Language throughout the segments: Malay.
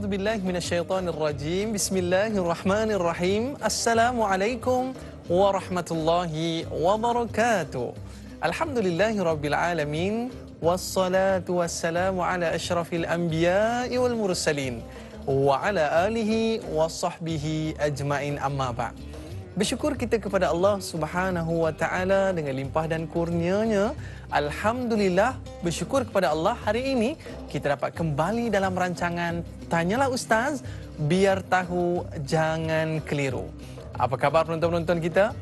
billahi minasyaitonir rajim. Bismillahirrahmanirrahim. Assalamualaikum warahmatullahi wabarakatuh. Alhamdulillahirabbil alamin. Wassalatu wassalamu ala asyrafil anbiya'i wal mursalin wa ala alihi wa sahbihi ajmain, amma ba'd. Bersyukur kita kepada Allah Subhanahu wa taala dengan limpah dan kurnianya. Alhamdulillah, bersyukur kepada Allah hari ini kita dapat kembali dalam rancangan Tanyalah Ustaz, biar tahu jangan keliru. Apa khabar penonton-penonton kita?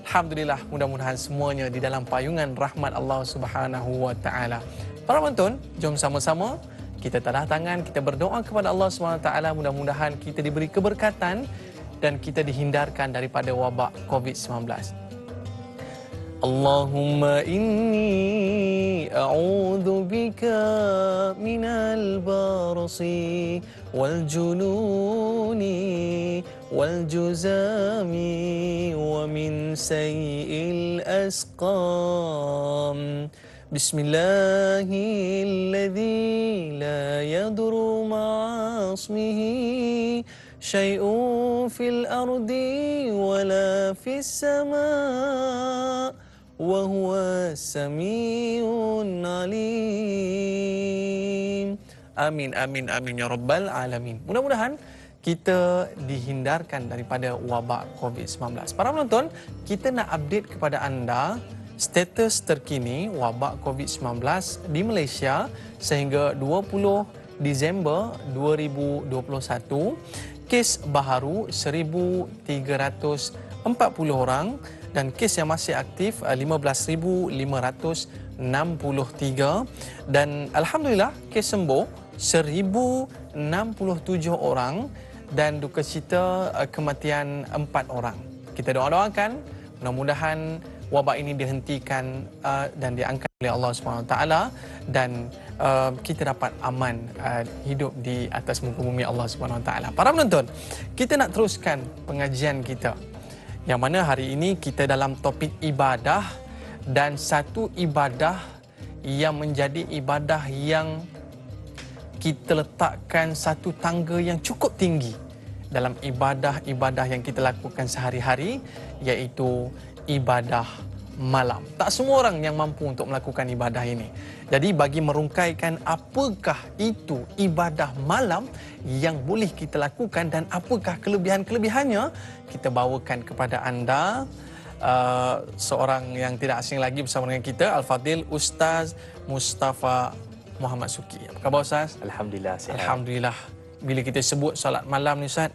Alhamdulillah, mudah-mudahan semuanya di dalam payungan rahmat Allah Subhanahu wa taala. Para penonton, jom sama-sama kita tadah tangan, kita berdoa kepada Allah Subhanahu wa taala, mudah-mudahan kita diberi keberkatan dan kita dihindarkan daripada wabak COVID-19. Allahumma inni a'udzu bika minal barasi wal jununi wal juzami wa min sayyi'il asqam. Bismillahilladzi la yadurru ma'asmihi syai'un fil ardi wala fis sama' wa huwa samiun alim. Amin, amin, amin ya rabbal alamin. Mudah-mudahan kita dihindarkan daripada wabak COVID-19. Para penonton, kita nak update kepada anda status terkini wabak COVID-19 di Malaysia sehingga 20 Disember 2021. Kes baharu 1,340 orang dan kes yang masih aktif 15,563 dan alhamdulillah kes sembuh 1,067 orang dan duka cita kematian 4 orang. Kita doakan mudah-mudahan wabak ini dihentikan dan diangkat oleh Allah SWT dan kita dapat aman hidup di atas muka bumi Allah SWT. Para penonton, kita nak teruskan pengajian kita yang mana hari ini kita dalam topik ibadah, dan satu ibadah yang menjadi ibadah yang kita letakkan satu tangga yang cukup tinggi dalam ibadah-ibadah yang kita lakukan sehari-hari, iaitu ibadah malam. Tak semua orang yang mampu untuk melakukan ibadah ini. Jadi bagi merungkaikan apakah itu ibadah malam yang boleh kita lakukan dan apakah kelebihan-kelebihannya, kita bawakan kepada anda seorang yang tidak asing lagi bersama dengan kita, Al-Fadil Ustaz Mustafa Muhammad Suki. Apa khabar Ustaz? Alhamdulillah sihat. Alhamdulillah. Bila kita sebut solat malam ni Ustaz,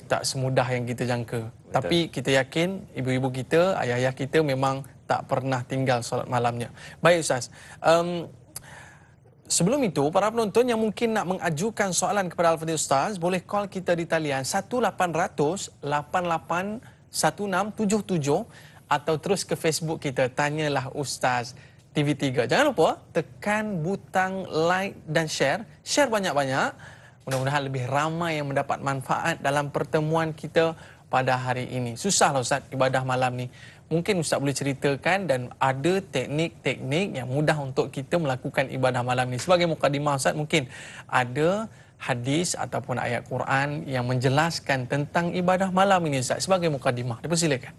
tak semudah yang kita jangka. Betul. Tapi kita yakin ibu-ibu kita, ayah-ayah kita memang tak pernah tinggal solat malamnya. Baik Ustaz. Sebelum itu, para penonton yang mungkin nak mengajukan soalan kepada Al-Fadhil Ustaz, boleh call kita di talian 1-800-881677 atau terus ke Facebook kita, Tanyalah Ustaz TV3. Jangan lupa tekan butang like dan share. Share banyak-banyak. Mudah-mudahan lebih ramai yang mendapat manfaat dalam pertemuan kita pada hari ini. Susahlah Ustaz ibadah malam ni. Mungkin Ustaz boleh ceritakan dan ada teknik-teknik yang mudah untuk kita melakukan ibadah malam ni. Sebagai mukadimah Ustaz, mungkin ada hadis ataupun ayat Quran yang menjelaskan tentang ibadah malam ini Ustaz. Sebagai mukadimah, dipersilakan.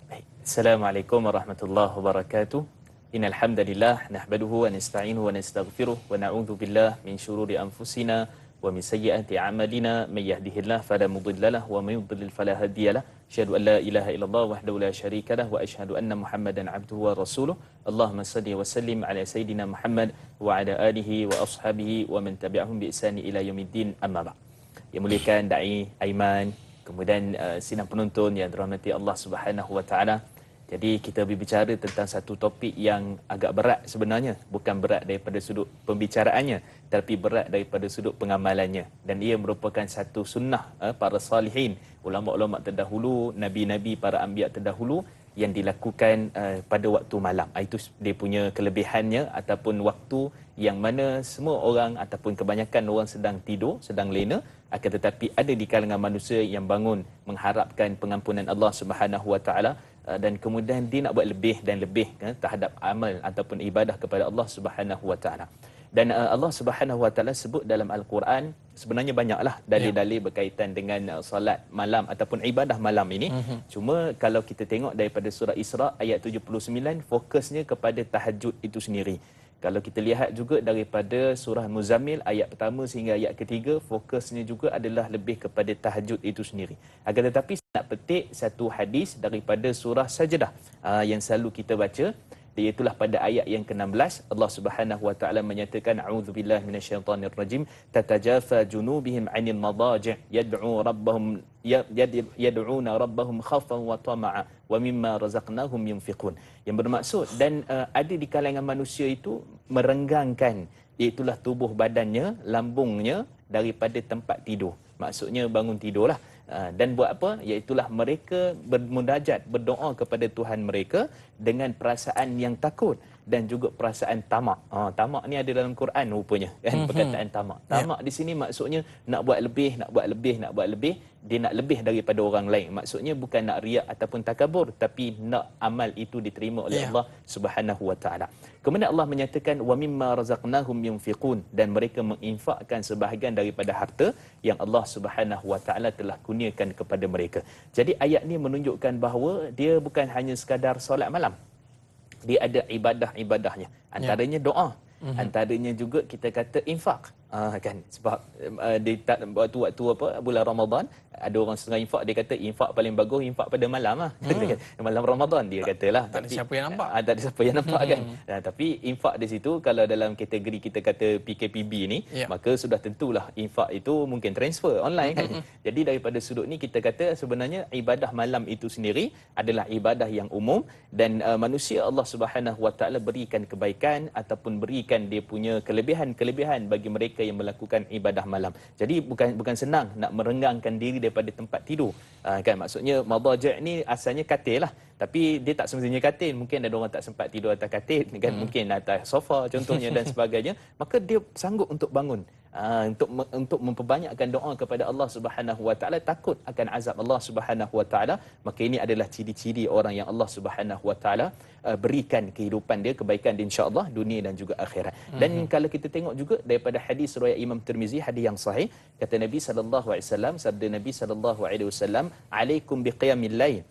Baik. Assalamualaikum warahmatullahi wabarakatuh. Innal hamdalillah nahmaduhu wa nasta'inuhu wa nastaghfiruh wa na'udzu billahi min syururi anfusina wa min sayyiati a'malina may yahdihillahu fala mudilla lahu wa may yudlil fala hadiyalah. Asyhadu an la ilaha illallah wahdahu la syarika lah wa asyhadu anna Muhammadan 'abduhu wa rasuluh. Allahumma shalli wa sallim ala sayidina Muhammad wa ala alihi wa ashabihi wa man tabi'ahum bi ihsani ila yaumiddin, amma ba'd. Yang muliakan dai Aiman, kemudian sidang penonton yang dirahmati Allah Subhanahu wa taala. Jadi kita berbicara tentang satu topik yang agak berat sebenarnya. Bukan berat daripada sudut pembicaraannya, tapi berat daripada sudut pengamalannya. Dan ia merupakan satu sunnah para salihin, ulama-ulama terdahulu, nabi-nabi, para anbiya terdahulu yang dilakukan pada waktu malam. Itu dia punya kelebihannya, ataupun waktu yang mana semua orang ataupun kebanyakan orang sedang tidur, sedang lena, akan tetapi ada di kalangan manusia yang bangun mengharapkan pengampunan Allah Subhanahu wa taala, dan kemudian dia nak buat lebih dan lebih terhadap amal ataupun ibadah kepada Allah Subhanahu wa taala. Dan Allah Subhanahu Wa Taala sebut dalam Al-Quran, sebenarnya banyaklah dalil-dalil berkaitan dengan solat malam ataupun ibadah malam ini. Cuma kalau kita tengok daripada surah Isra ayat 79, fokusnya kepada tahajud itu sendiri. Kalau kita lihat juga daripada surah Muzammil ayat pertama sehingga ayat ketiga, fokusnya juga adalah lebih kepada tahajud itu sendiri. Akan tetapi saya nak petik satu hadis daripada surah Sajdah yang selalu kita baca, iaitulah pada ayat yang ke-16 Allah Subhanahu Wa Taala menyatakan a'udzubillahi minasyaitonirrajim tatajafa junubihim 'anil madaji' yad'una rabbahum khaufan wa tama'a wa mimma razaqnahum yunfiqun, yang bermaksud dan ada di kalangan manusia itu merenggangkan, iaitulah tubuh badannya, lambungnya daripada tempat tidur. Maksudnya bangun tidurlah. Dan buat apa? Iaitulah mereka bermunajat, berdoa kepada Tuhan mereka dengan perasaan yang takut dan juga perasaan tamak. Tamak ni ada dalam Quran rupanya, kan, perkataan tamak. Tamak di sini maksudnya nak buat lebih, nak buat lebih, nak buat lebih. Dia nak lebih daripada orang lain. Maksudnya bukan nak riak ataupun takabur, tapi nak amal itu diterima oleh Allah Subhanahu Wa Taala. Kemudian Allah menyatakan wa mimma razaqnahum yunfiqun, dan mereka menginfakkan sebahagian daripada harta yang Allah Subhanahu Wa Taala telah kurniakan kepada mereka. Jadi ayat ni menunjukkan bahawa dia bukan hanya sekadar solat malam. Dia ada ibadah-ibadahnya. Antaranya doa, antaranya juga kita kata infak. Kan, sebab waktu apa bulan Ramadan ada orang setengah infak, dia kata infak paling bagus infak pada malam lah. Malam Ramadan dia katalah, tak ada siapa yang nampak. Tak ada siapa yang nampak kan. Tapi infak di situ kalau dalam kategori kita kata PKPB ni, maka sudah tentulah infak itu mungkin transfer online kan. Jadi daripada sudut ni kita kata sebenarnya ibadah malam itu sendiri adalah ibadah yang umum, dan manusia Allah Subhanahu Wa Taala berikan kebaikan ataupun berikan dia punya kelebihan bagi mereka yang melakukan ibadah malam. Jadi bukan senang nak merenggangkan diri daripada tempat tidur. Kan, maksudnya madaji' ni asalnya katil lah, tapi dia tak semestinya katil. Mungkin ada orang tak sempat tidur atas katil kan, mungkin atas sofa contohnya dan sebagainya, maka dia sanggup untuk bangun, untuk memperbanyakkan doa kepada Allah Subhanahu Wa Taala, takut akan azab Allah Subhanahu Wa Taala. Maka ini adalah ciri-ciri orang yang Allah Subhanahu Wa Taala berikan kehidupan dia, kebaikan dia insya-Allah dunia dan juga akhirat. Dan kalau kita tengok juga daripada hadis riwayat Imam Tirmizi, hadis yang sahih, kata Nabi sallallahu alaihi wasallam, sabda Nabi sallallahu alaihi wasallam, alaikum biqiyamil lail,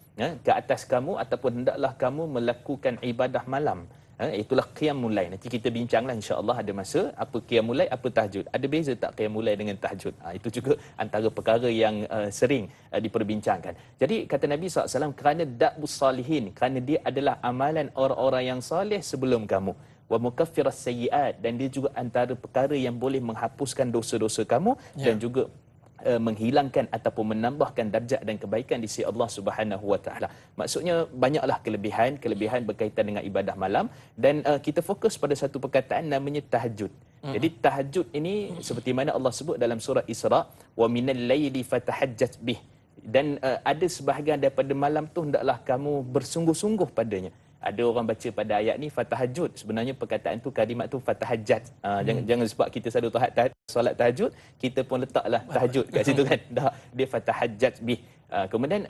ke atas kamu ataupun hendaklah kamu melakukan ibadah malam. Itulah qiyamul lail. Nanti kita bincanglah insya-Allah ada masa apa qiyamul lail, apa tahajud. Ada beza tak qiyamul lail dengan tahajud? Itu juga antara perkara yang sering diperbincangkan. Jadi kata Nabi SAW, kerana da'bus salihin, kerana dia adalah amalan orang-orang yang soleh sebelum kamu. Wa mukaffiras sayyiat, dan dia juga antara perkara yang boleh menghapuskan dosa-dosa kamu dan juga menghilangkan ataupun menambahkan darjat dan kebaikan di sisi Allah Subhanahu Wa Taala. Maksudnya banyaklah kelebihan berkaitan dengan ibadah malam, dan kita fokus pada satu perkataan namanya tahajud. Jadi tahajud ini seperti mana Allah sebut dalam surah Isra, wa minal laili fatahajjat bih, dan ada sebahagian daripada malam tu hendaklah kamu bersungguh-sungguh padanya. Ada orang baca pada ayat ni fatahajud, sebenarnya perkataan tu, kalimat tu fatahajjat. Jangan sebab kita selalu solat tahajud kita pun letaklah tahajud kat situ kan. Dah, dia fatahajjat bih. Kemudian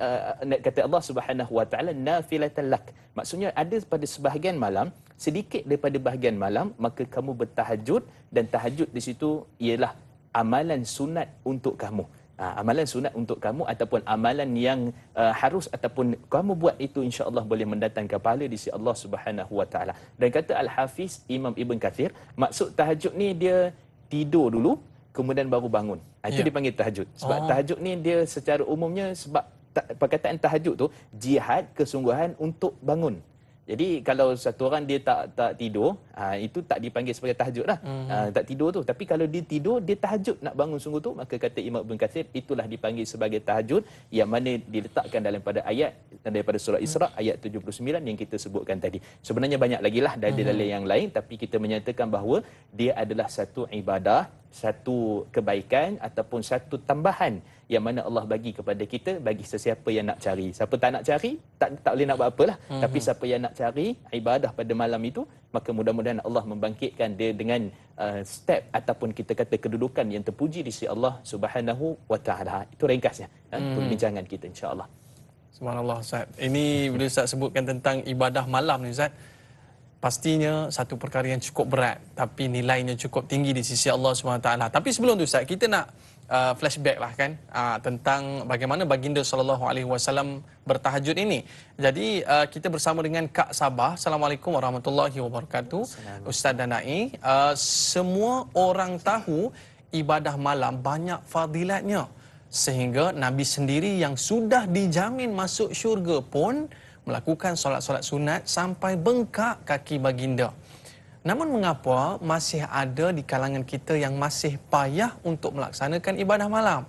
kata Allah Subhanahu Wa Taala nafilatan lak, maksudnya ada pada sebahagian malam, sedikit daripada bahagian malam maka kamu bertahajud, dan tahajud di situ ialah amalan sunat untuk kamu. Amalan sunat untuk kamu ataupun amalan yang harus ataupun kamu buat itu insya-Allah boleh mendatangkan pahala di sisi Allah Subhanahu Wa Taala. Dan kata Al-Hafiz Imam Ibn Kathir, maksud tahajud ni dia tidur dulu kemudian baru bangun. Itu dipanggil tahajud. Sebab tahajud ni dia secara umumnya, sebab perkataan tahajud tu jihad, kesungguhan untuk bangun. Jadi kalau satu orang dia tak tidur, itu tak dipanggil sebagai tahajud lah. Tak tidur tu. Tapi kalau dia tidur, dia tahajud nak bangun sungguh tu, maka kata Imam Ibn Kathir, itulah dipanggil sebagai tahajud, yang mana diletakkan dalam pada ayat daripada surah Isra ayat 79 yang kita sebutkan tadi. Sebenarnya banyak lagi lah dalil-dalil yang lain, tapi kita menyatakan bahawa dia adalah satu ibadah, satu kebaikan ataupun satu tambahan yang mana Allah bagi kepada kita, bagi sesiapa yang nak cari. Siapa tak nak cari, tak boleh nak buat apalah. Tapi siapa yang nak cari ibadah pada malam itu, maka mudah-mudahan Allah membangkitkan dia dengan step ataupun kita kata kedudukan yang terpuji di sisi Allah Subhanahu Wa Taala. Itu ringkasnya perbincangan kita insya-Allah. Subhanallah Ustaz. Ini bila Ustaz sebutkan tentang ibadah malam ni Ustaz, pastinya satu perkara yang cukup berat tapi nilainya cukup tinggi di sisi Allah SWT. Tapi sebelum tu Ustaz, kita nak flashback lah kan tentang bagaimana baginda SAW bertahajud ini. Jadi kita bersama dengan Kak Sabah. Assalamualaikum warahmatullahi wabarakatuh. Ustaz dan Nai, semua orang tahu ibadah malam banyak fadilatnya, sehingga Nabi sendiri yang sudah dijamin masuk syurga pun melakukan solat-solat sunat sampai bengkak kaki baginda. Namun mengapa masih ada di kalangan kita yang masih payah untuk melaksanakan ibadah malam?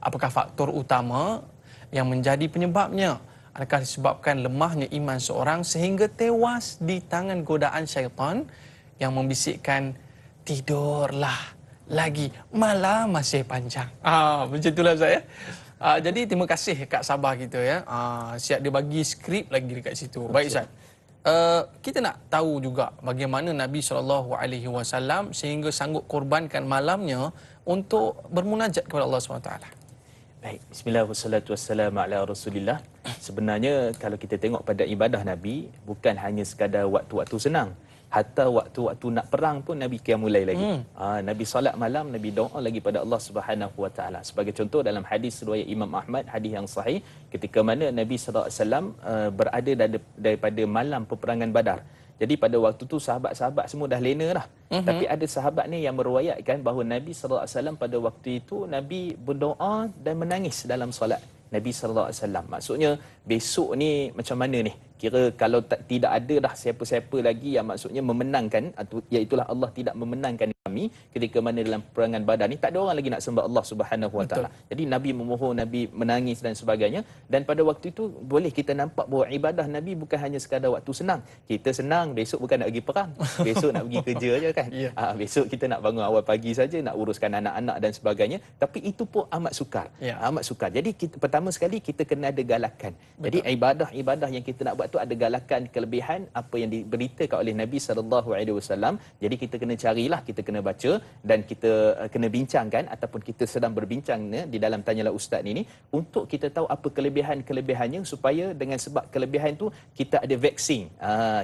Apakah faktor utama yang menjadi penyebabnya? Adakah disebabkan lemahnya iman seorang sehingga tewas di tangan godaan syaitan yang membisikkan, tidurlah lagi, malam masih panjang. Macam itulah saya. Jadi terima kasih Kak Sabah kita ya. Siap dia bagi skrip lagi dekat situ. Baik Ustaz. Kita nak tahu juga bagaimana Nabi SAW sehingga sanggup korbankan malamnya untuk bermunajat kepada Allah SWT. Baik, bismillah wassalatu wassalamu ala Rasulillah. Sebenarnya kalau kita tengok pada ibadah Nabi, bukan hanya sekadar waktu-waktu senang. Hatta waktu-waktu nak perang pun Nabi qiyamul lagi. Nabi solat malam, Nabi doa lagi pada Allah Subhanahu Wa Taala. Sebagai contoh dalam hadis riwayat Imam Ahmad, hadis yang sahih, ketika mana Nabi sallallahu alaihi wasallam berada daripada malam peperangan Badar. Jadi pada waktu tu sahabat-sahabat semua dah lena dah. Tapi ada sahabat ni yang meruayatkan bahawa Nabi sallallahu alaihi wasallam pada waktu itu Nabi berdoa dan menangis dalam solat Nabi sallallahu alaihi wasallam. Maksudnya besok ni macam mana ni? Kira kalau tidak ada dah siapa-siapa lagi yang maksudnya memenangkan, iaitulah Allah tidak memenangkan kami ketika mana dalam perangan Badar ni, tak ada orang lagi nak sembah Allah Subhanahu Wa Taala. Jadi Nabi memohon, Nabi menangis dan sebagainya. Dan pada waktu itu boleh kita nampak bahawa ibadah Nabi bukan hanya sekadar waktu senang. Kita senang, besok bukan nak pergi perang, besok nak pergi kerja aja kan. Besok kita nak bangun awal pagi saja, nak uruskan anak-anak dan sebagainya. Tapi itu pun amat sukar. Amat sukar. Jadi kita, pertama sekali kita kena ada galakan. Jadi ibadah-ibadah yang kita nak buat tu ada galakan, kelebihan apa yang diberitakan oleh Nabi SAW. Jadi kita kena carilah, kita kena baca dan kita kena bincangkan ataupun kita sedang berbincang di dalam Tanyalah Ustaz ini untuk kita tahu apa kelebihan-kelebihannya, supaya dengan sebab kelebihan tu kita ada vaksin,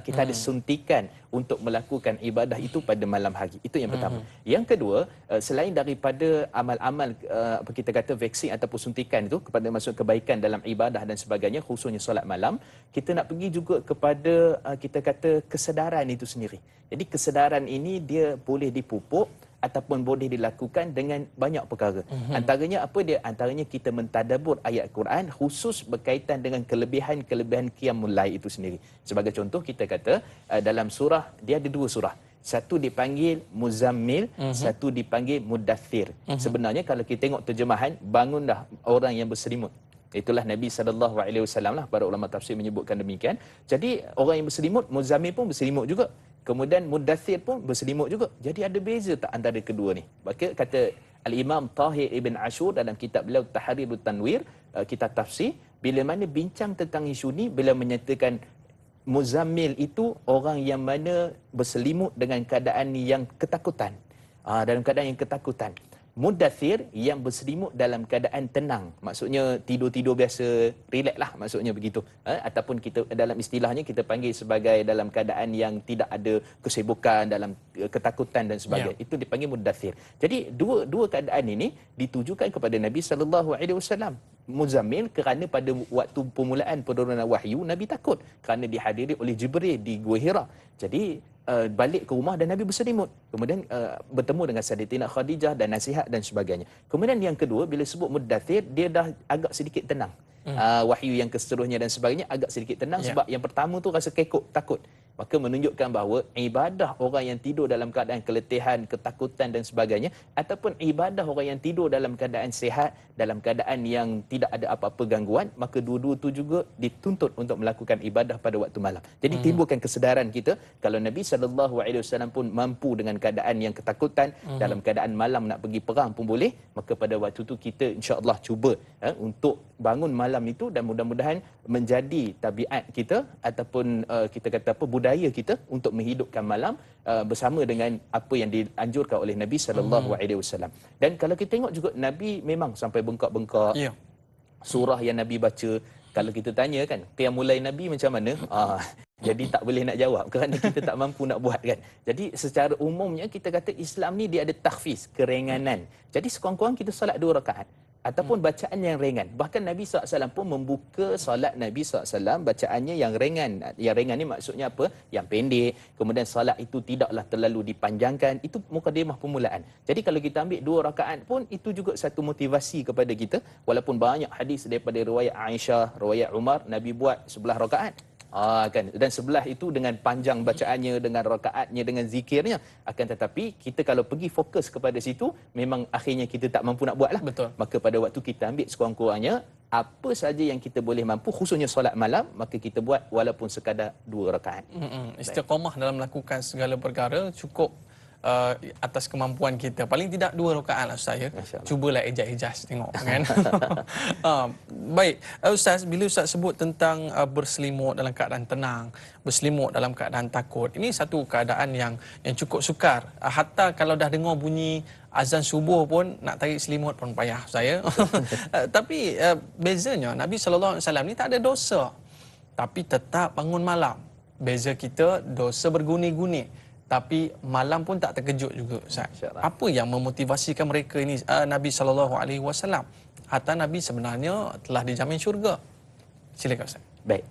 kita ada suntikan untuk melakukan ibadah itu pada malam hari. Itu yang pertama. Yang kedua, selain daripada amal-amal apa kita kata vaksin ataupun suntikan itu kepada masuk kebaikan dalam ibadah dan sebagainya, khususnya solat malam, kita nak pergi juga kepada kita kata kesedaran itu sendiri. Jadi kesedaran ini dia boleh dipupuk ataupun boleh dilakukan dengan banyak perkara. Antaranya apa dia? Antaranya kita mentadabbur ayat Quran khusus berkaitan dengan kelebihan-kelebihan qiyamul lail itu sendiri. Sebagai contoh kita kata dalam surah, dia ada dua surah. Satu dipanggil Muzammil, satu dipanggil Muddathir. Sebenarnya kalau kita tengok terjemahan, bangunlah orang yang berselimut. Itulah Nabi SAW lah, para ulama tafsir menyebutkan demikian. Jadi orang yang berselimut, Muzammil pun berselimut juga. Kemudian Muddathir pun berselimut juga. Jadi ada beza tak antara kedua ni? Maka kata Al-Imam Tahir Ibn Ashur dalam kitab beliau Tahrirut Tanwir, kitab tafsir, bila mana bincang tentang isu ni, bila menyatakan Muzammil itu orang yang mana berselimut dengan keadaan yang ketakutan. Dalam keadaan yang ketakutan. Muddathir yang berselimut dalam keadaan tenang. Maksudnya tidur-tidur biasa, relax lah maksudnya begitu. Ataupun kita dalam istilahnya kita panggil sebagai dalam keadaan yang tidak ada kesibukan, dalam ketakutan dan sebagainya. Itu dipanggil Muddathir. Jadi dua keadaan ini ditujukan kepada Nabi SAW. Muzammil kerana pada waktu permulaan penurunan wahyu Nabi takut kerana dihadiri oleh Jibril di Gua Hira. Jadi balik ke rumah dan Nabi berselimut. Kemudian bertemu dengan Sayyidatina Khadijah dan nasihat dan sebagainya. Kemudian yang kedua, bila sebut Muddathir, dia dah agak sedikit tenang. Wahyu yang keseterusnya dan sebagainya agak sedikit tenang sebab yang pertama tu rasa kekok, takut. Maka menunjukkan bahawa ibadah orang yang tidur dalam keadaan keletihan, ketakutan dan sebagainya, ataupun ibadah orang yang tidur dalam keadaan sihat, dalam keadaan yang tidak ada apa-apa gangguan, maka dua-dua tu juga dituntut untuk melakukan ibadah pada waktu malam. Jadi timbulkan kesedaran kita, kalau Nabi SAW pun mampu dengan keadaan yang ketakutan, dalam keadaan malam nak pergi perang pun boleh, maka pada waktu tu kita insya-Allah cuba untuk bangun malam itu, dan mudah-mudahan menjadi tabiat kita ataupun kita kata apa, budaya kita untuk menghidupkan malam bersama dengan apa yang dianjurkan oleh Nabi SAW. Dan kalau kita tengok juga Nabi memang sampai bengkak-bengkak. Surah yang Nabi baca, kalau kita tanya kan qiyamul lail Nabi macam mana? jadi tak boleh nak jawab kerana kita tak mampu nak buat kan. Jadi secara umumnya kita kata Islam ni dia ada takhfif, keringanan. Jadi sekurang-kurang kita solat 2 rakaat ataupun bacaan yang ringan. Bahkan Nabi SAW pun membuka solat Nabi SAW bacaannya yang ringan. Yang ringan ni maksudnya apa? Yang pendek. Kemudian solat itu tidaklah terlalu dipanjangkan. Itu mukadimah permulaan. Jadi kalau kita ambil 2 rakaat pun itu juga satu motivasi kepada kita. Walaupun banyak hadis daripada riwayat Aisyah, riwayat Umar, Nabi buat 11 rakaat. Kan, dan sebelah itu dengan panjang bacaannya, dengan rakaatnya, dengan zikirnya. Akan tetapi kita kalau pergi fokus kepada situ, memang akhirnya kita tak mampu nak buat lah. Betul. Maka pada waktu kita ambil sekurang-kurangnya apa saja yang kita boleh mampu, khususnya solat malam, maka kita buat walaupun sekadar 2 rakaat. Istiqamah dalam melakukan segala perkara cukup atas kemampuan kita. Paling tidak 2 rakaat lah Ustaz ya. Cubalah ejaz-ejaz tengok kan. Baik, Ustaz, bila Ustaz sebut tentang berselimut dalam keadaan tenang, berselimut dalam keadaan takut, ini satu keadaan yang cukup sukar. Hatta kalau dah dengar bunyi azan subuh pun nak tarik selimut pun payah saya. Tapi bezanya Nabi SAW ni tak ada dosa, tapi tetap bangun malam. Beza kita dosa berguni-guni, tapi malam pun tak terkejut juga Ustaz. Apa yang memotivasikan mereka ini Nabi SAW? Hatta Nabi sebenarnya telah dijamin syurga. Silakan Ustaz. Baik,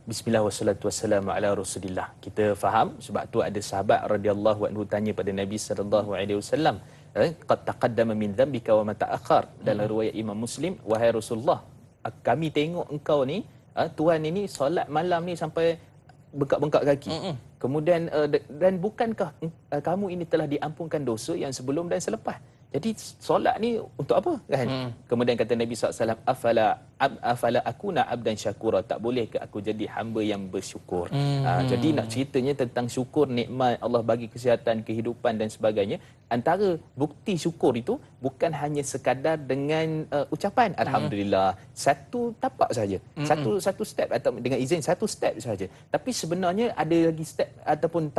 bismillah wassalatu wassalamu ala Rasulillah. Kita faham sebab tu ada sahabat radhiyallahu anhu tanya pada Nabi sallallahu alaihi wasallam, qad taqaddama min dhanbika wa ma ta'akhkhar. Dalam riwayat Imam Muslim, wahai Rasulullah, kami tengok engkau ni, tuan ini solat malam ni sampai bengkak-bengkak kaki. Kemudian dan bukankah kamu ini telah diampunkan dosa yang sebelum dan selepas? Jadi solat ni untuk apa kan? Kemudian kata Nabi SAW, afala akuna abdan syakura, tak boleh ke aku jadi hamba yang bersyukur. Jadi nak ceritanya tentang syukur nikmat Allah bagi kesihatan, kehidupan dan sebagainya. Antara bukti syukur itu bukan hanya sekadar dengan ucapan alhamdulillah, satu tapak saja, satu step, atau dengan izin satu step saja. Tapi sebenarnya ada lagi step ataupun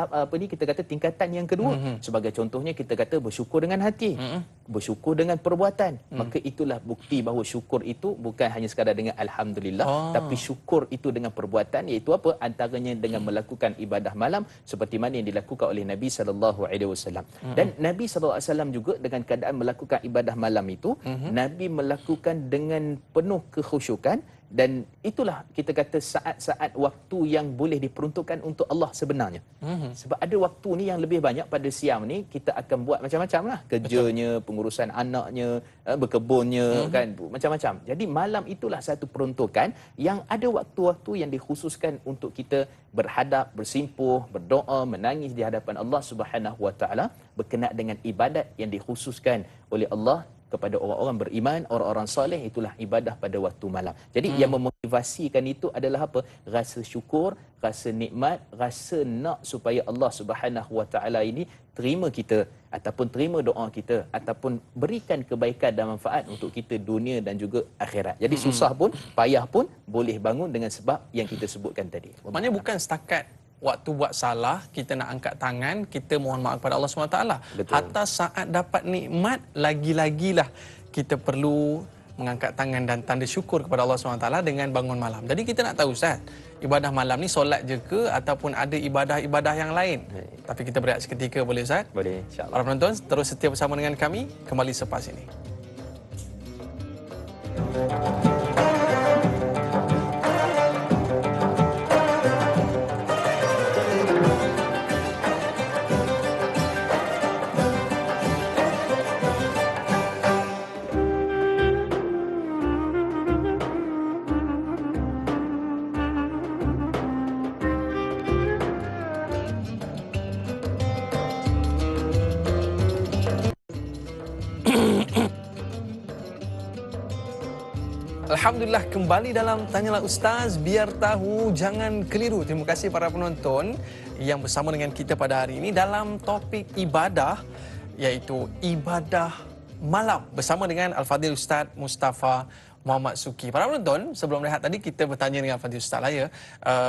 kita kata tingkatan yang kedua. Sebagai contohnya kita kata bersyukur dengan hati, bersyukur dengan perbuatan. Maka itulah bukti bahawa syukur itu bukan hanya sekadar dengan alhamdulillah, tapi syukur itu dengan perbuatan, iaitu apa? Antaranya dengan melakukan ibadah malam seperti mana yang dilakukan oleh Nabi SAW. Dan Nabi SAW juga dengan keadaan melakukan ibadah malam itu, Nabi melakukan dengan penuh kekhusyukan. Dan itulah kita kata saat-saat waktu yang boleh diperuntukkan untuk Allah sebenarnya. Sebab ada waktu ni yang lebih banyak pada siang ni kita akan buat macam-macam lah. Kerjanya, pengurusan anaknya, berkebunnya, kan, macam-macam. Jadi malam itulah satu peruntukan yang ada waktu-waktu yang dikhususkan untuk kita berhadap, bersimpuh, berdoa, menangis di hadapan Allah Subhanahu Wa Taala berkenaan dengan ibadat yang dikhususkan oleh Allah kepada orang-orang beriman, orang-orang soleh. Itulah ibadah pada waktu malam. Jadi yang memotivasikan itu adalah apa? Rasa syukur, rasa nikmat, rasa nak supaya Allah Subhanahu Wa Taala ini terima kita ataupun terima doa kita ataupun berikan kebaikan dan manfaat untuk kita dunia dan juga akhirat. Jadi susah pun, payah pun boleh bangun dengan sebab yang kita sebutkan tadi. Maknanya bukan setakat waktu buat salah, kita nak angkat tangan, kita mohon maaf kepada Allah SWT. Hatta saat dapat nikmat, lagi-lagilah kita perlu mengangkat tangan dan tanda syukur kepada Allah SWT dengan bangun malam. Jadi kita nak tahu Ustaz, ibadah malam ni solat je ke ataupun ada ibadah-ibadah yang lain? Tapi kita berehat seketika, boleh Ustaz? Boleh, insyaAllah. Para penonton, terus setia bersama dengan kami, kembali selepas ini. Alhamdulillah, kembali dalam Tanyalah Ustaz, biar tahu jangan keliru. Terima kasih para penonton yang bersama dengan kita pada hari ini dalam topik ibadah, iaitu ibadah malam bersama dengan Al-Fadhil Ustaz Mustafa Muhammad Suki. Para penonton, sebelum rehat tadi kita bertanya dengan Al-Fadhil Ustaz lah ya,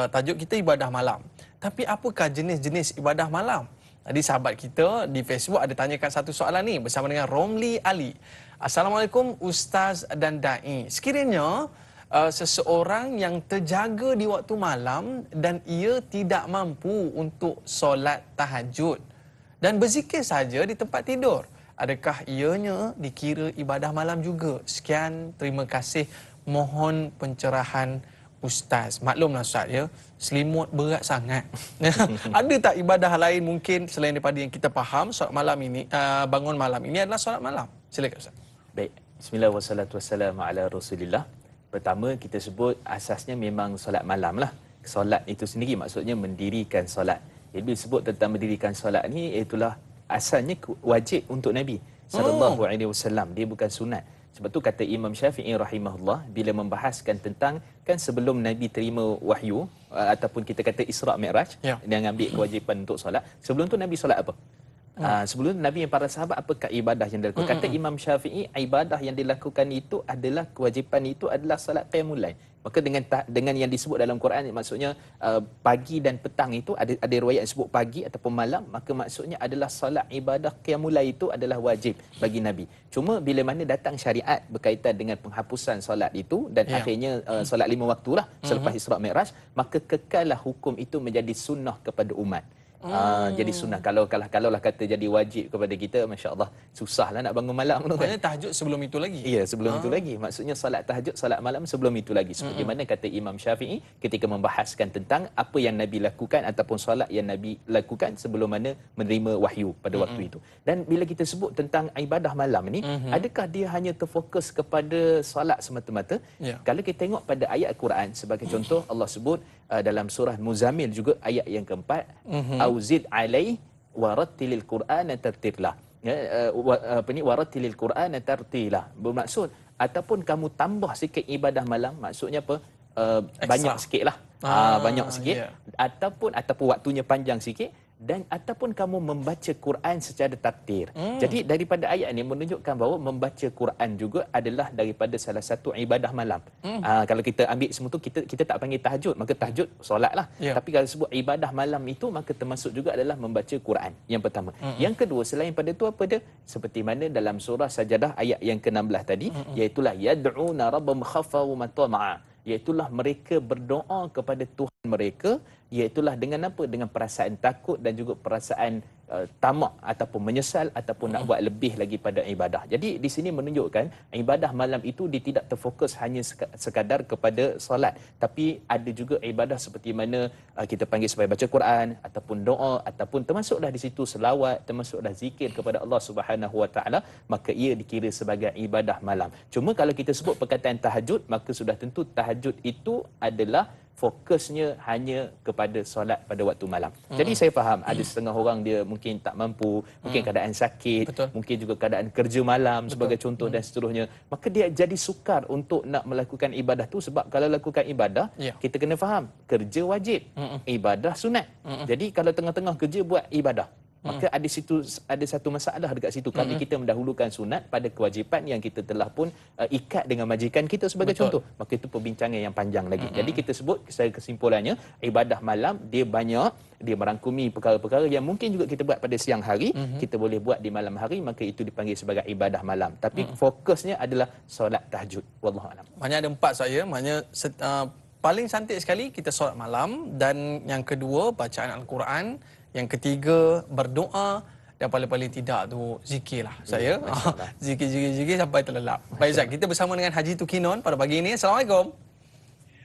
tajuk kita ibadah malam. Tapi apakah jenis-jenis ibadah malam? Tadi sahabat kita di Facebook ada tanyakan satu soalan ni bersama dengan Romli Ali. Assalamualaikum Ustaz dan Da'i. Sekiranya seseorang yang terjaga di waktu malam dan ia tidak mampu untuk solat tahajud dan berzikir saja di tempat tidur. Adakah ianya dikira ibadah malam juga? Sekian, terima kasih. Mohon pencerahan Ustaz. Maklumlah Ustaz ya, selimut berat sangat. Ada tak ibadah lain mungkin selain daripada yang kita faham solat malam ini, bangun malam ini adalah solat malam? Silakan Ustaz. Baik. Bismillah wassalatu wassalamu ala Rasulillah. Pertama kita sebut asasnya memang solat malam lah. Solat itu sendiri maksudnya mendirikan solat. Jadi bila sebut tentang mendirikan solat ni, itulah asalnya wajib untuk Nabi sallallahu alaihi wasallam. Dia bukan sunat. Sebab tu kata Imam Syafi'i rahimahullah bila membahaskan tentang kan sebelum Nabi terima wahyu ataupun kita kata Isra' Mi'raj, dia ambil kewajipan untuk solat. Sebelum tu Nabi solat apa? Sebelum Nabi yang para sahabat apakah ibadah yang dilakukan? Kata Imam Syafi'i, ibadah yang dilakukan itu adalah kewajipan itu adalah solat qiyamul lail. Maka dengan yang disebut dalam Quran maksudnya pagi dan petang itu ada riwayat yang sebut pagi ataupun malam, maka maksudnya adalah solat ibadah qiyamul lail itu adalah wajib bagi Nabi. Cuma bila mana datang syariat berkaitan dengan penghapusan solat itu dan akhirnya solat 5 waktu lah selepas Isra' Mi'raj, maka kekallah hukum itu menjadi sunnah kepada umat. Jadi sunnah. Kalau lah kata jadi wajib kepada kita, masya-Allah susahlah nak bangun malam tu kan. Maksudnya tahajud sebelum itu lagi. Ya, sebelum itu lagi. Maksudnya solat tahajud, solat malam sebelum itu lagi. Seperti mana kata Imam Syafi'i ketika membahaskan tentang apa yang Nabi lakukan ataupun solat yang Nabi lakukan sebelum mana menerima wahyu pada waktu itu. Dan bila kita sebut tentang ibadah malam ni, adakah dia hanya terfokus kepada solat semata-mata? Kalau kita tengok pada ayat Al-Quran sebagai contoh, Allah sebut dalam surah Muzammil juga ayat yang keempat, auzid alai warattilil qur'ana tartila. Warattilil qur'ana tartila. Bermaksud ataupun kamu tambah sikit ibadah malam, maksudnya apa? Banyak sikitlah. Banyak sikit ataupun waktunya panjang sikit, dan ataupun kamu membaca Quran secara tartil. Jadi daripada ayat ini menunjukkan bahawa membaca Quran juga adalah daripada salah satu ibadah malam. Kalau kita ambil semua tu, kita tak panggil tahajud, maka tahajud solat lah. Tapi kalau sebut ibadah malam itu, maka termasuk juga adalah membaca Quran. Yang pertama. Yang kedua, selain pada itu apa dia? Seperti mana dalam surah Sajadah ayat yang ke-16 tadi, iaitulah yad'una rabbahum khaufan wa tama'a. Iaitulah mereka berdoa kepada Tuhan mereka, iaitulah dengan apa? Dengan perasaan takut dan juga perasaan tamak ataupun menyesal ataupun nak buat lebih lagi pada ibadah. Jadi di sini menunjukkan ibadah malam itu dia tidak terfokus hanya sekadar kepada solat, tapi ada juga ibadah seperti mana kita panggil sebagai baca Quran ataupun doa ataupun termasuklah di situ selawat, termasuklah zikir kepada Allah Subhanahu Wa Taala, maka ia dikira sebagai ibadah malam. Cuma kalau kita sebut perkataan tahajud, maka sudah tentu tahajud itu adalah fokusnya hanya kepada solat pada waktu malam. Jadi saya faham ada setengah orang dia mungkin tak mampu, mungkin keadaan sakit, mungkin juga keadaan kerja malam sebagai contoh dan seterusnya. Maka dia jadi sukar untuk nak melakukan ibadah tu, sebab kalau lakukan ibadah, kita kena faham, kerja wajib, ibadah sunat. Jadi kalau tengah-tengah kerja buat ibadah, maka ada satu masalah dekat situ. Kami kita mendahulukan sunat pada kewajipan yang kita telah pun ikat dengan majikan kita sebagai contoh. Maka itu perbincangan yang panjang lagi. Jadi kita sebut secara kesimpulannya, ibadah malam dia banyak, dia merangkumi perkara-perkara yang mungkin juga kita buat pada siang hari, kita boleh buat di malam hari, maka itu dipanggil sebagai ibadah malam. Tapi fokusnya adalah solat tahajud. Wallahu a'lam. Maknanya ada 4 saya, maknanya paling cantik sekali kita solat malam, dan yang kedua bacaan Al-Quran, yang ketiga berdoa, dan paling-paling tidak tu zikir lah saya. Zikir sampai terlelap. Baik Ustaz, kita bersama dengan Haji Tukinon pada pagi ini. Assalamualaikum.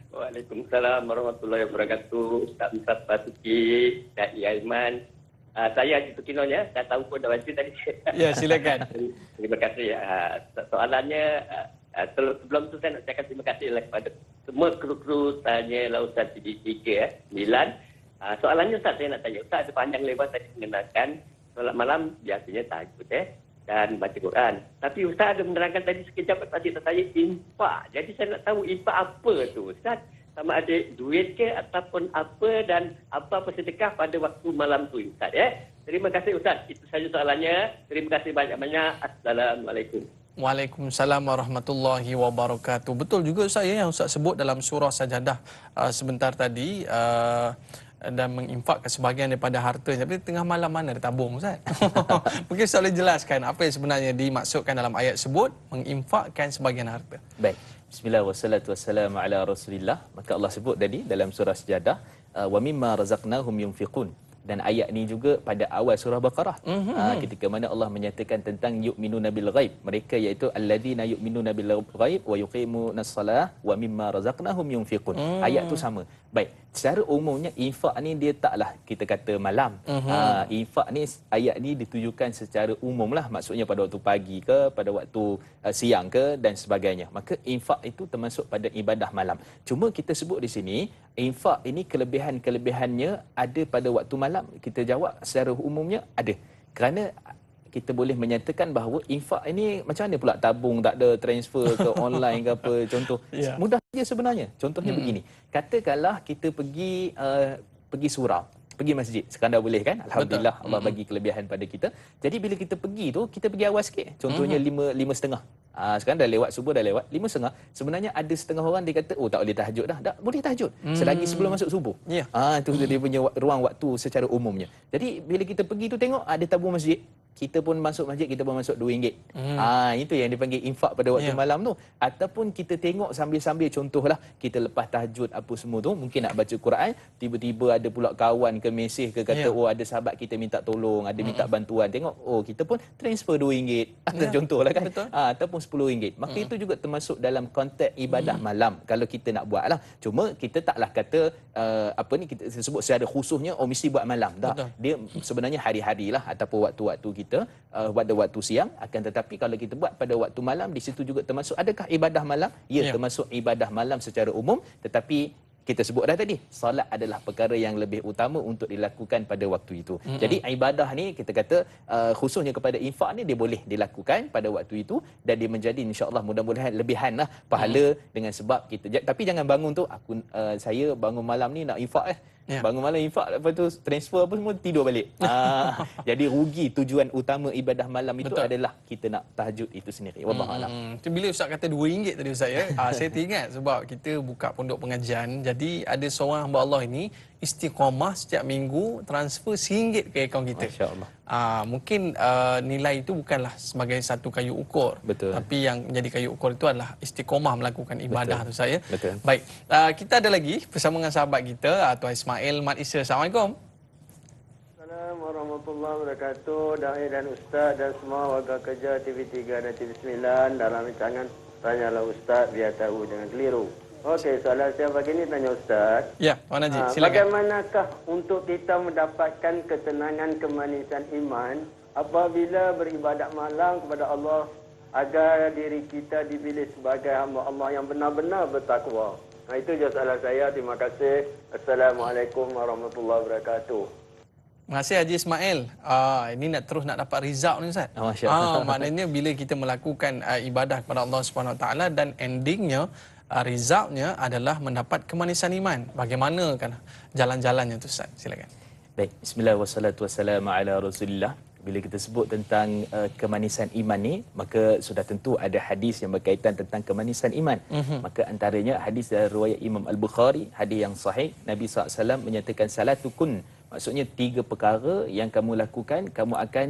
Waalaikumsalam warahmatullahi wabarakatuh. Ustaz Musaf Basuki, Dai Aiman. Saya Haji Tukinon ya. Dah tahu pun dah baca tadi. Ya, silakan. Terima kasih. Soalannya, sebelum tu saya nak ucapkan terima kasih kepada semua kru-kru tanya Lautan TV3 Milan. Soalannya Ustaz, saya nak tanya. Ustaz ada panjang lebar tadi mengenalkan solat malam biasanya tahajud dan baca Quran. Tapi Ustaz ada menerangkan tadi sekejap tadi saya infak. Jadi saya nak tahu infak apa tu Ustaz? Sama ada duit ke ataupun apa, dan apa sedekah pada waktu malam tu Ustaz Terima kasih Ustaz. Itu saja soalannya. Terima kasih banyak-banyak. Assalamualaikum. Waalaikumsalam warahmatullahi wabarakatuh. Betul juga Ustaz yang Ustaz sebut dalam surah Sajadah sebentar tadi. dan menginfakkan sebahagian daripada harta, tapi tengah malam mana ada tabung, Ustaz? Mungkin Ustaz boleh jelaskan apa yang sebenarnya dimaksudkan dalam ayat sebut menginfakkan sebahagian harta. Baik. Bismillah wassalatu wassalamu ala Rasulillah. Maka Allah sebut tadi dalam surah Sajadah, wa mimma razaqnahum yunfiqun. Dan ayat ni juga pada awal surah Baqarah. Ketika mana Allah menyatakan tentang yu'minuna bil ghaib. Mereka iaitu alladzina yu'minuna bil ghaib wa yuqimunas salah wa mimma razaqnahum yunfiqun. Ayat tu sama. Baik, secara umumnya infak ni dia taklah kita kata malam. Infak ni ayat ni ditujukan secara umum lah, maksudnya pada waktu pagi ke, pada waktu siang ke dan sebagainya. Maka infak itu termasuk pada ibadah malam. Cuma kita sebut di sini infak ini kelebihannya ada pada waktu malam. Kita jawab secara umumnya ada. Kerana kita boleh menyatakan bahawa infak ini macam mana pula tabung, tak ada transfer ke online ke apa, contoh. Mudah saja sebenarnya. Contohnya begini. Katakanlah kita pergi surau, pergi masjid. Sekadar boleh kan? Alhamdulillah. Allah bagi kelebihan pada kita. Jadi bila kita pergi tu, kita pergi awal sikit. Contohnya 5.30. Sekarang dah lewat subuh, dah lewat 5.30. Sebenarnya ada setengah orang dia kata, oh tak boleh tahajud dah. Tak boleh tahajud selagi sebelum masuk subuh. Itu dia punya ruang waktu secara umumnya. Jadi bila kita pergi tu tengok ada tabung masjid, kita pun masuk masjid, kita pun masuk RM2. Itu yang dipanggil infak pada waktu malam tu. Ataupun kita tengok sambil-sambil, contohlah kita lepas tahajud apa semua tu, mungkin nak baca Quran, tiba-tiba ada pula kawan ke mesej ke kata, oh ada sahabat kita minta tolong, ada minta bantuan. Tengok, oh kita pun transfer RM2. Contohlah kan. Ataupun RM10. Maka itu juga termasuk dalam konteks ibadah malam kalau kita nak buat lah. Cuma kita taklah kata kita sebut secara khususnya mesti buat malam. Tak. Dia sebenarnya hari-hari lah ataupun waktu-waktu kita pada waktu siang. Akan tetapi kalau kita buat pada waktu malam, di situ juga termasuk adakah ibadah malam? Termasuk ibadah malam secara umum. Tetapi kita sebut dah tadi, solat adalah perkara yang lebih utama untuk dilakukan pada waktu itu. Jadi ibadah ni kita kata khususnya kepada infak ni dia boleh dilakukan pada waktu itu dan dia menjadi insya-Allah mudah-mudahan lebihan lah pahala dengan sebab kita. Tapi jangan bangun tu saya bangun malam ni nak infak bangun malam infak, lepas tu transfer apa semua, tidur balik. Jadi rugi tujuan utama ibadah malam itu adalah kita nak tahajud itu sendiri. Wallahualam. Bila Ustaz kata RM2 tadi Ustaz saya teringat sebab kita buka pondok pengajian. Jadi ada seorang hamba Allah ini istiqamah setiap minggu transfer RM1 ke akaun kita. Masya-Allah. Mungkin nilai itu bukanlah sebagai satu kayu ukur. Tapi yang menjadi kayu ukur itu adalah istiqamah melakukan ibadah tu saya. Baik. Kita ada lagi bersama dengan sahabat kita Tuan Ismail Mat Isra. Assalamualaikum. Assalamualaikum warahmatullahi wabarakatuh. Dai dan Ustaz dan semua warga kerja TV3 dan TV9 dalam rancangan Tanyalah Ustaz biar tahu jangan keliru. Okey, soalan saya begini tanya Ustaz. Ya, Puan Haji, silakan. Bagaimanakah untuk kita mendapatkan ketenangan kemanisan iman apabila beribadat malam kepada Allah agar diri kita dipilih sebagai hamba Allah yang benar-benar bertakwa? Itu je soalan saya. Terima kasih. Assalamualaikum warahmatullahi wabarakatuh. Terima kasih Haji Ismail. Ini nak dapat result ni Ustaz. Maknanya bila kita melakukan ibadah kepada Allah Subhanahu Wa Taala dan endingnya resultnya adalah mendapat kemanisan iman. Bagaimana kan jalan-jalannya tu Ustaz? Silakan. Baik, bismillah wassalatu wassalamu ala Rasulillah. Bila kita sebut tentang kemanisan iman ni, maka sudah tentu ada hadis yang berkaitan tentang kemanisan iman. Maka antaranya hadis dari riwayat Imam Al-Bukhari, hadis yang sahih, Nabi SAW menyatakan salatukun, maksudnya 3 perkara yang kamu lakukan, kamu akan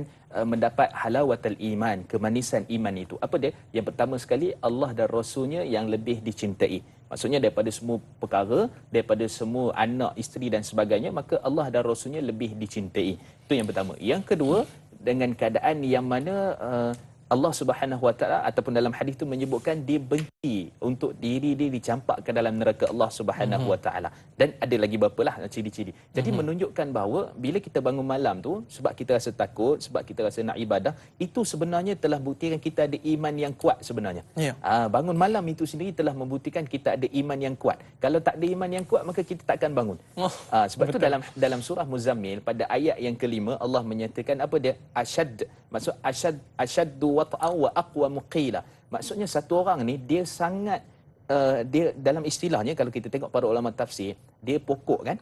mendapat halawatul iman, kemanisan iman itu. Apa dia? Yang pertama sekali, Allah dan Rasulnya yang lebih dicintai. Maksudnya daripada semua perkara, daripada semua anak, isteri dan sebagainya, maka Allah dan Rasulnya lebih dicintai. Itu yang pertama. Yang kedua, dengan keadaan yang mana Allah Subhanahu Wa Taala ataupun dalam hadis itu menyebutkan dia benci untuk diri dia dicampakkan dalam neraka Allah Subhanahu Wa Taala. Dan ada lagi beberapa lah ciri-ciri. Jadi menunjukkan bahawa bila kita bangun malam tu sebab kita rasa takut, sebab kita rasa nak ibadah, itu sebenarnya telah buktikan kita ada iman yang kuat sebenarnya. Bangun malam itu sendiri telah membuktikan kita ada iman yang kuat. Kalau tak ada iman yang kuat maka kita tak akan bangun. Sebab tu dalam surah Muzammil pada ayat yang kelima Allah menyatakan apa dia? Maksud asyaddu wat'a wa aqwa muqila. Maksudnya satu orang ni dia sangat dia dalam istilahnya kalau kita tengok para ulama tafsir, dia pokok kan.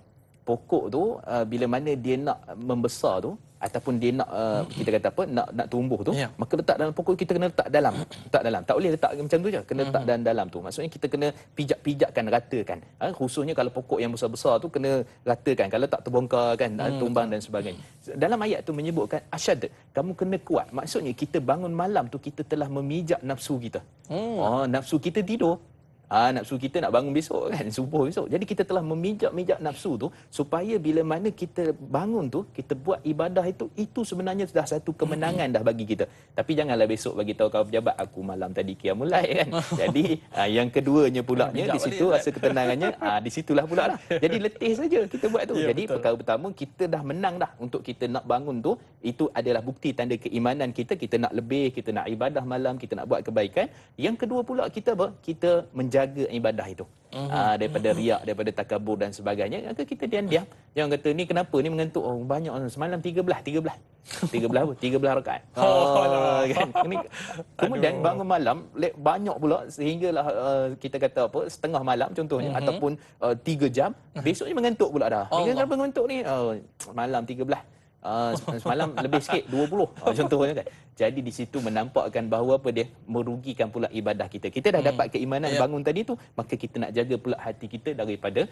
Pokok tu bila mana dia nak membesar tu ataupun dia nak kita kata apa, nak tumbuh tu, Ya. maka letak dalam pokok, kita kena letak dalam. Tak boleh letak macam tu je, kena letak dalam tu. Maksudnya kita kena pijak-pijakkan, ratakan. Khususnya kalau pokok yang besar-besar tu kena ratakan. Kalau tak terbongkar kan, tumbang dan sebagainya. Dalam ayat tu menyebutkan asyad, kamu kena kuat. Maksudnya kita bangun malam tu kita telah memijak nafsu kita. Nafsu kita tidur. Nafsu kita nak bangun besok kan, subuh besok. Jadi kita telah memijak nafsu tu supaya bila mana kita bangun tu, kita buat ibadah itu sebenarnya sudah satu kemenangan dah bagi kita. Tapi janganlah besok bagi tahu kawan pejabat aku malam tadi qiyamul lail kan. Jadi yang keduanya pulanya di situ rasa ketenangannya di situlah pula lah. Jadi letih saja kita buat tu. Ya, Jadi betul. perkara pertama kita dah menang dah untuk kita nak bangun tu, itu adalah bukti tanda keimanan kita. Kita nak lebih, kita nak ibadah malam, kita nak buat kebaikan. Yang kedua pula kita apa? Kita menjaga ibadah itu. Daripada riak, daripada takabur dan sebagainya. Maka kita diam-diam. Jangan kata ni kenapa ni mengantuk. Banyak semalam 13 apa? 13 rakaat. Kan? Kemudian bangun malam banyak pula sehinggalah kita kata apa, setengah malam contohnya, ataupun 3 jam, besoknya mengantuk pula dah. Ni kenapa mengantuk ni? Malam 13. Semalam lebih sikit 20 contohnya kan. Jadi di situ menampakkan bahawa apa dia merugikan pula ibadah kita. Kita dah dapat keimanan bangun tadi tu, maka kita nak jaga pula hati kita daripada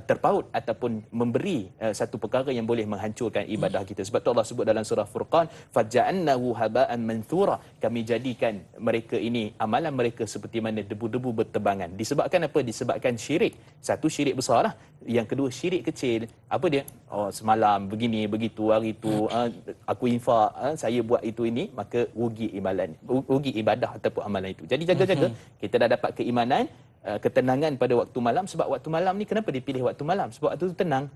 terpaut ataupun memberi satu perkara yang boleh menghancurkan ibadah kita. Sebab tu Allah sebut dalam surah Furqan, faja'annahu haba'an manthura, kami jadikan mereka ini, amalan mereka seperti mana debu-debu bertebangan. Disebabkan apa? Disebabkan syirik. Satu, syirik besar lah. Yang kedua, syirik kecil. Apa dia? Semalam begini begitu, hari tu aku infak, saya buat itu ini, maka rugi ibadah ataupun amalan itu. Jadi jaga-jaga. Kita dah dapat keimanan, ketenangan pada waktu malam. Sebab waktu malam ni kenapa dipilih waktu malam? Sebab waktu tu tenang.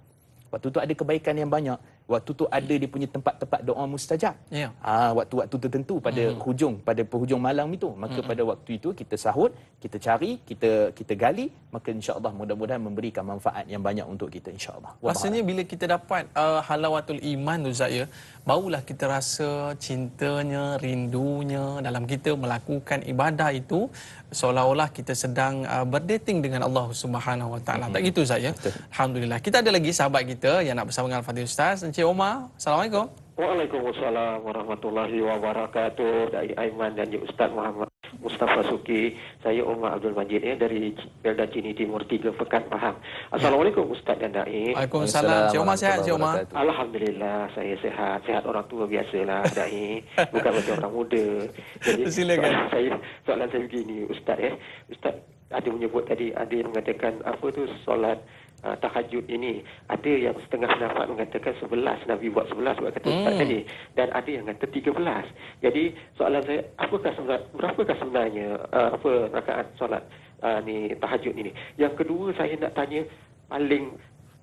Waktu tu ada kebaikan yang banyak. Waktu tu ada dia punya tempat-tempat doa mustajab. Ya. Waktu-waktu tertentu pada penghujung malam itu. Maka pada waktu itu kita sahut, kita cari, kita gali, maka insya-Allah mudah-mudahan memberikan manfaat yang banyak untuk kita insya-Allah. Rasanya bila kita dapat halawatul iman tu Ustaz, ya, barulah kita rasa cintanya, rindunya dalam kita melakukan ibadah itu, seolah-olah kita sedang berdating dengan Allah Subhanahu Wa Taala. Tak gitu Ustaz, ya? Alhamdulillah. Kita ada lagi sahabat kita yang nak bersama dengan Al-Fadhil Ustaz, Encik Omar. Assalamualaikum. Waalaikumsalam warahmatullahi wabarakatuh. Dari Aiman dan Ustaz Muhammad Mustafa Suki. Saya Umar Abdul Majid dari Belda Cini Timur 3 Pekan Pahang. Assalamualaikum Ustaz dan Dai. Waalaikumsalam. Encik Omar sihat, Encik Omar? Alhamdulillah saya sihat. Sihat orang tua biasalah Dai. Bukan macam orang muda. Jadi Silakan. soalan saya begini Ustaz Ustaz ada menyebut tadi, ada yang mengatakan apa tu solat tahajud ini, ada yang setengah pendapat mengatakan 11, Nabi buat 11 buat kata Ustaz tadi, dan ada yang kata 13. Jadi soalan saya, berapakah sebenarnya apa rakaat solat ni tahajud ini? Yang kedua saya nak tanya, paling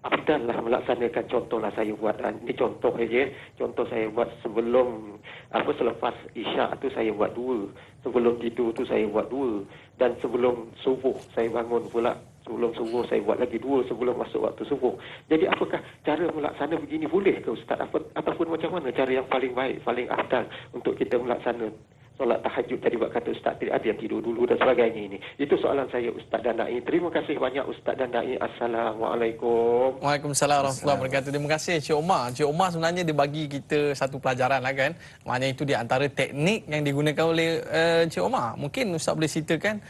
afdal lah melaksanakan, contohlah saya buat ni contoh saja, contoh saya buat sebelum selepas isyak tu saya buat 2, sebelum tidur tu saya buat 2, dan sebelum subuh saya bangun pula, sebelum subuh saya buat lagi 2 sebelum masuk waktu subuh. Jadi apakah cara melaksana begini, boleh ke Ustaz? Ataupun macam mana cara yang paling baik, paling afdal untuk kita melaksana solat tahajud tadi buat kata Ustaz, ada yang tidur dulu dan sebagainya ini. Itu soalan saya Ustaz dan Dai. Terima kasih banyak Ustaz dan Dai. Assalamualaikum. Waalaikumsalam warahmatullahi wabarakatuh. Terima kasih Encik Omar. Encik Omar sebenarnya dia bagi kita satu pelajaran lah kan. Maknanya itu di antara teknik yang digunakan oleh Encik Omar. Mungkin Ustaz boleh ceritakan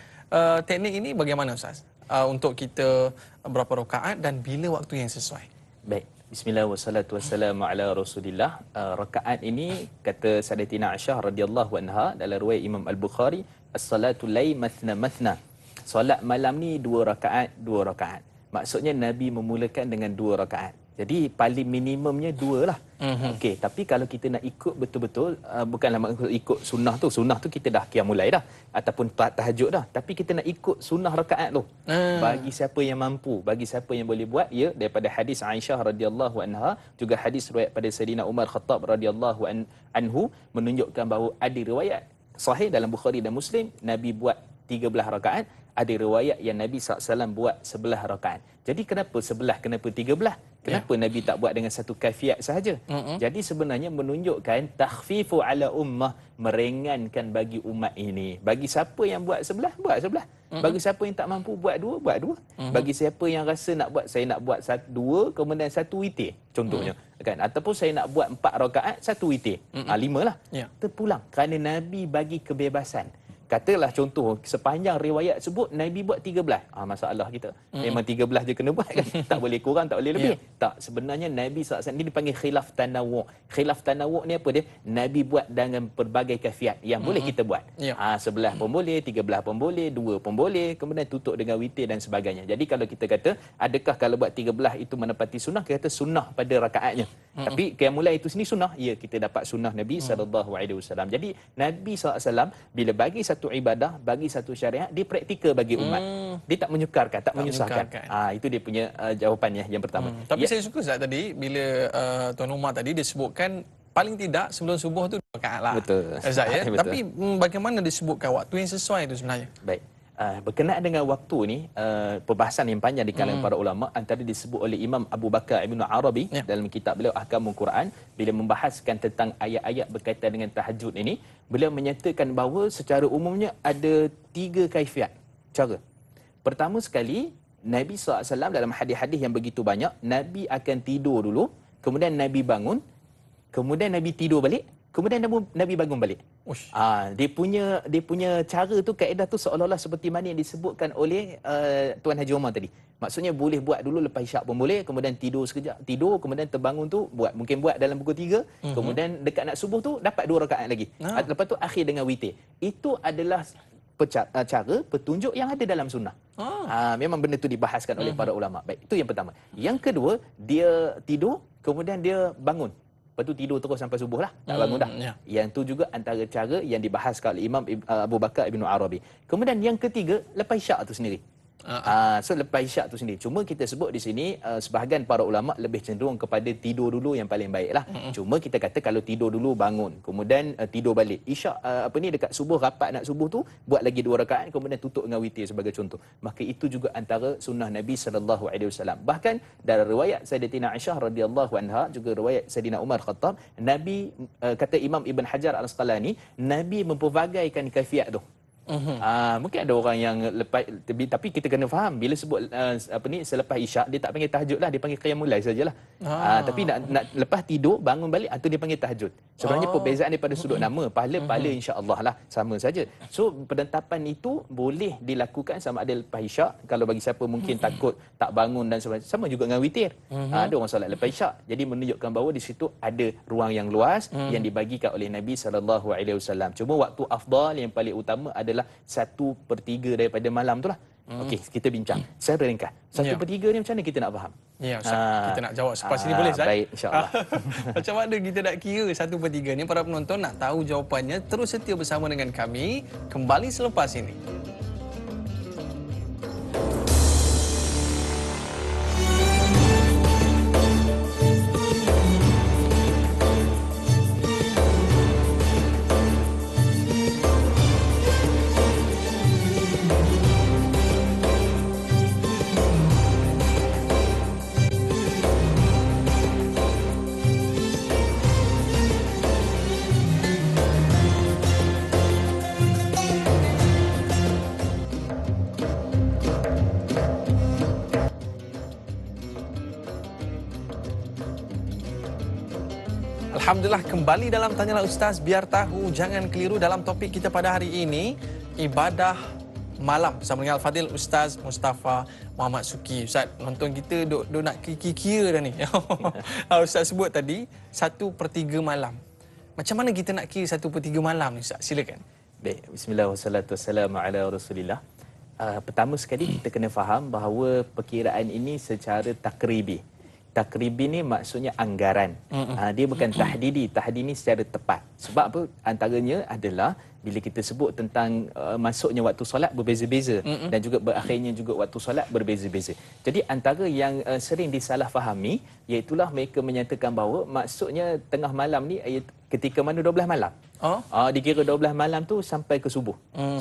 teknik ini bagaimana Ustaz? Untuk kita berapa rakaat dan bila waktu yang sesuai. Baik. Bismillah wassalatu wassalamu ala Rasulillah. Rakaat ini kata Sayyidatina Aisyah radhiyallahu anha dalam riwayat Imam Al-Bukhari, as-salatu lail mathna mathna. Solat malam ni 2 rakaat. Maksudnya Nabi memulakan dengan 2 rakaat. Jadi paling minimumnya 2 lah. Okey, tapi kalau kita nak ikut betul-betul, bukanlah maksud ikut sunnah tu kita dah qiyamul lail dah ataupun tahajud dah, tapi kita nak ikut sunnah rakaat tu. Bagi siapa yang mampu, bagi siapa yang boleh buat, ya, daripada hadis Aisyah radhiyallahu anha, juga hadis riwayat pada Sayyidina Umar Khattab radhiyallahu anhu menunjukkan bahawa ada riwayat sahih dalam Bukhari dan Muslim, Nabi buat 13 rakaat, ada riwayat yang Nabi SAW buat 11 rakaat. Jadi kenapa 11, kenapa 13? Kenapa Nabi tak buat dengan satu kaifiat sahaja? Jadi sebenarnya menunjukkan takhfifu ala ummah, meringankan bagi umat ini. Bagi siapa yang buat 11, buat 11. Bagi siapa yang tak mampu buat 2, buat 2. Bagi siapa yang rasa nak buat, saya nak buat 2 kemudian 1 witir contohnya, kan? Ataupun saya nak buat 4 rakaat 1 witir. 5 lah. Terpulang kerana Nabi bagi kebebasan. Katalah contoh, sepanjang riwayat sebut Nabi buat 13. Masalah kita. Memang 13 je kena buat kan? Tak boleh kurang, tak boleh lebih. Tak, sebenarnya Nabi SAW ni dipanggil khilaf tanawwu'. Khilaf tanawwu' ni apa dia? Nabi buat dengan pelbagai kaifiat yang boleh kita buat. 11 pun boleh, 13 pun boleh, 2 pun boleh, kemudian tutup dengan witir dan sebagainya. Jadi kalau kita kata, adakah kalau buat 13 itu menepati sunnah? Kita kata sunnah pada rakaatnya. Tapi qiyamul itu sini sunnah. Ya, kita dapat sunnah Nabi SAW. Jadi Nabi SAW bila bagi satu ibadah, bagi satu syariat, dia praktikal bagi umat. Dia tak menyukarkan, tak menyusahkan. Itu dia punya jawapannya yang pertama. Tapi saya suka Ustaz tadi bila Tuan Umar tadi dia sebutkan paling tidak sebelum subuh tu 2 rakaat lah. Betul. Ustaz, ya? Betul. Tapi bagaimana disebutkan waktu yang sesuai itu sebenarnya? Baik. Berkenaan dengan waktu ni, perbahasan yang panjang di kalangan para ulama, antara disebut oleh Imam Abu Bakar Ibn Arabi dalam kitab beliau Ahkamul Quran, bila membahaskan tentang ayat-ayat berkaitan dengan tahajud ini, beliau menyatakan bahawa secara umumnya ada 3 kaifiat cara. Pertama sekali, Nabi SAW dalam hadis-hadis yang begitu banyak, Nabi akan tidur dulu, kemudian Nabi bangun, kemudian Nabi tidur balik, kemudian Nabi bangun balik. Dia punya cara tu, kaedah tu seolah-olah seperti mana yang disebutkan oleh Tuan Haji Omar tadi. Maksudnya boleh buat dulu lepas isyak pun boleh, kemudian tidur sekejap, tidur, kemudian terbangun tu buat, mungkin buat dalam pukul 3, kemudian dekat nak subuh tu dapat 2 rakaat lagi. Lepas tu akhir dengan witir. Itu adalah cara petunjuk yang ada dalam sunnah. Memang benda tu dibahaskan oleh para ulama. Baik, itu yang pertama. Yang kedua, dia tidur, kemudian dia bangun. Lepas tu tidur terus sampai subuh lah, tak bangun dah. Yang tu juga antara cara yang dibahaskan oleh Imam Abu Bakar Ibn Arabi. Kemudian yang ketiga, lepas isyak tu sendiri. So lepas isyak tu sendiri. Cuma kita sebut di sini sebahagian para ulama lebih cenderung kepada tidur dulu yang paling baik lah. Cuma kita kata kalau tidur dulu bangun, kemudian tidur balik, isyak dekat subuh, rapat nak subuh tu buat lagi 2 rakaat, kemudian tutup dengan witir sebagai contoh. Maka itu juga antara sunnah Nabi SAW. Bahkan dari riwayat Sayyidatina Aisyah radhiyallahu anha, juga riwayat Sayyidina Umar Khattab, Nabi kata Imam Ibn Hajar Al-Asqalani, Nabi mempervagaikan kaifiat tu. Mungkin ada orang yang lepas, tapi kita kena faham bila sebut selepas isyak, dia tak panggil tahajud lah, dia panggil qiyamul lail sajalah. Tapi nak lepas tidur bangun balik, itu dia panggil tahajud. Sebenarnya perbezaan daripada sudut nama, pahala insya-Allah lah sama saja. So penetapan itu boleh dilakukan sama ada lepas isyak, kalau bagi siapa mungkin takut tak bangun dan sebagainya, sama juga dengan witir. Ada orang solat lepas isyak. Jadi menunjukkan bahawa di situ ada ruang yang luas yang dibagikan oleh Nabi SAW. Cuma waktu afdal yang paling utama adalah 1/3 daripada malam tu lah. Okey, kita bincang. Saya ringkas. 1/3 ni macam mana kita nak faham? Ya, Ustaz. Kita nak jawab selepas ini boleh, Ustaz? Baik, insya-Allah. Macam mana kita nak kira 1/3 ni? Para penonton nak tahu jawapannya, terus setia bersama dengan kami. Kembali selepas ini. Alhamdulillah, kembali dalam Tanyalah Ustaz. Biar tahu, jangan keliru dalam topik kita pada hari ini, ibadah malam bersama dengan Al-Fadhil Ustaz Mustafa Muhammad Suki. Ustaz, nonton kita duk nak kira dah ni. Ustaz sebut tadi 1/3 malam. Macam mana kita nak kira 1/3 malam ni, Ustaz? Silakan. Baik, bismillah wassalatu wassalamu ala Rasulillah. Pertama sekali kita kena faham bahawa perkiraan ini secara takribi. Takribi ni maksudnya anggaran. Dia bukan tahdidi. Tahdidi ni secara tepat. Sebab apa? Antaranya adalah bila kita sebut tentang masuknya waktu solat berbeza-beza dan juga berakhirnya juga waktu solat berbeza-beza. Jadi antara yang sering disalahfahami iaitulah mereka menyatakan bahawa maksudnya tengah malam ni ketika mana 12 malam. Oh. Dikira 12 malam tu sampai ke subuh.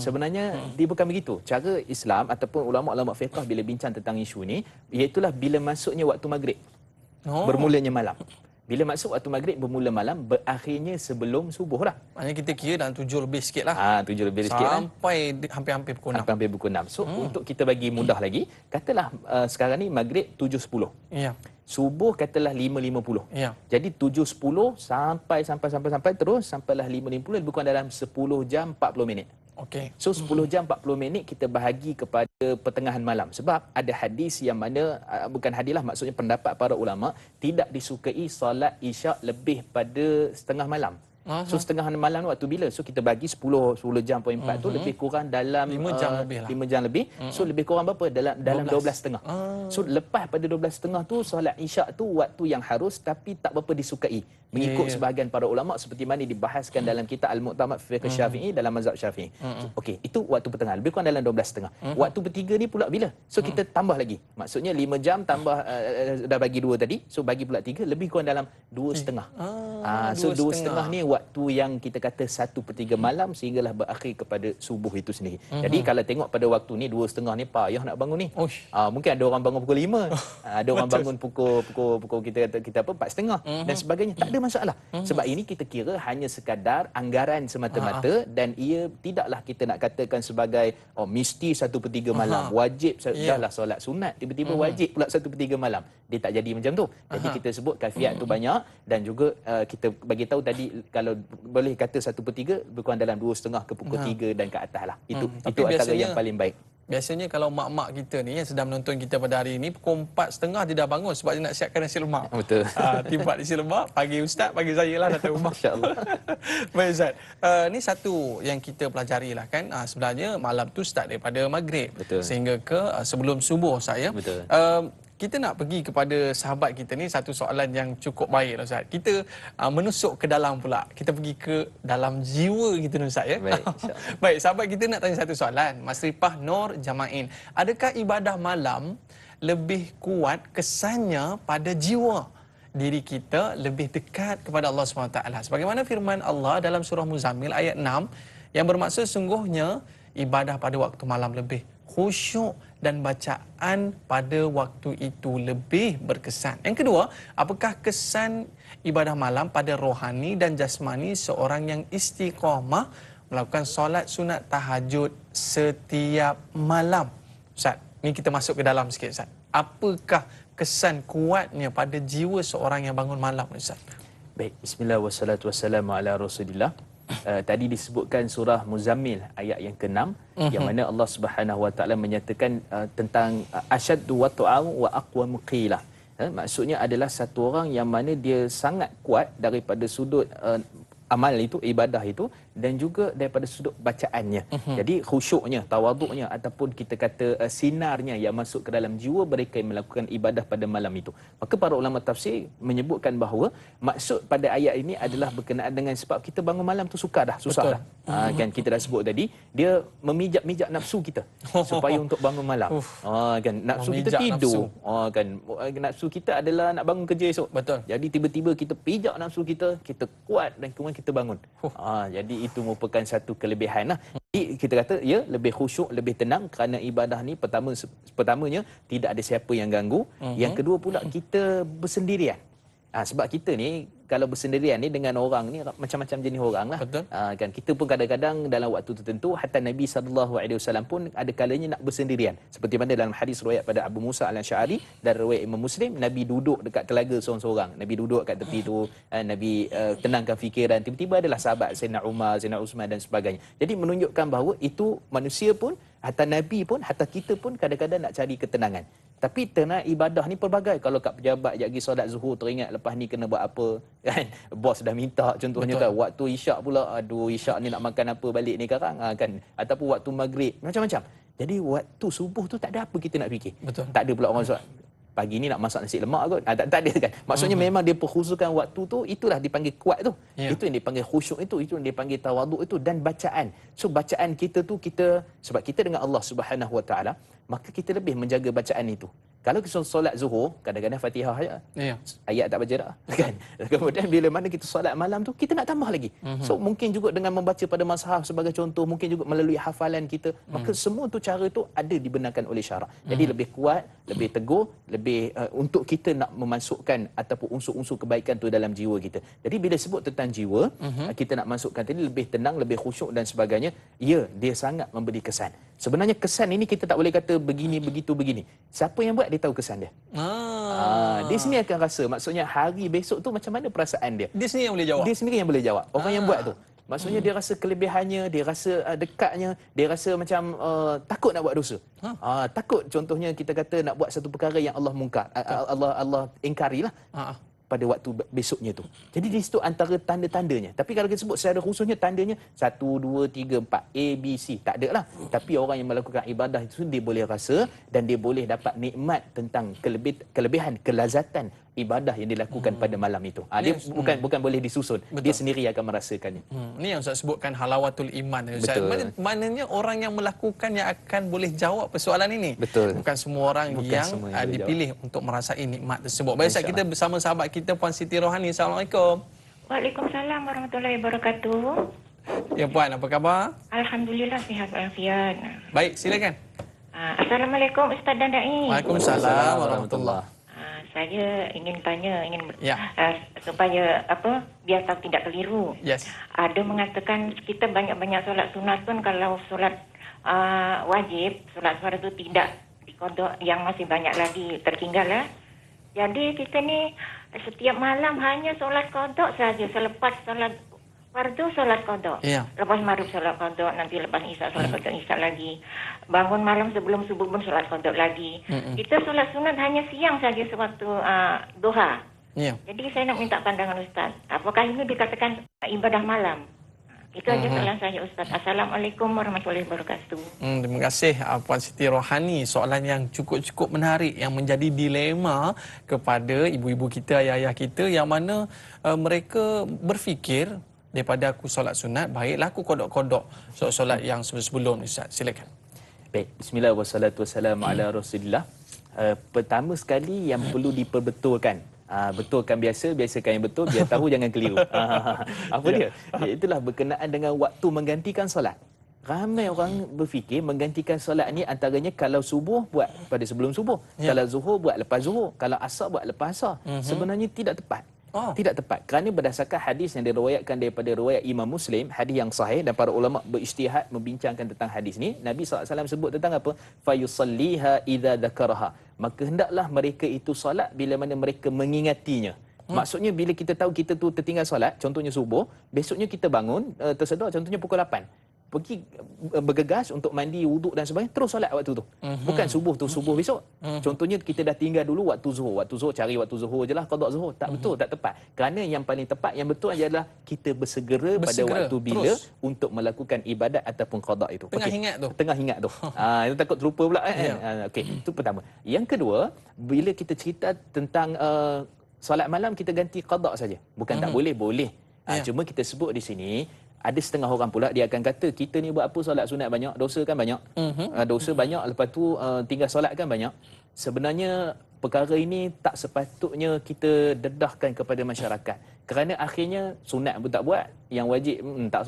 Sebenarnya dia bukan begitu. Cara Islam ataupun ulama-ulama fiqh bila bincang tentang isu ni, iaitulah bila masuknya waktu maghrib. Bermulanya malam. Bila masuk waktu maghrib bermula malam, berakhirnya sebelum subuh lah. Maknanya kita kira dalam 7 lebih sikit lah. 7 lebih sikit lah. Sampai hampir-hampir pukul 6. Hampir pukul 6. So untuk kita bagi mudah lagi, katalah sekarang ni maghrib 7.10. Ya. Subuh katalah 5.50. Ya. Jadi 7.10 sampai terus sampailah 5.50, lebih kurang dalam 10 jam 40 minit. Okey. So 10 jam 40 minit kita bahagi kepada pertengahan malam. Sebab ada hadis yang mana, bukan hadis lah, maksudnya pendapat para ulama, tidak disukai solat isyak lebih pada setengah malam. So setengah malam waktu bila? So kita bagi 10 jam poin 4 tu lebih kurang dalam 5 jam lebih lah. 5 jam lebih. So lebih kurang berapa? Dalam 12.30. So lepas pada 12.30 tu solat isyak tu waktu yang harus tapi tak berapa disukai. Mengikut sebahagian para ulama seperti mana dibahaskan dalam kitab Al-Mu'tamad Fiqh Syafi'i dalam mazhab Syafi'i. Okey, itu waktu pertengahan, lebih kurang dalam 12.30. Waktu bertiga ni pula bila? So kita tambah lagi. Maksudnya 5 jam tambah dah bagi 2 tadi. So bagi pula 3 lebih kurang dalam 2.30. So 2.30 ni waktu yang kita kata 1/3 malam sehinggalah berakhir kepada subuh itu sendiri. Jadi kalau tengok pada waktu ni 2.30 ni payah nak bangun ni. Mungkin ada orang bangun pukul 5. Ada orang bangun pukul kita apa 4.30 dan sebagainya. Tak ada masalah. Sebab ini kita kira hanya sekadar anggaran semata-mata dan ia tidaklah kita nak katakan sebagai mesti 1/3 malam. Wajib dahlah solat sunat tiba-tiba wajib pula 1/3 malam. Dia tak jadi macam tu. Jadi kita sebut kafiat tu banyak dan juga kita bagi tahu tadi kalau boleh kata 1/3 lebih kurang dalam 2.30 ke pukul 3 dan ke atas lah. Itu antara yang paling baik. Biasanya kalau mak-mak kita ni yang sedang menonton kita pada hari ini, pukul 4.30 dia dah bangun sebab dia nak siapkan nasi lemak. Betul. Timbat nasi lemak, pagi ustaz, pagi saya lah datang rumah. Insya-Allah. Baik Ustaz. Ni satu yang kita pelajari lah kan. Sebenarnya malam tu start daripada maghrib. Betul. Sehingga ke sebelum subuh saya. Betul. Kita nak pergi kepada sahabat kita ni, satu soalan yang cukup baik lah Ustaz. Kita menusuk ke dalam pula. Kita pergi ke dalam jiwa kita ni Ustaz ya. Baik, baik, sahabat kita nak tanya satu soalan. Mas Ripah Nur Jamain. Adakah ibadah malam lebih kuat kesannya pada jiwa? Diri kita lebih dekat kepada Allah SWT. Sebagaimana firman Allah dalam surah Muzammil ayat 6 yang bermaksud sungguhnya ibadah pada waktu malam lebih khusyuk dan bacaan pada waktu itu lebih berkesan. Yang kedua, apakah kesan ibadah malam pada rohani dan jasmani seorang yang istiqamah melakukan solat sunat tahajud setiap malam? Ustaz, ni kita masuk ke dalam sikit Ustaz. Apakah kesan kuatnya pada jiwa seorang yang bangun malam Ustaz? Baik, bismillah wassalatu wassalamu ala Rasulillah. Tadi disebutkan surah Muzammil ayat yang ke-6 yang mana Allah Subhanahu Wa Taala menyatakan tentang asyaddu wat'an wa aqwamu qila. Maksudnya adalah satu orang yang mana dia sangat kuat daripada sudut amal itu, ibadah itu dan juga daripada sudut bacaannya. Jadi khusyuknya, tawaduknya ataupun kita kata sinarnya yang masuk ke dalam jiwa mereka yang melakukan ibadah pada malam itu. Maka para ulama tafsir menyebutkan bahawa maksud pada ayat ini adalah berkenaan dengan sebab kita bangun malam tu susah dah. Kan kita dah sebut tadi, dia memijak-mijak nafsu kita supaya untuk bangun malam. Kan nafsu kita tidur. Kan nafsu kita adalah nak bangun kerja esok. Betul. Jadi tiba-tiba kita pijak nafsu kita, kita kuat dan kemudian kita bangun. Jadi itu merupakan satu kelebihan lah. Jadi kita kata ya lebih khusyuk, lebih tenang kerana ibadah ni pertamanya tidak ada siapa yang ganggu. Yang kedua pula kita bersendirian. Sebab kita ni kalau bersendirian ni dengan orang ni macam-macam jenis orang lah. Betul. Kan kita pun kadang-kadang dalam waktu tertentu hatta Nabi SAW pun ada kalanya nak bersendirian. Seperti mana dalam hadis riwayat pada Abu Musa Al-Asy'ari dan riwayat Imam Muslim, Nabi duduk dekat telaga seorang-seorang. Nabi duduk kat tepi tu, Nabi tenangkan fikiran. Tiba-tiba adalah sahabat Sayyidina Umar, Sayyidina Uthman dan sebagainya. Jadi menunjukkan bahawa itu manusia pun, hatta Nabi pun, hatta kita pun kadang-kadang nak cari ketenangan. Tapi tenang ibadah ni pelbagai. Kalau kat pejabat pergi solat zuhur teringat lepas ni kena buat apa kan, bos dah minta contohnya. Betul. Kan waktu isyak pula, aduh isyak ni nak makan apa balik ni sekarang kan, ataupun waktu maghrib macam-macam. Jadi waktu subuh tu tak ada apa kita nak fikir. Betul. Tak ada pula orang solat pagi ni nak masak nasi lemak kot. Tak ada kan. Maksudnya memang dia perkhusukan waktu tu, itulah dipanggil kuat tu. Itu yang dipanggil khusyuk itu yang dipanggil tawaduk itu dan bacaan. So bacaan kita tu sebab kita dengan Allah Subhanahu Wa Taala, maka kita lebih menjaga bacaan itu. Kalau kita solat zuhur, kadang-kadang Fatihah aja, Ya. ayat tak baca dah, kan? Kemudian bila mana kita solat malam tu, kita nak tambah lagi. So mungkin juga dengan membaca pada mazhab sebagai contoh, mungkin juga melalui hafalan kita, maka semua tu cara tu ada dibenarkan oleh syarak. Jadi lebih kuat, lebih teguh, lebih untuk kita nak memasukkan ataupun unsur-unsur kebaikan tu dalam jiwa kita. Jadi bila sebut tentang jiwa, kita nak masukkan tadi lebih tenang, lebih khusyuk dan sebagainya, ya, dia sangat memberi kesan. Sebenarnya kesan ini kita tak boleh kata begini, begitu, begini. Siapa yang buat, dia tahu kesan dia. Dia sendiri akan rasa. Maksudnya hari besok tu macam mana perasaan dia. Dia sendiri yang boleh jawab. Dia sendiri yang boleh jawab. Orang yang buat tu. Maksudnya dia rasa kelebihannya, dia rasa dekatnya, dia rasa macam takut nak buat dosa. Takut contohnya kita kata nak buat satu perkara yang Allah mungkar. Allah ingkarilah. Pada waktu besoknya tu. Jadi di situ antara tanda-tandanya. Tapi kalau kita sebut secara khususnya tandanya 1, 2, 3, 4 A, B, C. Tak ada lah. Tapi orang yang melakukan ibadah itu dia boleh rasa dan dia boleh dapat nikmat tentang kelebihan, kelazatan ibadah yang dilakukan pada malam itu. Dia bukan boleh disusun. Betul. Dia sendiri akan merasakannya. Ini yang Ustaz sebutkan halawatul iman. Ustaz. Betul. Maknanya orang yang melakukan yang akan boleh jawab persoalan ini. Betul. Bukan semua orang Bukan yang, semua yang boleh dipilih untuk merasai nikmat tersebut. Baik Ustaz, kita bersama sahabat kita Puan Siti Rohani. Assalamualaikum. Waalaikumsalam warahmatullahi wabarakatuh. Ya Puan, apa khabar? Alhamdulillah sihat walafiat. Baik, silakan. Assalamualaikum Ustaz dan Dai. Waalaikumsalam warahmatullahi. Saya ingin tanya, Ya. supaya biar tahu tidak keliru. Yes. Ada mengatakan kita banyak-banyak solat sunat pun kalau solat wajib, solat fardu tidak dikodok, yang masih banyak lagi tertinggal lah. Jadi kita ni setiap malam hanya solat kodok saja. Selepas solat fardu solat kodok. Ya. Lepas maghrib solat kodok, nanti lepas isyak solat kodok isyak lagi. Bangun malam sebelum subuh pun solat kodok lagi. Kita solat sunat hanya siang saja sewaktu duha. Ya. Jadi saya nak minta pandangan Ustaz. Apakah ini dikatakan ibadah malam? Itu aja soalan saya Ustaz. Assalamualaikum warahmatullahi wabarakatuh. Terima kasih Puan Siti Rohani. Soalan yang cukup menarik yang menjadi dilema kepada ibu-ibu kita, ayah-ayah kita yang mana mereka berfikir daripada aku solat sunat, baiklah aku kodok-kodok solat yang sebelum Ustaz. Silakan. Baik, bismillah wassalatu wassalamu ala Rasulillah. Pertama sekali yang perlu diperbetulkan. Betulkan biasakan yang betul, biar tahu jangan keliru. Apa dia? Itulah berkenaan dengan waktu menggantikan solat. Ramai orang berfikir menggantikan solat ni antaranya kalau subuh buat pada sebelum subuh, kalau zuhur buat lepas zuhur, kalau asar buat lepas asar. Sebenarnya tidak tepat. Tidak tepat kerana berdasarkan hadis yang diriwayatkan daripada riwayat Imam Muslim, hadis yang sahih, dan para ulama berijtihad membincangkan tentang hadis ni. Nabi SAW sebut tentang apa? Fayusalliha idza dzakaraha. Maka hendaklah mereka itu solat bila mana mereka mengingatinya. Maksudnya bila kita tahu kita tu tertinggal solat, contohnya subuh, besoknya kita bangun tersedar contohnya pukul 8. Pergi bergegas untuk mandi, wuduk dan sebagainya, terus solat waktu tu. Bukan subuh tu subuh besok. Contohnya kita dah tinggal dulu waktu zuhur. Waktu zuhur cari waktu zuhur je lah, qada zuhur. Tak betul, tak tepat. Kerana yang paling tepat, yang betul adalah kita bersegera pada waktu bila terus untuk melakukan ibadat ataupun qada itu. Tengah hingat tu. Tengah hingat tu. Itu takut terlupa pula kan. Okey, itu pertama. Yang kedua, bila kita cerita tentang solat malam kita ganti qada saja. Bukan tak boleh, boleh. Cuma kita sebut di sini ada setengah orang pula dia akan kata kita ni buat apa solat sunat banyak, dosa kan banyak. Dosa banyak, lepas tu tinggal solat kan banyak. Sebenarnya perkara ini tak sepatutnya kita dedahkan kepada masyarakat. Kerana akhirnya sunat pun tak buat, yang wajib tak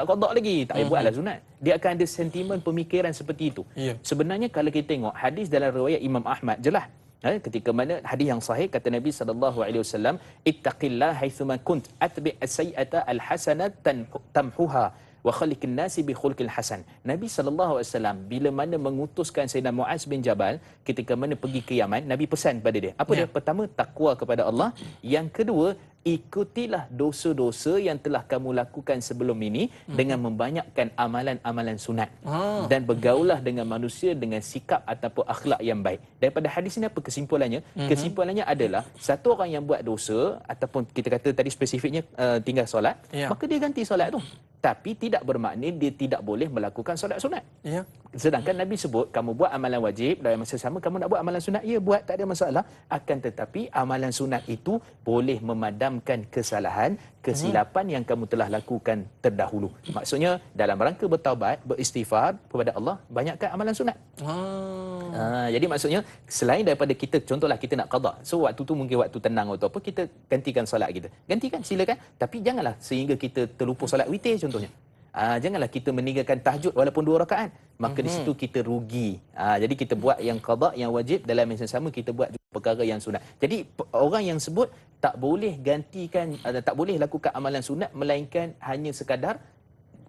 qada lagi, tak payah buatlah sunat. Dia akan ada sentimen pemikiran seperti itu. Sebenarnya kalau kita tengok hadis dalam riwayat Imam Ahmad jelas. Ketika mana hadis yang sahih kata Nabi SAW, ittaqillah haitsuma kunt atbi' as-sayyi'ata al-hasanat tamhuha wa khaliqin nasi bi khulqil hasan. Nabi SAW bila mana mengutuskan Sayyidina Muaz bin Jabal ketika mana pergi ke Yaman, Nabi pesan pada dia. Apa dia? Pertama, takwa kepada Allah. Yang kedua, ikutilah dosa-dosa yang telah kamu lakukan sebelum ini dengan membanyakkan amalan-amalan sunat. Dan bergaulah dengan manusia dengan sikap ataupun akhlak yang baik. Daripada hadis ini apa kesimpulannya? Kesimpulannya adalah satu orang yang buat dosa ataupun kita kata tadi spesifiknya tinggal solat, maka dia ganti solat tu. Tapi tidak bermakna dia tidak boleh melakukan solat sunat. Sedangkan Nabi sebut, kamu buat amalan wajib, dalam masa sama kamu nak buat amalan sunat, ya buat, tak ada masalah. Akan tetapi amalan sunat itu boleh memadamkan kesalahan, kesilapan yang kamu telah lakukan terdahulu. Maksudnya dalam rangka bertaubat, beristighfar kepada Allah, banyakkan amalan sunat. Jadi maksudnya selain daripada kita, contohlah kita nak qada, so waktu tu mungkin waktu tenang atau apa, kita gantikan solat kita. Gantikan, silakan. Tapi janganlah sehingga kita terlupa solat witir contohnya. Janganlah kita meninggalkan tahajud walaupun 2 rakaat. Maka di situ kita rugi. Jadi kita buat yang qada, yang wajib, dalam masa sama kita buat juga perkara yang sunat. Jadi orang yang sebut tak boleh gantikan, tak boleh lakukan amalan sunat melainkan hanya sekadar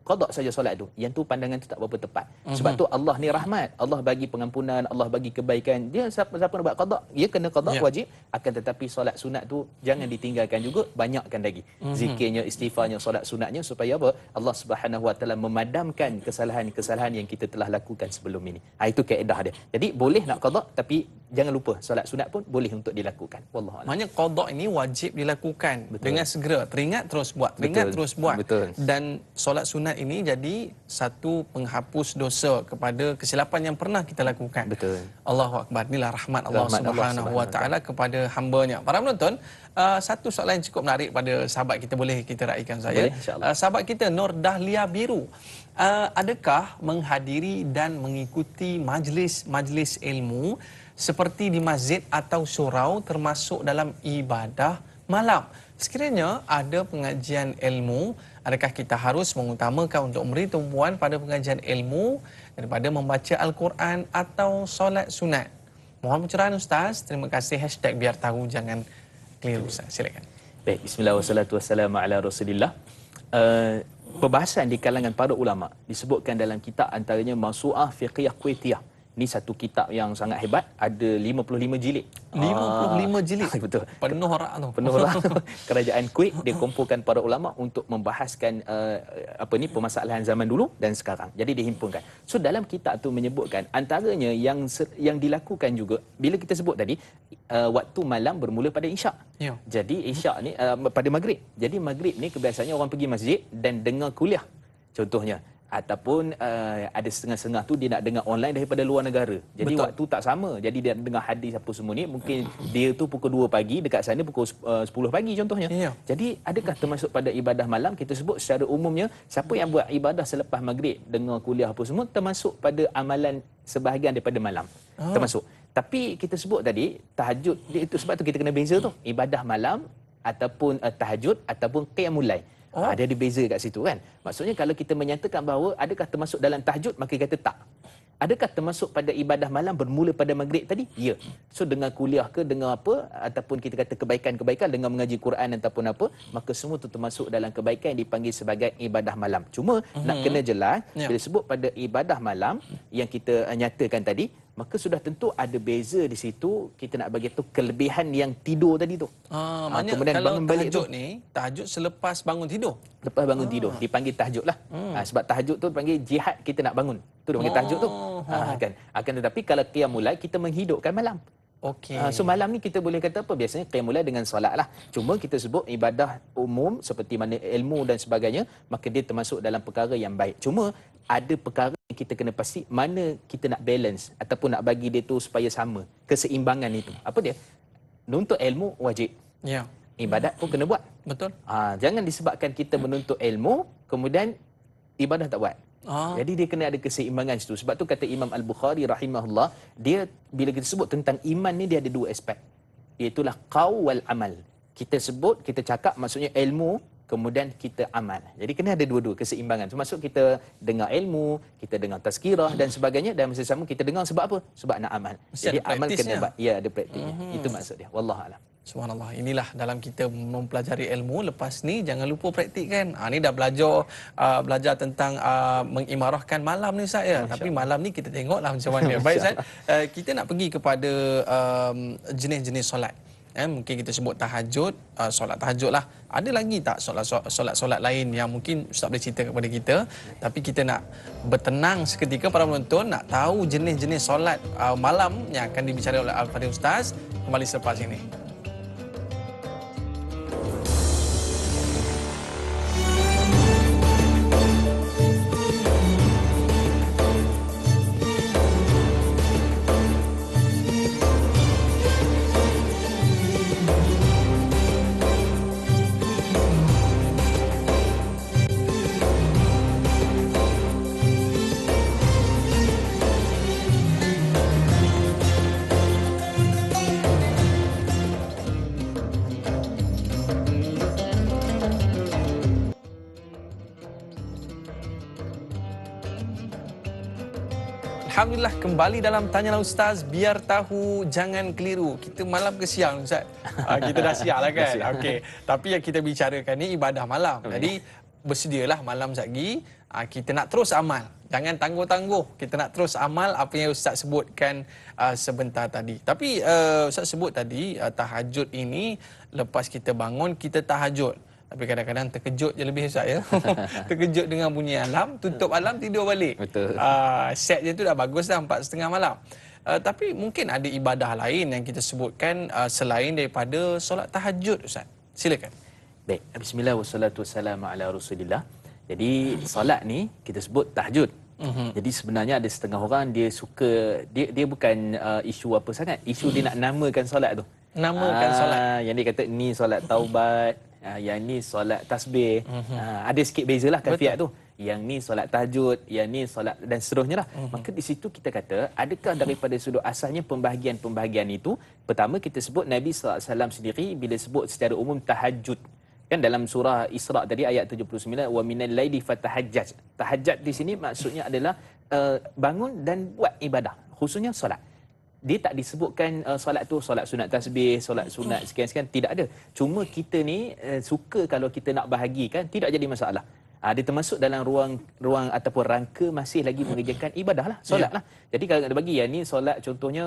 qada saja solat tu. Yang tu pandangan tu tak berapa tepat. Sebab tu Allah ni rahmat. Allah bagi pengampunan, Allah bagi kebaikan. Dia siapa nak buat qada, dia kena qada wajib. Akan tetapi solat sunat tu jangan ditinggalkan juga, banyakkan lagi. Zikirnya, istighfarnya, solat sunatnya supaya apa? Allah Subhanahu Wa Taala memadamkan kesalahan-kesalahan yang kita telah lakukan sebelum ini. Itu kaedah dia. Jadi boleh nak qada tapi jangan lupa solat sunat pun boleh untuk dilakukan. Wallahu a'lam. Maknanya qada ini wajib dilakukan dengan segera. Teringat terus buat, teringat terus buat. Dan solat sunat ini jadi satu penghapus dosa kepada kesilapan yang pernah kita lakukan. Allahu Akbar. Inilah rahmat Allah Subhanahu Wa Taala kepada hamba-Nya. Para penonton, satu soalan yang cukup menarik pada sahabat kita, boleh kita raikan saya. Sahabat kita Nur Dahlia Biru, adakah menghadiri dan mengikuti majlis ilmu seperti di masjid atau surau termasuk dalam ibadah malam? Sekiranya ada pengajian ilmu, adakah kita harus mengutamakan untuk memberi tumpuan pada pengajian ilmu daripada membaca Al-Quran atau solat sunat? Mohon pencerahan Ustaz. Terima kasih. #biar tahu jangan keliru Ustaz. Silakan. Baik, bismillah wassalatu wassalamu ala Rasulillah. Perbahasan di kalangan para ulama disebutkan dalam kitab antaranya Mawsu'ah Fiqhiyah Kuwaitiyah. Ini satu kitab yang sangat hebat, ada 55 jilid. 55 jilid. Betul. Penuh rak tu. Penuh rak tu. Kerajaan Kuwait dia kumpulkan para ulama untuk membahaskan permasalahan zaman dulu dan sekarang. Jadi dihimpunkan. So dalam kitab tu menyebutkan antaranya yang dilakukan juga bila kita sebut tadi waktu malam bermula pada isyak. Jadi isyak ni pada maghrib. Jadi maghrib ni kebiasaannya orang pergi masjid dan dengar kuliah. Contohnya ataupun ada setengah-setengah tu dia nak dengar online daripada luar negara. Jadi waktu tak sama. Jadi dia dengar hadis apa semua ni, mungkin dia tu pukul 2 pagi, dekat sana pukul 10 pagi contohnya. Jadi adakah termasuk pada ibadah malam? Kita sebut secara umumnya siapa yang buat ibadah selepas maghrib, dengar kuliah apa semua, termasuk pada amalan sebahagian daripada malam. Termasuk. Tapi kita sebut tadi tahajud, itu sebab tu kita kena beza tu. Ibadah malam ataupun tahajud ataupun qiyamul lail. Dia ada beza kat situ kan. Maksudnya kalau kita menyatakan bahawa adakah termasuk dalam tahajud, maka kata tak. Adakah termasuk pada ibadah malam bermula pada maghrib tadi? Ya. So dengan kuliah ke, dengan apa, ataupun kita kata kebaikan-kebaikan, dengan mengaji Quran ataupun apa, maka semua itu termasuk dalam kebaikan yang dipanggil sebagai ibadah malam. Cuma nak kena jelas, bila sebut pada ibadah malam yang kita nyatakan tadi, maka sudah tentu ada beza di situ. Kita nak bagi tu kelebihan yang tidur tadi tu. Maknanya kalau tahajud ni, tahajud selepas bangun tidur. Lepas bangun tidur dipanggil tahajud lah. Sebab tahajud tu dipanggil jihad, kita nak bangun. Tu dia panggil tahajud tu. Akan tetapi kalau qiyamul lail, kita menghidupkan malam. So malam ni kita boleh kata apa? Biasanya qiyamul lail dengan solat lah. Cuma kita sebut ibadah umum seperti mana ilmu dan sebagainya, maka dia termasuk dalam perkara yang baik. Cuma ada perkara yang kita kena pasti mana kita nak balance ataupun nak bagi dia tu supaya sama. Keseimbangan itu. Apa dia? Menuntut ilmu wajib. Ibadat pun kena buat. Betul. Jangan disebabkan kita menuntut ilmu kemudian ibadah tak buat. Jadi dia kena ada keseimbangan situ. Sebab tu kata Imam Al-Bukhari rahimahullah, dia bila kita sebut tentang iman ni, dia ada 2 aspek. Iaitulah qaul wal amal. Kita sebut, kita cakap maksudnya ilmu, kemudian kita amal. Jadi kena ada dua-dua keseimbangan. Termasuk kita dengar ilmu, kita dengar tazkirah dan sebagainya, dan masa sama kita dengar sebab apa? Sebab nak amal. Jadi amal kena buat. Ya, ada praktiknya. Itu maksud dia. Wallahu a'lam. Subhanallah. Inilah dalam kita mempelajari ilmu, lepas ni jangan lupa praktik kan. Ni dah belajar tentang mengimarahkan malam ni Ustaz ya. Tapi malam ni kita tengoklah macam mana. Baik Ustaz, kita nak pergi kepada jenis-jenis solat. Mungkin kita sebut tahajud, solat tahajud lah. Ada lagi tak solat-solat lain yang mungkin Ustaz boleh cerita kepada kita? Tapi kita nak bertenang seketika para penonton, nak tahu jenis-jenis solat malam yang akan dibicarakan oleh Al-Fadhil Ustaz kembali selepas ini. Alhamdulillah kembali dalam Tanyalah Ustaz, biar tahu jangan keliru. Kita malam ke siang Ustaz? Kita dah siang lah kan? Okey. Tapi yang kita bicarakan ni ibadah malam. Jadi bersedialah malam lagi. Kita nak terus amal. Jangan tangguh-tangguh. Kita nak terus amal apa yang Ustaz sebutkan sebentar tadi. Tapi Ustaz sebut tadi tahajud ini lepas kita bangun kita tahajud. Tapi kadang-kadang terkejut je lebih Ustaz ya. Terkejut dengan bunyi alarm, tutup alarm, tidur balik. Betul. Set je tu dah bagus dah 4:30 malam. Tapi mungkin ada ibadah lain yang kita sebutkan selain daripada solat tahajud Ustaz. Silakan. Baik, bismillah wassalatu wassalamu ala rasulillah. Jadi solat ni kita sebut tahajud. Jadi sebenarnya ada setengah orang dia suka dia bukan isu apa sangat. Isu dia nak namakan solat tu. Namakan solat. Yang dia kata ni solat taubat, yang ni solat tasbih. Ada sikit bezalah kaifiat tu. Yang ni solat tahajud, yang ni solat dan seterusnya lah. Maka di situ kita kata, adakah daripada sudut asalnya pembahagian-pembahagian itu, pertama kita sebut Nabi SAW sendiri bila sebut secara umum tahajud. Kan dalam surah Isra tadi ayat 79, wa minal laili fatahajjaj. Tahajjud di sini maksudnya adalah bangun dan buat ibadah, khususnya solat. Dia tak disebutkan solat tu solat sunat tasbih, solat sunat sekian-sekian, tidak ada. Cuma kita ni suka kalau kita nak bahagikan, tidak jadi masalah. Dia termasuk dalam ruang ataupun rangka masih lagi mengerjakan ibadah lah, solat lah. Jadi kalau ada bagi yang ni solat contohnya,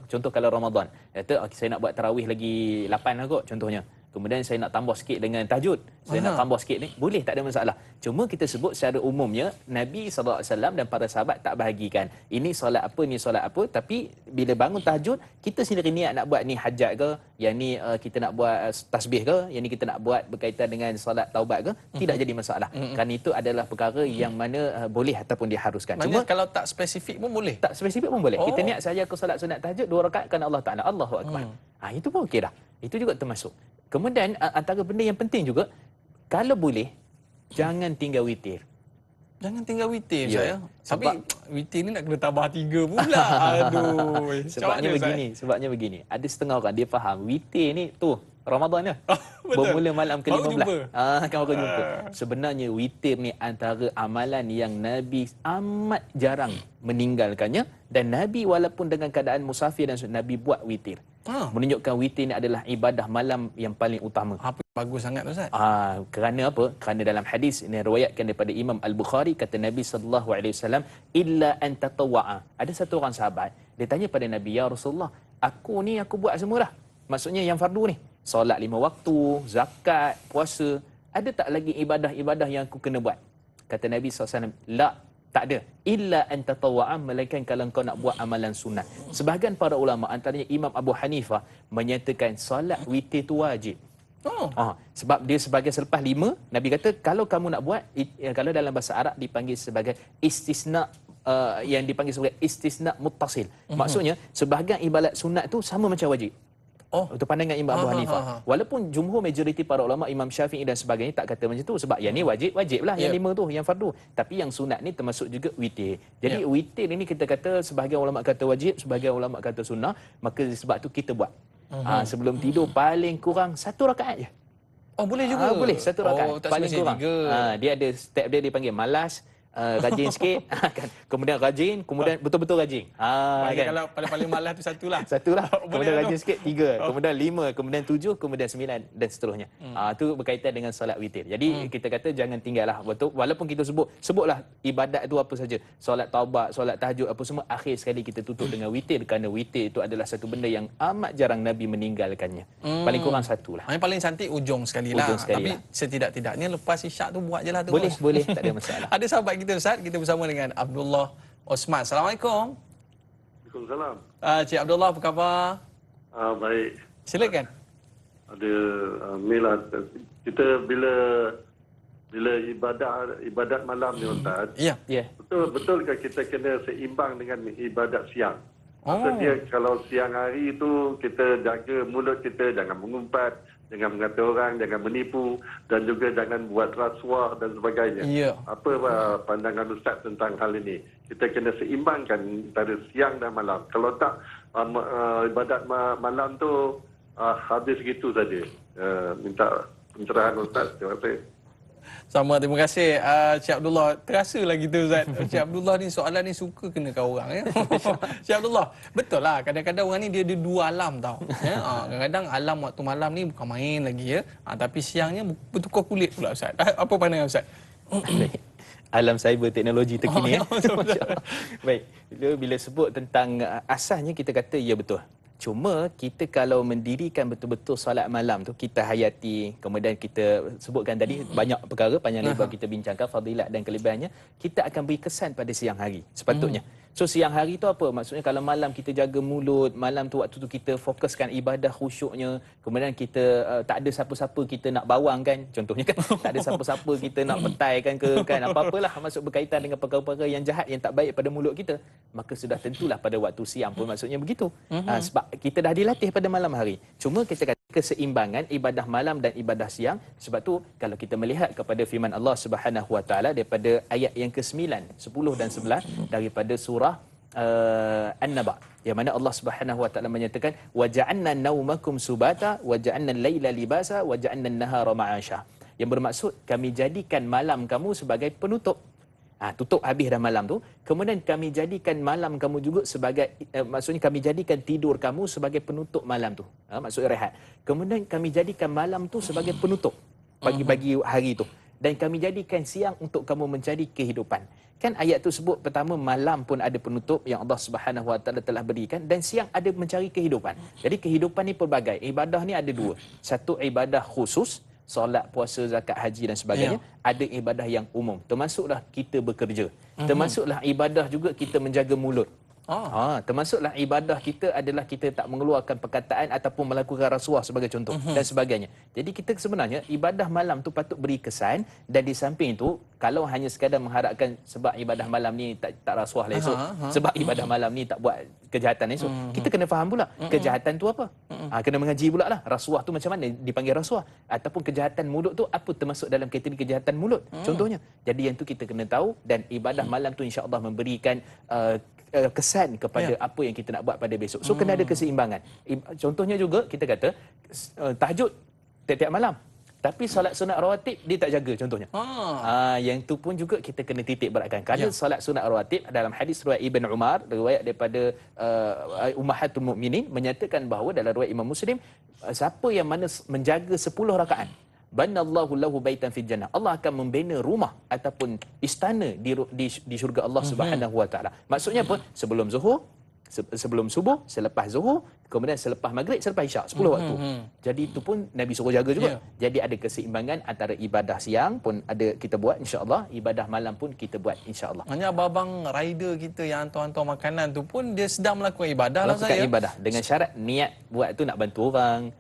contoh kalau Ramadan, kata saya nak buat tarawih lagi 8 lah kot contohnya. Kemudian saya nak tambah sikit dengan tahajud. Saya nak tambah sikit ni, boleh, tak ada masalah. Cuma kita sebut secara umumnya, Nabi SAW dan para sahabat tak bahagikan. Ini solat apa, ni solat apa. Tapi bila bangun tahajud, kita sendiri niat nak buat ni hajat ke, yang ni kita nak buat tasbih ke, yang ni kita nak buat berkaitan dengan solat taubat ke, tidak jadi masalah. Kerana itu adalah perkara yang mana boleh ataupun diharuskan. Maksudnya kalau tak spesifik pun boleh? Tak spesifik pun boleh. Kita niat saja ke solat sunat tahajud 2 rakaat kerana Allah Ta'ala. Allahu Akbar. Itu pun okey dah. Itu juga termasuk. Kemudian antara benda yang penting juga, kalau boleh, jangan tinggal witir. Jangan tinggal witir Ya. saya. Tapi witir ni nak kena tambah 3 pula. Aduh. Sebabnya begini. Ada setengah orang dia faham witir ni tu Ramadan je. Betul. Bermula malam ke-15. Baru Kan baru jumpa. Sebenarnya witir ni antara amalan yang Nabi amat jarang meninggalkannya, dan Nabi walaupun dengan keadaan musafir dan Nabi buat witir. Menunjukkan witir ni adalah ibadah malam yang paling utama. Apa bagus sangat Ustaz? Kerana apa? Kerana dalam hadis ini riwayatkan daripada Imam Al-Bukhari, kata Nabi SAW, illa an tatawwa'a. Ada satu orang sahabat, dia tanya pada Nabi, ya Rasulullah, aku buat semua dah. Maksudnya yang fardu ni, solat 5 waktu, zakat, puasa, ada tak lagi ibadah-ibadah yang aku kena buat? Kata Nabi SAW, la, tak ada. Illa an tatawwa'a, melainkan kalau kau nak buat amalan sunat. Sebahagian para ulama, antaranya Imam Abu Hanifah, menyatakan solat witir tu wajib. Sebab dia sebagai selepas 5, Nabi kata kalau kamu nak buat, kalau dalam bahasa Arab dipanggil sebagai istisna, yang dipanggil sebagai istisna muttasil. Maksudnya sebahagian ibadat sunat tu sama macam wajib. Itu pandangan Imam Abu Hanifah. Walaupun jumhur majoriti para ulama, Imam Syafi'i dan sebagainya tak kata macam tu, sebab yang ni wajib lah, yang 5 tu yang fardu. Tapi yang sunat ni termasuk juga witir. Jadi witir ini kita kata sebahagian ulama kata wajib, sebahagian ulama kata sunnah, maka sebab tu kita buat. Sebelum tidur paling kurang 1 rakaat je. Boleh juga. Boleh 1 rakaat. Tak Paling kurang. 3. Dia ada step dia dipanggil malas, rajin sikit, kan. Kemudian rajin, kemudian betul-betul rajin. Kan? Kan. Kalau paling malas tu 1 lah. 1 lah. Kemudian Boleh rajin sikit 3, kemudian 5, kemudian 7, kemudian 9 dan seterusnya. Itu berkaitan dengan solat witir. Jadi kita kata jangan tinggallah. Betul, walaupun kita sebutlah ibadat itu apa saja. Solat taubat, solat tahajud apa semua, akhir sekali kita tutup dengan witir, kerana witir itu adalah satu benda yang amat jarang Nabi meninggalkannya. Paling kurang 1 lah. Yang paling cantik ujung sekali lah. Tapi setidak-tidaknya lepas isyak tu buat je lah tu. Boleh, tak ada masalah. Ada sahabat kita Ustaz, kita bersama dengan Abdullah Osman. Assalamualaikum. Waalaikumsalam. Cik Abdullah, apa khabar? Baik. Silakan. Ada Mila, kita bila ibadat malam ni Ustaz, Ya. betulkah kita kena seimbang dengan ibadat siang? Maksudnya kalau siang hari itu kita jaga mulut kita, jangan mengumpat, jangan mengata orang, jangan menipu, dan juga jangan buat rasuah dan sebagainya. Ya. Apa pandangan Ustaz tentang hal ini? Kita kena seimbangkan antara siang dan malam. Kalau tak, ibadat malam tu habis gitu saja. Minta pencerahan Ustaz. Terima kasih. Sama, terima kasih Cik Abdullah. Terasa lah kita Ustaz. Cik Abdullah ni soalan ni suka kenakan orang ya. Cik Abdullah, betul lah kadang-kadang orang ni dia ada dua alam tau. Ya, kadang-kadang alam waktu malam ni bukan main lagi ya. Tapi siangnya bertukar kulit pula Ustaz. Apa pandangan Ustaz? Alam cyber teknologi terkini ya. betul. Baik, bila sebut tentang asasnya kita kata ya betul. Cuma kita kalau mendirikan betul-betul solat malam tu, kita hayati, kemudian kita sebutkan tadi banyak perkara panjang lebar kita bincangkan fadilat dan kelebihannya, kita akan beri kesan pada siang hari sepatutnya. So siang hari tu apa? Maksudnya kalau malam kita jaga mulut, malam tu waktu tu kita fokuskan ibadah khusyuknya, kemudian kita tak ada siapa-siapa kita nak bawang kan, contohnya kan, tak ada siapa-siapa kita nak petai kan ke kan, apa-apalah masuk berkaitan dengan perkara-perkara yang jahat yang tak baik pada mulut kita, maka sudah tentulah pada waktu siang pun maksudnya begitu. Sebab kita dah dilatih pada malam hari. Cuma kita kata keseimbangan ibadah malam dan ibadah siang. Sebab tu kalau kita melihat kepada firman Allah Subhanahu Wa Taala daripada ayat yang ke-9, 10 dan 11 daripada surah An-Naba, yang mana Allah Subhanahu Wa Taala menyatakan waja'alna naumakum subata waja'alna al-laila libasa waja'alna an-nahara ma'asha. Yang bermaksud kami jadikan malam kamu sebagai penutup. Tutup habis dah malam tu. Kemudian kami jadikan malam kamu juga sebagai, maksudnya kami jadikan tidur kamu sebagai penutup malam tu. Maksudnya rehat. Kemudian kami jadikan malam tu sebagai penutup bagi hari tu. Dan kami jadikan siang untuk kamu mencari kehidupan. Kan ayat tu sebut pertama malam pun ada penutup yang Allah Subhanahu Wa Taala telah berikan, dan siang ada mencari kehidupan. Jadi kehidupan ni pelbagai. Ibadah ni ada dua. Satu ibadah khusus, solat, puasa, zakat, haji dan sebagainya. Ada ibadah yang umum, termasuklah kita bekerja. Termasuklah ibadah juga kita menjaga mulut. Termasuklah ibadah kita adalah kita tak mengeluarkan perkataan ataupun melakukan rasuah sebagai contoh dan sebagainya. Jadi kita sebenarnya ibadah malam tu patut beri kesan, dan di samping itu kalau hanya sekadar mengharapkan sebab ibadah malam ni tak rasuah lah esok, sebab ibadah malam ni tak buat kejahatan esok, kita kena faham pula kejahatan tu apa. Kena mengaji pula lah rasuah tu macam mana dipanggil rasuah, ataupun kejahatan mulut tu apa termasuk dalam kategori kejahatan mulut contohnya. Jadi yang tu kita kena tahu, dan ibadah malam tu insya-Allah memberikan kesan kepada apa yang kita nak buat pada besok. So kena ada keseimbangan. Contohnya juga kita kata tahajud tiap-tiap malam, tapi solat sunat rawatib dia tak jaga contohnya. Yang tu pun juga kita kena titik beratkan. Kerana solat sunat rawatib dalam hadis riwayat Ibn Umar, riwayat daripada Ummahatul Mukminin, menyatakan bahawa dalam riwayat Imam Muslim, siapa yang mana menjaga 10 rakaat, banallahu lahu baitan fil jannah, Allah akan membina rumah ataupun istana di syurga Allah Subhanahu Wa Taala. Maksudnya apa? Sebelum zuhur, sebelum subuh, selepas zuhur, kemudian selepas maghrib, selepas isyak, 10 waktu. Jadi itu pun Nabi suruh jaga juga. Jadi ada keseimbangan antara ibadah siang pun ada kita buat insya-Allah, ibadah malam pun kita buat insya-Allah. Hanya abang-abang rider kita yang hantar-hantar makanan tu pun dia sedang melakukan ibadah lah saya. Ibadah dengan syarat niat buat tu nak bantu orang.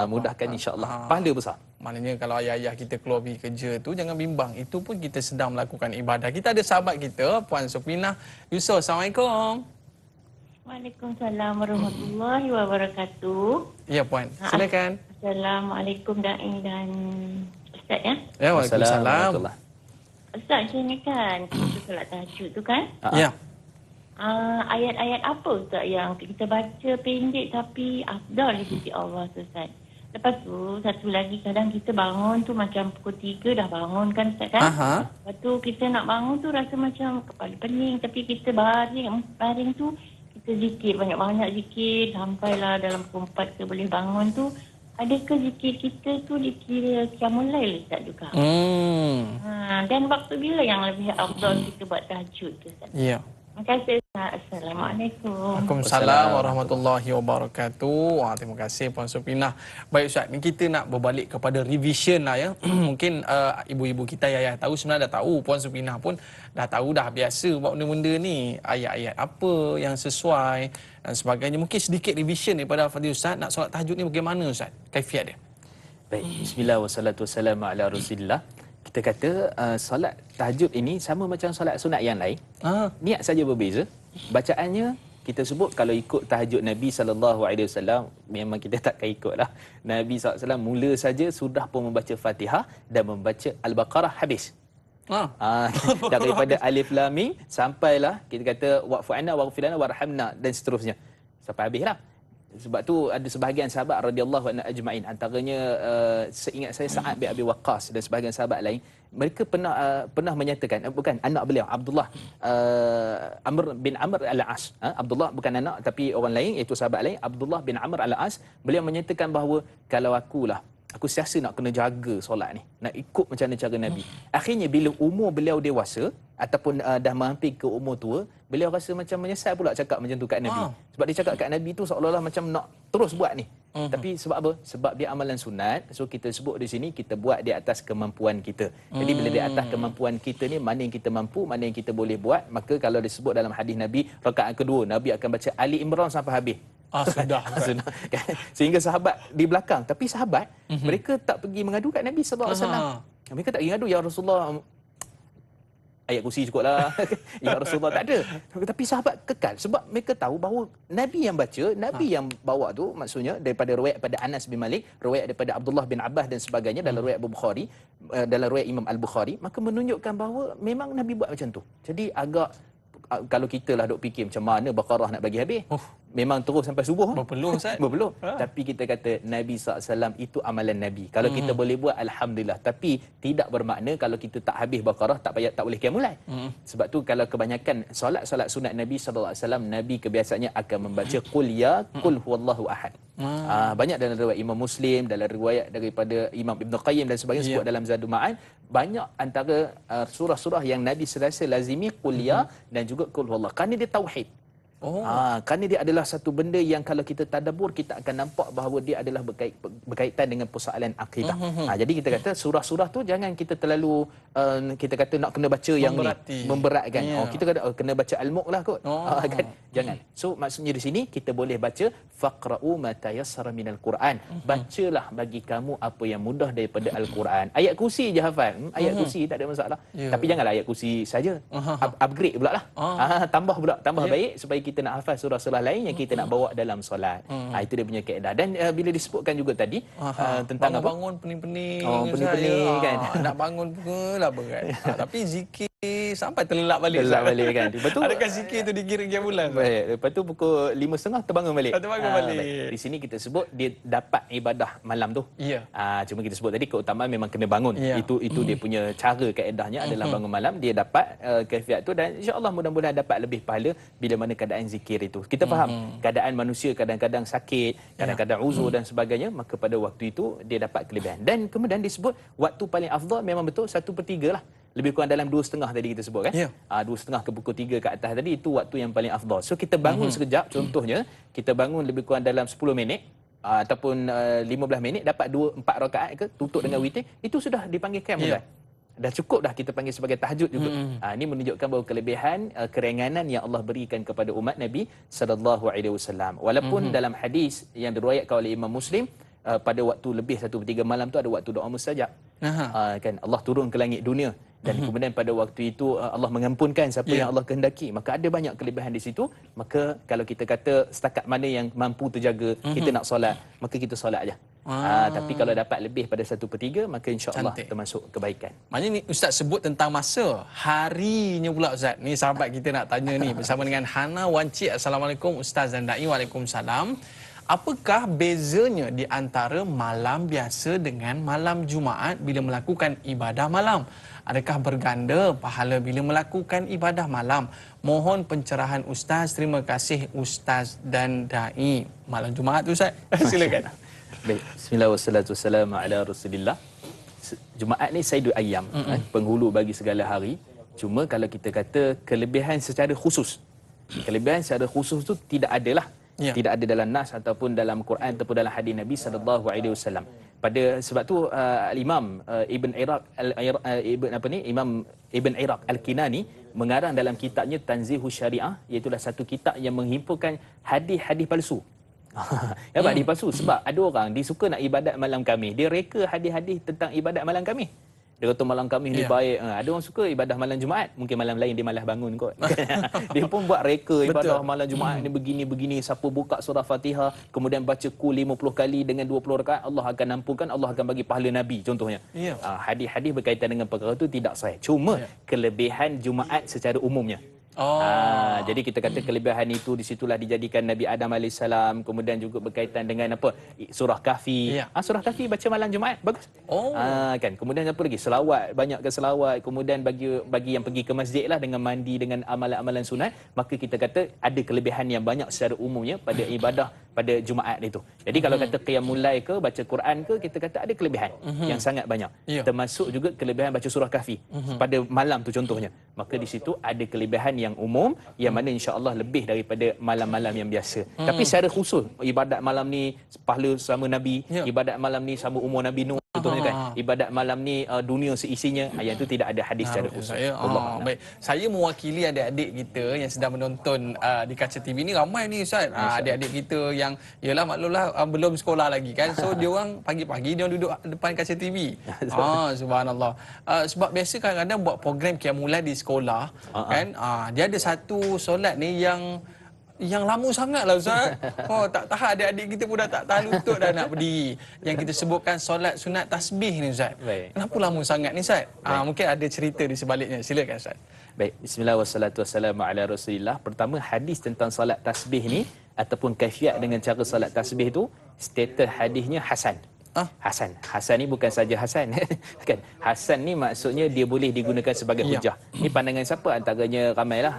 Mudahkan insya-Allah. Pahala besar. Maknanya kalau ayah-ayah kita keluar pergi kerja tu jangan bimbang, itu pun kita sedang melakukan ibadah. Kita ada sahabat kita Puan Supinah Yusof. Assalamualaikum. Waalaikumsalam warahmatullahi wabarakatuh. Ya Puan, silakan. Assalamualaikum Da'i dan Ustaz ya. Ya, waalaikumsalam. Ustaz, macam ni kan kita solat tahajud tu kan? Ya. Ayat-ayat apa Ustaz yang kita baca pendek tapi afdal di sisi Allah tu Ustaz? Lepas tu satu lagi, kadang kita bangun tu macam pukul 3 dah bangun kan Ustaz kan? Lepas tu kita nak bangun tu rasa macam kepala pening, tapi kita baring tu kita zikir, banyak-banyak zikir sampailah dalam pukul 4 ke boleh bangun tu. Adakah zikir kita tu dikira qiyamul lail Ustaz juga? Dan waktu bila yang lebih afdal kita buat tahajud tu Ustaz? Ya. Terima kasih Ustaz. Assalamualaikum. Waalaikumsalam warahmatullahi wabarakatuh. Terima kasih Puan Supinah. Baik Ustaz, ni kita nak berbalik kepada revision lah ya. Mungkin ibu-ibu kita yang tahu sebenarnya dah tahu, Puan Supinah pun dah tahu dah biasa buat benda-benda ni. Ayat-ayat apa yang sesuai dan sebagainya. Mungkin sedikit revision daripada Fadil Ustaz, nak solat tahajud ni bagaimana Ustaz? Kaifiat dia. Baik, bismillah wassalatu wassalamu ala Rasulillah. Kita kata solat tahajud ini sama macam solat sunat yang lain. Niat saja berbeza. Bacaannya kita sebut kalau ikut tahajud Nabi SAW, memang kita takkan ikutlah. Nabi SAW mula saja sudah pun membaca Fatihah dan membaca Al-Baqarah habis. Daripada Alif Lam Mim sampailah kita kata wa'fu anna waghfir lana warhamna dan seterusnya. Sampai habislah. Sebab tu ada sebahagian sahabat radhiyallahu anhu ajma'in, antaranya seingat saya Sa'ad bin Abi Waqqas dan sebahagian sahabat lain, mereka pernah menyatakan, bukan anak beliau Abdullah Amr bin Amr al-As, Abdullah bukan anak tapi orang lain, iaitu sahabat lain, Abdullah bin Amr al-As, beliau menyatakan bahawa kalau aku siasa nak kena jaga solat ni, nak ikut macam mana cara Nabi. Akhirnya bila umur beliau dewasa ataupun dah mampir ke umur tua, beliau rasa macam menyesal pula cakap macam tu kat Nabi. Sebab dia cakap kat Nabi tu seolah-olah macam nak terus buat ni. Tapi sebab apa? Sebab dia amalan sunat. So kita sebut di sini kita buat di atas kemampuan kita. Jadi bila di atas kemampuan kita ni, mana yang kita mampu, mana yang kita boleh buat, maka kalau disebut dalam hadis Nabi, rakaat kedua Nabi akan baca Ali Imran sampai habis. Sudah. Sehingga sahabat di belakang, tapi sahabat mereka tak pergi mengadu kat Nabi sallallahu alaihi wasallam. Mereka tak pergi mengadu, ya Rasulullah, ayat kursi cukup lah. Ya Rasulullah, tak ada. Tapi sahabat kekal sebab mereka tahu bahawa Nabi yang baca, Nabi yang bawa tu, maksudnya daripada riwayat pada Anas bin Malik, riwayat daripada Abdullah bin Abbas dan sebagainya dalam riwayat Bukhari, dalam riwayat Imam Al-Bukhari, maka menunjukkan bahawa memang Nabi buat macam tu. Jadi agak, kalau kita lah duk fikir macam mana Baqarah nak bagi habis, memang terus sampai subuh. Berpeluh Ustaz. Berpeluh. Tapi kita kata Nabi SAW itu amalan Nabi. Kalau kita boleh buat, Alhamdulillah. Tapi tidak bermakna kalau kita tak habis Baqarah, tak boleh qiyamul lail. Sebab tu kalau kebanyakan solat-solat sunat Nabi SAW, Nabi kebiasaannya akan membaca Qul ya, Qul huwallahu ahad. Banyak dalam riwayat Imam Muslim, dalam riwayat daripada Imam Ibn Qayyim dan sebagainya, sebut dalam Zadul Ma'ad, banyak antara surah-surah yang Nabi selesa lazimi Qul ya dan juga Qul huwallahu, kerana dia tauhid. Kerana dia adalah satu benda yang kalau kita tadabbur, kita akan nampak bahawa dia adalah berkaitan dengan persoalan akidah. Jadi kita kata surah-surah tu jangan kita terlalu kita kata nak kena baca yang memberatkan. Kita kata kena baca Al-Mulk lah kot. Kan? Jangan. So maksudnya di sini kita boleh baca faqra'u ma tayassara minal Quran. Bacalah bagi kamu apa yang mudah daripada Al-Quran. Ayat kursi je hafal. Ayat kursi tak ada masalah. Tapi janganlah ayat kursi saja. Upgrade pula lah. Tambah baik supaya kita nak hafal surah-surah lain yang kita nak bawa dalam solat. Itu dia punya kaedah. Dan bila disebutkan juga tadi tentang bangun pening-pening. Pening-pening kan. Nak bangun pun lah berat. Tapi zikir sampai terlelap balik. Kan. Lepas tu, adakah zikir tu dikira bulan? Baik. Lepas tu pukul 5.30 terbangun balik. Balik. Di sini kita sebut dia dapat ibadah malam tu. Cuma kita sebut tadi keutamaan memang kena bangun. Itu dia punya cara, kaedahnya adalah bangun malam. Dia dapat kaifiat tu dan insya-Allah mudah-mudahan dapat lebih pahala bila mana keadaan zikir itu. Kita faham keadaan manusia kadang-kadang sakit, kadang-kadang uzur dan sebagainya, maka pada waktu itu dia dapat kelebihan. Dan kemudian disebut waktu paling afdal memang betul 1/3 lah. Lebih kurang dalam 2.5 tadi kita sebut kan. 2.5 ke pukul 3 ke atas tadi, itu waktu yang paling afdal. So kita bangun sekejap, contohnya kita bangun lebih kurang dalam 10 minit ataupun 15 minit, dapat 2-4 rakaat ke, tutup dengan witir, itu sudah dipanggil qiyamul lail. Dah cukup dah kita panggil sebagai tahajud juga. Ini menunjukkan bahawa kelebihan, keringanan yang Allah berikan kepada umat Nabi sallallahu alaihi wasallam. Walaupun dalam hadis yang diriwayatkan oleh Imam Muslim, pada waktu lebih 1/3 malam tu ada waktu doa mustajab. Kan Allah turun ke langit dunia dan kemudian pada waktu itu Allah mengampunkan siapa yang Allah kehendaki. Maka ada banyak kelebihan di situ. Maka kalau kita kata setakat mana yang mampu terjaga, kita nak solat, maka kita solat aja. Tapi kalau dapat lebih pada 1/3, maka insya-Allah termasuk kebaikan. Maknanya ni Ustaz sebut tentang masa, harinya pula Ustaz. Ni sahabat kita nak tanya ni bersama dengan Hana Wancik. Assalamualaikum Ustaz dan Dai. Waalaikumsalam. Apakah bezanya di antara malam biasa dengan malam Jumaat bila melakukan ibadah malam? Adakah berganda pahala bila melakukan ibadah malam? Mohon pencerahan Ustaz. Terima kasih Ustaz dan Dai. Malam Jumaat tu Ustaz. Silakan. Baik. Bismillah wassalatu wassalamu ala Rasulillah. Jumaat ni Sayyidul Ayyam, penghulu bagi segala hari. Cuma kalau kita kata kelebihan secara khusus, kelebihan secara khusus tu tidak adalah. Tidak ada dalam nas ataupun dalam Quran ataupun dalam hadis Nabi sallallahu alaihi wasallam. Pada sebab tu Imam Ibn Iraq Imam Ibn Iraq Al-Kinani mengarang dalam kitabnya Tanzihus Syariah, iaitu satu kitab yang menghimpunkan hadis-hadis palsu. Hadis palsu sebab ada orang dia suka nak ibadat malam Khamis, dia reka hadis-hadis tentang ibadat malam Khamis. Dia kata malam Khamis ni baik. Ada orang suka ibadah malam Jumaat, mungkin malam lain dia malas bangun kot. Dia pun buat reka ibadah malam Jumaat ni begini-begini, siapa buka surah Fatihah kemudian baca Qul 50 kali dengan 20 rakaat, Allah akan ampunkan, Allah akan bagi pahala Nabi contohnya. Hadis-hadis berkaitan dengan perkara itu tidak sahih. Cuma kelebihan Jumaat secara umumnya. Jadi kita kata kelebihan itu di situlah dijadikan Nabi Adam AS, kemudian juga berkaitan dengan apa? Surah Kahfi. Surah Kahfi baca malam Jumaat, bagus. Kan. Kemudian apa lagi? Selawat, banyakkan selawat. Kemudian bagi yang pergi ke masjid lah dengan mandi dengan amalan-amalan sunat, maka kita kata ada kelebihan yang banyak secara umumnya pada ibadah pada Jumaat itu. Jadi kalau kata qiyamul lail ke baca Quran ke, kita kata ada kelebihan yang sangat banyak. Termasuk juga kelebihan baca surah Kahfi pada malam tu contohnya. Maka di situ ada kelebihan yang umum yang mana insya-Allah lebih daripada malam-malam yang biasa. Tapi secara khusus ibadat malam ni pahala sama Nabi, ibadat malam ni sama umur Nabi Nuh contohnya kan. Ibadat malam ni dunia seisinya, yang itu tidak ada hadis secara khusus. Baik. Saya mewakili adik-adik kita yang sedang menonton di kaca TV ni, ramai ni Ustaz. Adik-adik kita yang yalah maklumlah belum sekolah lagi kan. So dia orang pagi-pagi dia orang duduk depan kaca TV. Subhanallah. Sebab biasa kadang-kadang buat program qiyamul lail di sekolah kan. Dia ada satu solat ni yang lama sangat lah Ustaz. Tak tahan, adik-adik kita pun dah tak tahan lutut dah nak berdiri. Yang kita sebutkan solat sunat tasbih ni Ustaz. Kenapa lama sangat ni Ustaz? Mungkin ada cerita di sebaliknya. Silakan Ustaz. Baik, bismillah wassalatu wassalamu ala Rasulillah. Pertama, hadis tentang solat tasbih ni ataupun kaifiat dengan cara solat tasbih tu, status hadisnya hasan. Hasan ni bukan saja Hasan kan. Hasan ni maksudnya dia boleh digunakan sebagai hujah. Ini pandangan siapa? Antaranya ramailah.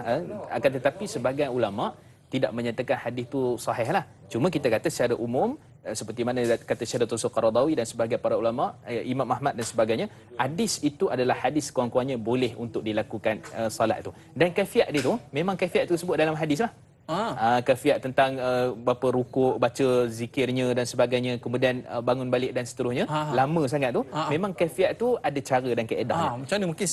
Akan tetapi sebahagian ulama tidak menyatakan hadis tu sahih lah. Cuma kita kata secara umum, seperti mana kata Syekh Dr. Qaradawi dan sebahagian para ulama, Imam Ahmad dan sebagainya, hadis itu adalah hadis kurang-kurangnya boleh untuk dilakukan salat tu. Dan kaifiat dia tu, memang kaifiat tu sebut dalam hadis lah. Kaifiat tentang berapa rukuk, baca zikirnya dan sebagainya, kemudian bangun balik dan seterusnya, lama sangat tu. Memang kaifiat tu ada cara dan kaedahnya. Macam mana mungkin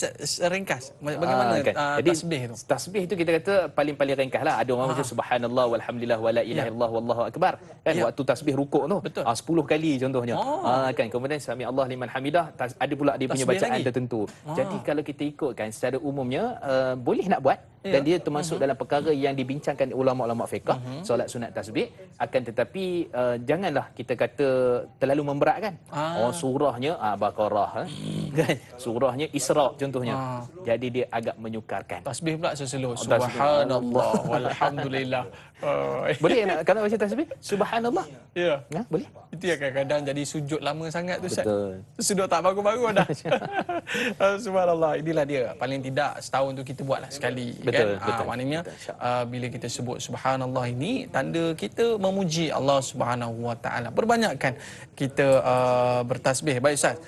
ringkas bagaimana kan? Jadi, tasbih tu? Tasbih tu kita kata paling-paling ringkas lah. Ada orang macam subhanallah walhamdulillah wala ilaha illallah wallahu akbar kan, waktu tasbih rukuk tu 10 kali contohnya. Kan, kemudian sami Allah liman hamidah, ada pula dia punya bacaan tertentu. Jadi kalau kita ikutkan secara umumnya boleh nak buat, dan dia termasuk dalam perkara yang dibincangkan ulama-ulama fiqh, solat sunat tasbih. Akan tetapi janganlah kita kata terlalu memberatkan. Surahnya Baqarah kan, surahnya Isra contohnya. Jadi dia agak menyukarkan. Tasbih pula seselo subhanallah walhamdulillah. Boleh nak kalau baca tasbih subhanallah? Ya. Boleh. Itu yang kadang-kadang jadi sujud lama sangat tu Ustaz. Betul. Sujud tak bagus-bagus dah. Subhanallah. Inilah dia. Paling tidak setahun tu kita buatlah sekali. Betul, kan? betul. Maknanya bila kita sebut subhanallah ini, tanda kita memuji Allah Subhanahu Wa Taala. Perbanyakkan kita bertasbih. Baik Ustaz.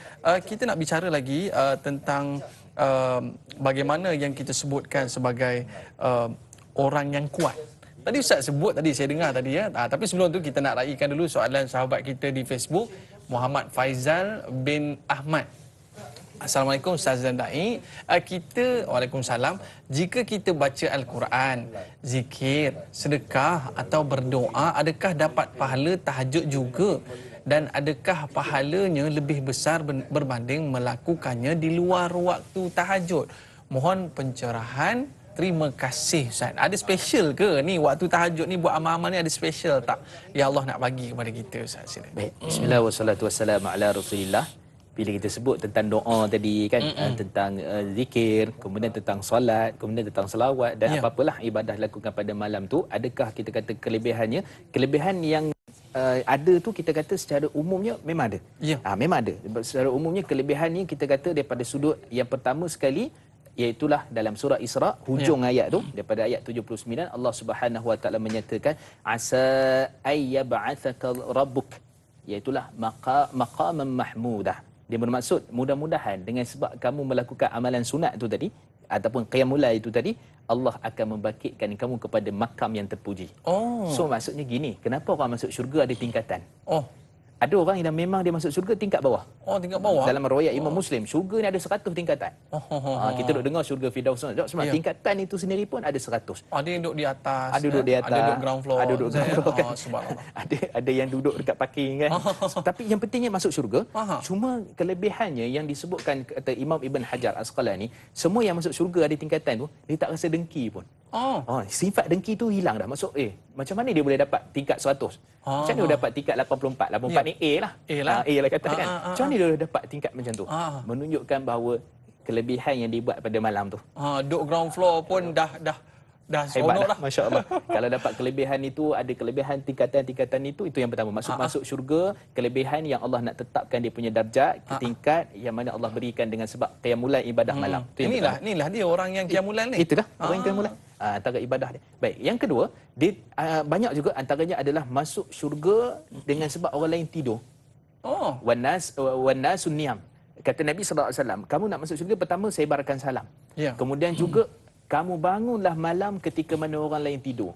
Kita nak bicara lagi tentang bagaimana yang kita sebutkan sebagai orang yang kuat. Tadi Ustaz sebut tadi, saya dengar tadi ya. Tapi sebelum tu kita nak raikan dulu soalan sahabat kita di Facebook, Muhammad Faizal bin Ahmad. Assalamualaikum Ustaz dan Da'i. Waalaikumsalam. Jika kita baca Al-Quran, zikir, sedekah atau berdoa, adakah dapat pahala tahajud juga? Dan adakah pahalanya lebih besar berbanding melakukannya di luar waktu tahajud? Mohon pencerahan. Terima kasih Ustaz. Ada special ke ni waktu tahajud ni, buat amal-amal ni ada special tak ya Allah nak bagi kepada kita Ustaz? Baik. Bismillah wassalatu wassalamu ala Rasulillah. Bila kita sebut tentang doa tadi kan, tentang zikir, kemudian tentang solat, kemudian tentang selawat dan apa-apalah ibadah lakukan pada malam tu, adakah kita kata kelebihannya? Kelebihan yang ada tu kita kata secara umumnya memang ada. Memang ada. Secara umumnya kelebihan ni kita kata daripada sudut yang pertama sekali, iaitulah dalam surah Isra hujung ayat tu, daripada ayat 79 Allah Subhanahu Wa Taala menyatakan asa ayyab'atsaka rabbuk, iaitulah maqaman mahmudah. Dia bermaksud mudah-mudahan dengan sebab kamu melakukan amalan sunat tu tadi ataupun qiyamul lail itu tadi, Allah akan membangkitkan kamu kepada makam yang terpuji. So maksudnya gini, kenapa orang masuk syurga ada tingkatan? Ada orang yang memang dia masuk syurga tingkat bawah. Tingkat bawah. Dalam riwayat Imam Muslim, syurga ni ada 100 tingkatan. Kita duk dengar syurga Firdaus. Sebab tingkatan itu sendiri pun ada 100. Ada yang duduk di atas. Ada duduk di atas. Ada duduk ground floor. Ada duduk ground floor kan. Ada yang duduk dekat parking kan. Tapi yang pentingnya masuk syurga. Cuma kelebihannya yang disebutkan kata Imam Ibn Hajar Asqalani, semua yang masuk syurga ada tingkatan tu, dia tak rasa dengki pun. Sifat dengki tu hilang dah. Maksud macam mana dia boleh dapat tingkat 100? Macam mana dia dapat tingkat 84? 84 ni A lah. A lah kata kan. Macam mana dia dapat tingkat macam tu? Menunjukkan bahawa kelebihan yang dibuat pada malam tu. Duduk ground floor pun dah Dah hebat seronok dah, masya-Allah. Kalau dapat kelebihan itu, ada kelebihan tingkatan-tingkatan itu yang pertama. Masuk syurga, kelebihan yang Allah nak tetapkan dia punya darjat ke tingkat yang mana Allah berikan dengan sebab qiyamul ibadah malam. Itu yang Inilah dia orang yang qiyamul ni. Itulah orang yang qiyamul. Antara ibadah dia. Baik, yang kedua, dia banyak juga antaranya adalah masuk syurga dengan sebab orang lain tidur. Wan nasun niyam. Kata Nabi sallallahu alaihi wasallam, kamu nak masuk syurga pertama sebarkan salam. Kemudian juga kamu bangunlah malam ketika mana orang lain tidur.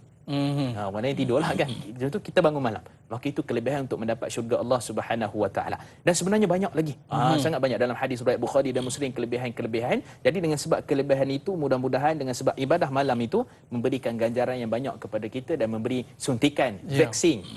Orang lain tidurlah kan. Jadi kita bangun malam. Maka itu kelebihan untuk mendapat syurga Allah Subhanahu Wa Taala. Dan sebenarnya banyak lagi. Sangat banyak dalam hadis riwayat Bukhari dan Muslim kelebihan-kelebihan. Jadi dengan sebab kelebihan itu, mudah-mudahan dengan sebab ibadah malam itu memberikan ganjaran yang banyak kepada kita dan memberi suntikan vaksin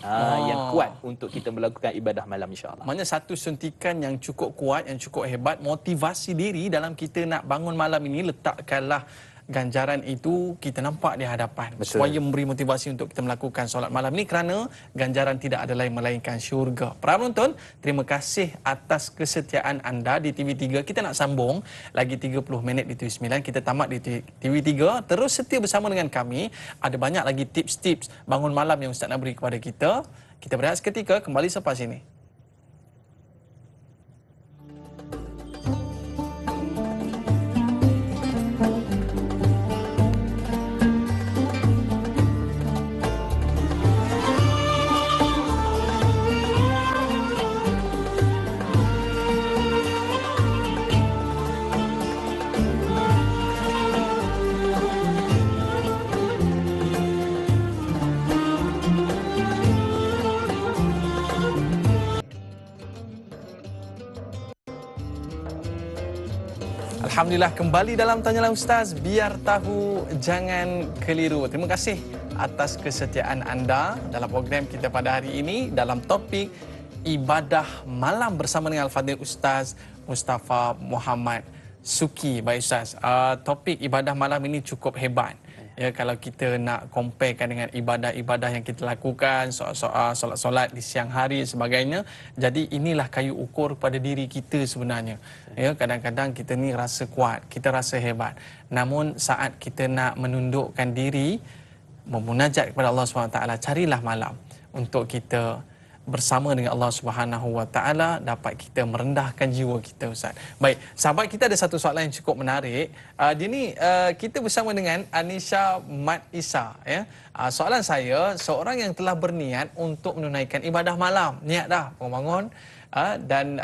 yang kuat untuk kita melakukan ibadah malam, insya-Allah. Maknanya satu suntikan yang cukup kuat, yang cukup hebat, motivasi diri dalam kita nak bangun malam ini, letakkanlah ganjaran itu kita nampak di hadapan. Betul. Supaya memberi motivasi untuk kita melakukan solat malam ni, kerana ganjaran tidak ada lain melainkan syurga. Para penonton, terima kasih atas kesetiaan anda di TV3. Kita nak sambung lagi 30 minit di TV9. Kita tamat di TV3. Terus setia bersama dengan kami. Ada banyak lagi tips-tips bangun malam yang Ustaz nak beri kepada kita. Kita berehat seketika, kembali selepas ini. Alhamdulillah, kembali dalam Tanyalah Ustaz. Biar tahu, jangan keliru. Terima kasih atas kesetiaan anda dalam program kita pada hari ini dalam topik ibadah malam bersama dengan Al-Fadhil Ustaz Mustafa Muhammad Suki. Baik Ustaz, topik ibadah malam ini cukup hebat. Ya, kalau kita nak comparekan dengan ibadah-ibadah yang kita lakukan, solat-solat di siang hari dan sebagainya, jadi inilah kayu ukur pada diri kita sebenarnya. Ya, kadang-kadang kita ni rasa kuat, kita rasa hebat. Namun saat kita nak menundukkan diri, memunajat kepada Allah SWT, carilah malam untuk kita bersama dengan Allah Subhanahu Wa Taala, dapat kita merendahkan jiwa kita, Ustaz. Baik, sahabat, kita ada satu soalan yang cukup menarik. Dia ni kita bersama dengan Anisha Mat Isa, ya. Soalan saya, seorang yang telah berniat untuk menunaikan ibadah malam, niat dah bangun dan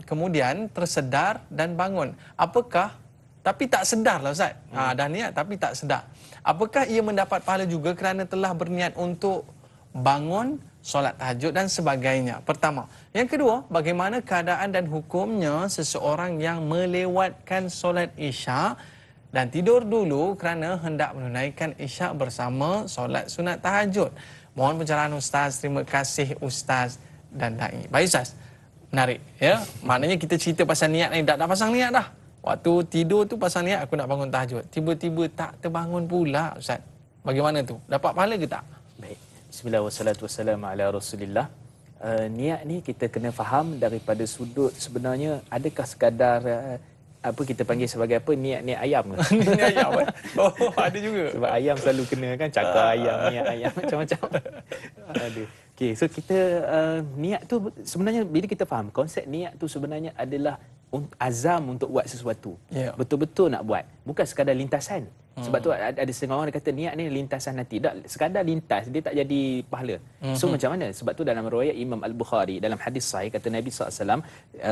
kemudian tersedar dan bangun. Apakah, tapi tak sedar lah Ustaz. Dah niat tapi tak sedar. Apakah ia mendapat pahala juga kerana telah berniat untuk bangun, solat tahajud dan sebagainya? Pertama. Yang kedua, bagaimana keadaan dan hukumnya seseorang yang melewatkan solat Isyak dan tidur dulu kerana hendak menunaikan Isyak bersama solat sunat tahajud? Mohon pencerahan Ustaz. Terima kasih Ustaz dan Dai. Baik Ustaz, menarik ya. Maknanya kita cerita pasal niat ni, dah pasang niat dah. Waktu tidur tu pasang niat aku nak bangun tahajud. Tiba-tiba tak terbangun pula Ustaz. Bagaimana tu? Dapat pahala ke tak? Baik. Bismillah wassalatu wassalamu ala Rasulillah. Niat ni kita kena faham daripada sudut sebenarnya, adakah sekadar apa kita panggil sebagai apa, niat ayam ke? Niat ayam. Oh, ada juga. Sebab ayam selalu kena kan, cakar ayam, niat ayam macam-macam. Ada. Okey, so kita niat tu sebenarnya bila kita faham konsep niat tu sebenarnya adalah azam untuk buat sesuatu. Betul-betul nak buat, bukan sekadar lintasan. Sebab tu ada setengah orang kata niat ni lintasan nanti. Tak, sekadar lintas dia tak jadi pahala. So macam mana? Sebab tu dalam riwayat Imam Al-Bukhari dalam hadis sahih kata Nabi SAW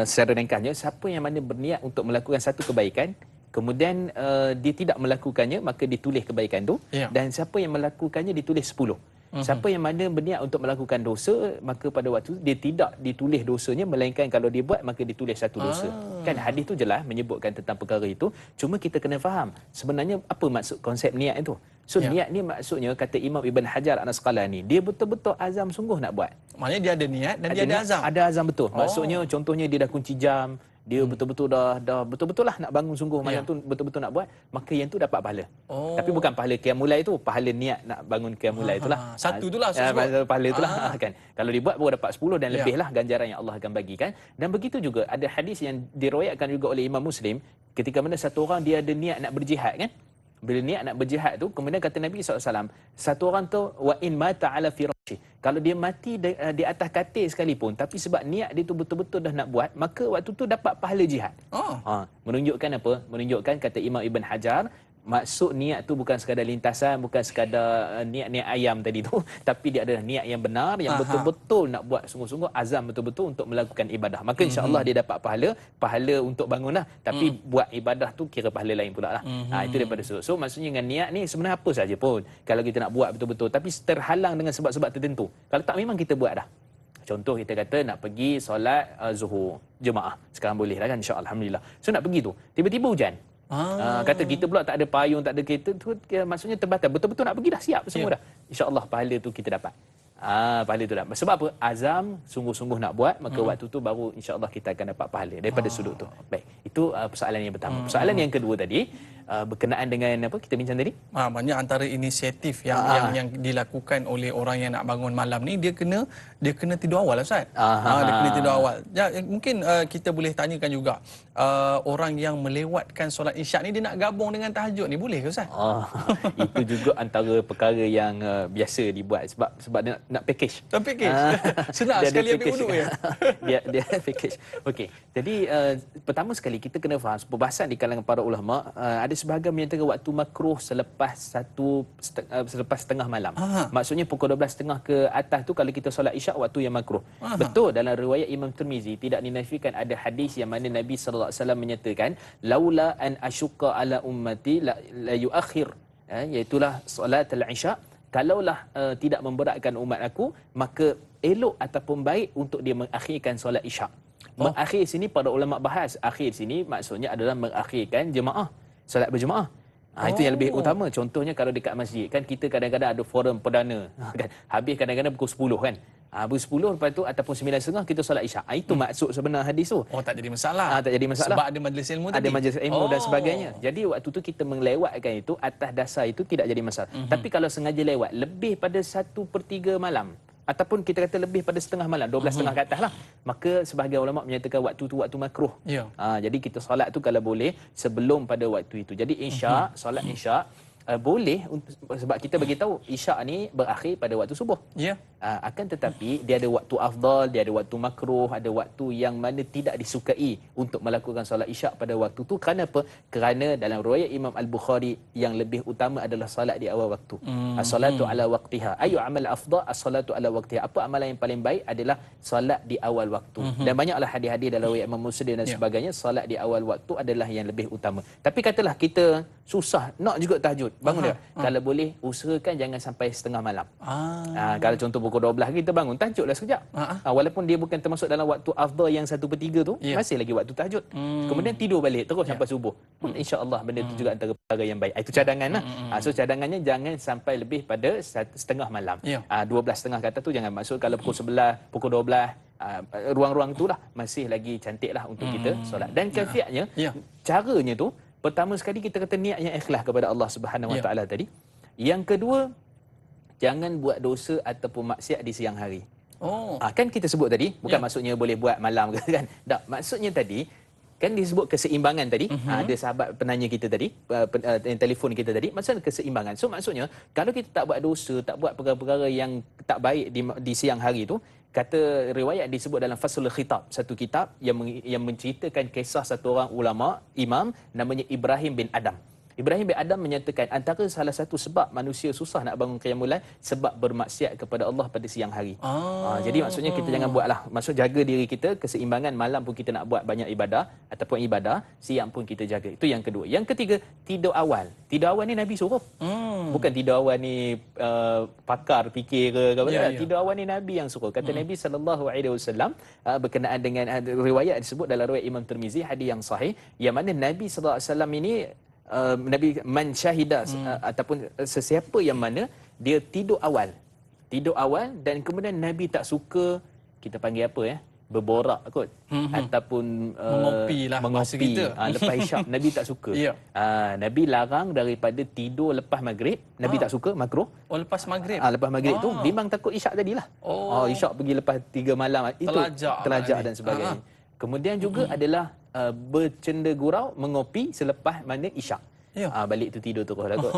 secara ringkasnya, siapa yang mana berniat untuk melakukan satu kebaikan kemudian dia tidak melakukannya, maka ditulis kebaikan tu, dan siapa yang melakukannya ditulis 10. Siapa yang mana berniat untuk melakukan dosa, maka pada waktu dia tidak ditulis dosanya, melainkan kalau dia buat maka ditulis satu dosa. Kan hadis tu jelas menyebutkan tentang perkara itu. Cuma kita kena faham sebenarnya apa maksud konsep niat itu. So niat ni maksudnya, kata Imam Ibn Hajar Al-Asqalani, dia betul-betul azam sungguh nak buat. Maknanya dia ada niat dan dia ada azam. Ada azam betul. Maksudnya contohnya dia dah kunci jam, dia betul-betul dah betul-betul lah nak bangun sungguh malam tu, betul-betul nak buat, maka yang tu dapat pahala. Tapi bukan pahala qiyam mulai tu, pahala niat nak bangun qiyam mulai itulah. Satu itulah pahala itulah kan. Kalau dibuat baru dapat 10 dan lebih lah ganjaran yang Allah akan bagikan. Dan begitu juga ada hadis yang diriwayatkan juga oleh Imam Muslim, ketika mana satu orang dia ada niat nak berjihad kan. Bila niat nak berjihad tu, kemudian kata Nabi SAW, satu orang tu wa in mata ala firashi, kalau dia mati di atas katil sekalipun, tapi sebab niat dia tu betul-betul dah nak buat, maka waktu tu dapat pahala jihad. Menunjukkan apa? Menunjukkan, kata Imam Ibn Hajar, maksud niat tu bukan sekadar lintasan, bukan sekadar niat-niat ayam tadi tu, tapi dia adalah niat yang benar, yang betul-betul nak buat sungguh-sungguh, azam betul-betul untuk melakukan ibadah. Maka insya-Allah dia dapat pahala untuk bangunlah, tapi buat ibadah tu kira pahala lain pula lah. Itu daripada sudut. So maksudnya dengan niat ni sebenarnya apa saja pun, kalau kita nak buat betul-betul, tapi terhalang dengan sebab-sebab tertentu. Kalau tak, memang kita buat dah. Contoh kita kata nak pergi solat zuhur jemaah, sekarang boleh lah kan, insya-Allah, alhamdulillah. So nak pergi tu, tiba-tiba hujan. Kata kita pula tak ada payung, tak ada kereta tu, maksudnya terbatas. Betul-betul nak pergi dah, siap semua dah. InsyaAllah pahala tu kita dapat. Pahala tu dapat. Sebab apa? Azam, sungguh-sungguh nak buat, maka waktu tu baru insyaAllah kita akan dapat pahala daripada sudut tu. Baik, itu persoalan yang pertama. Persoalan yang kedua tadi, berkenaan dengan apa kita bincang tadi? Banyak antara inisiatif yang dilakukan oleh orang yang nak bangun malam ni, dia kena tidur awal, Ustaz. Dia kena tidur awal. Ya, mungkin kita boleh tanyakan juga, orang yang melewatkan solat isyak ni, dia nak gabung dengan tahajud ni, boleh ke, Ustaz? Itu juga antara perkara yang biasa dibuat, sebab dia nak package. Senang sekali ambil wudu ya. Dia package. Okey. Jadi pertama sekali kita kena faham perbahasan di kalangan para ulama, ada sebahagian menyatakan waktu makruh selepas setengah malam. Maksudnya pukul 12.30 ke atas tu kalau kita solat isyak, waktu yang makruh. Betul, dalam riwayat Imam Tirmizi tidak dinafikan ada hadis yang mana Nabi sallallahu alaihi wasallam menyatakan laula an asyqa ala ummati la yuakhir, iaitulah solat al-isyak, kalaulah tidak memberatkan umat aku, maka elok ataupun baik untuk dia mengakhirkan solat isyak. Mengakhir sini para ulama bahas, akhir sini maksudnya adalah mengakhirkan jemaah, solat berjemaah. Itu yang lebih utama. Contohnya kalau dekat masjid kan, kita kadang-kadang ada forum perdana kan, habis kadang-kadang pukul 10 kan. Pukul 10 lepas tu ataupun 9.30 kita solat isyak. Itu maksud sebenar hadis tu. Tak jadi masalah. Tak jadi masalah. Sebab ada majlis ilmu tadi. Ada majlis ilmu dan sebagainya. Jadi waktu tu kita melewatkan itu atas dasar itu tidak jadi masalah. Tapi kalau sengaja lewat lebih pada 1/3 malam, ataupun kita kata lebih pada setengah malam, 12.30 ke atas lah, maka sebahagian ulama menyatakan waktu tu waktu makruh. Jadi kita solat tu kalau boleh sebelum pada waktu itu. Jadi isyak, solat isyak boleh, sebab kita bagi tahu isyak ni berakhir pada waktu subuh. Akan tetapi dia ada waktu afdal, dia ada waktu makruh, ada waktu yang mana tidak disukai untuk melakukan solat isyak pada waktu tu. Kerana apa? Kerana dalam riwayat Imam Al-Bukhari yang lebih utama adalah solat di awal waktu. As-salatu ala waqtiha. Ayu amal afdal as-salatu ala waqtiha. Apa amalan yang paling baik adalah solat di awal waktu. Dan banyaklah hadis-hadis dalam riwayat Imam Muslim dan sebagainya, solat di awal waktu adalah yang lebih utama. Tapi katalah kita susah nak juga tahajud, bangun dia. Kalau boleh usahakan jangan sampai setengah malam. Kalau contoh pukul 12 kita bangun, tahajudlah sekejap. Walaupun dia bukan termasuk dalam waktu afdal yang 1/3 tu, masih lagi waktu tahajud. Kemudian tidur balik terus sampai subuh. InsyaAllah benda itu juga antara perkara yang baik. Itu cadangan lah. So cadangannya jangan sampai lebih pada setengah malam. 12.30 kata tu jangan. Maksud kalau pukul 11, pukul 12, ruang-ruang tu lah masih lagi cantik lah untuk kita solat. Dan kafiatnya, caranya tu, pertama sekali kita kata niat yang ikhlas kepada Allah Subhanahu Wa Taala tadi. Yang kedua, jangan buat dosa ataupun maksiat di siang hari. Kan kita sebut tadi, bukan maksudnya boleh buat malam ke kan. Tak, maksudnya tadi kan disebut keseimbangan tadi. Ada sahabat penanya kita tadi, telefon kita tadi, maksudnya keseimbangan. So maksudnya kalau kita tak buat dosa, tak buat perkara-perkara yang tak baik di siang hari tu, kata riwayat disebut dalam Faslul Khitab, satu kitab yang menceritakan kisah satu orang ulama, imam namanya Ibrahim bin Adam. Ibrahim bin Adam menyatakan antara salah satu sebab manusia susah nak bangun qiyamul lail sebab bermaksiat kepada Allah pada siang hari. Jadi maksudnya kita jangan buatlah, maksud jaga diri kita, keseimbangan, malam pun kita nak buat banyak ibadah ataupun ibadah, siang pun kita jaga. Itu yang kedua. Yang ketiga, tidur awal. Tidur awal ni Nabi suruh. Bukan tidur awal ni pakar fikir ke apa. Tidur awal ni Nabi yang suruh. Kata Nabi SAW berkenaan dengan riwayat disebut dalam riwayat Imam Tirmizi, hadis yang sahih, yang mana Nabi SAW ini Nabi man syahida ataupun sesiapa yang mana dia tidur awal dan kemudian Nabi tak suka, kita panggil apa berborak kot, ataupun mengopi lepas isyak. Nabi tak suka. Nabi larang daripada tidur lepas maghrib. Nabi tak suka, makruh. Lepas maghrib. Lepas maghrib tu memang takut isyak tadilah. Isyak pergi lepas 3 malam itu terlajak dan sebagainya. Kemudian juga adalah bercenda gurau, mengopi selepas mana isyak. Ya. Balik tu tidur terus lah kot.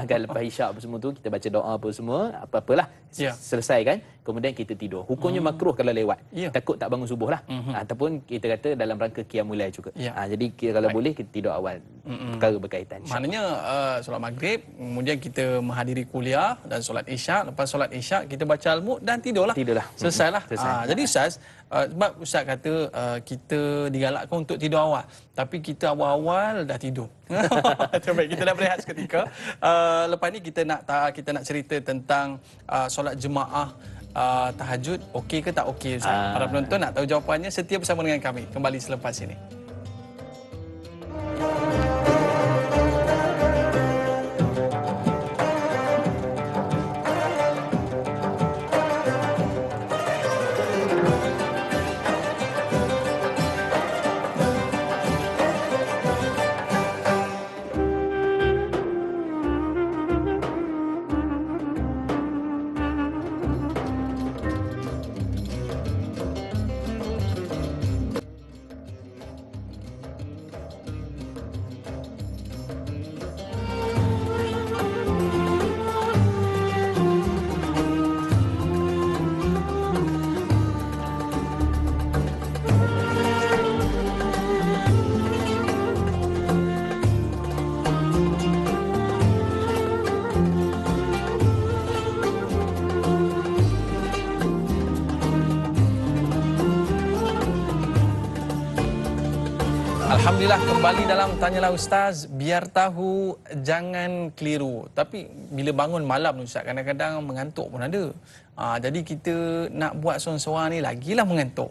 Kan lepas isyak apa semua tu kita baca doa apa semua, apa-apalah Ya. selesai kan. Kemudian kita tidur. Hukumnya makruh kalau lewat. Ya. Takut tak bangun subuh lah. Ataupun kita kata dalam rangka qiyamul lail juga. Ya. Jadi kalau boleh kita tidur awal. Perkara berkaitan. Maknanya solat maghrib, kemudian kita menghadiri kuliah dan solat isyak. Lepas solat isyak kita baca al-mulk dan tidurlah. Tidurlah. Selesailah. Selesai. Jadi Ustaz, sebab Ustaz kata kita digalakkan untuk tidur awal, tapi kita awal-awal dah tidur. Terbaik kita dah berehat seketika. Lepas ni kita nak cerita tentang solat jemaah tahajud, okey ke tak okey Ustaz? Para penonton nak tahu jawapannya, setia bersama dengan kami. Kembali selepas ini. Alhamdulillah, kembali dalam Tanyalah Ustaz. Biar tahu, jangan keliru. Tapi bila bangun malam Ustaz, kadang-kadang mengantuk pun ada. Jadi kita nak buat seorang-seorang ni lagilah mengantuk.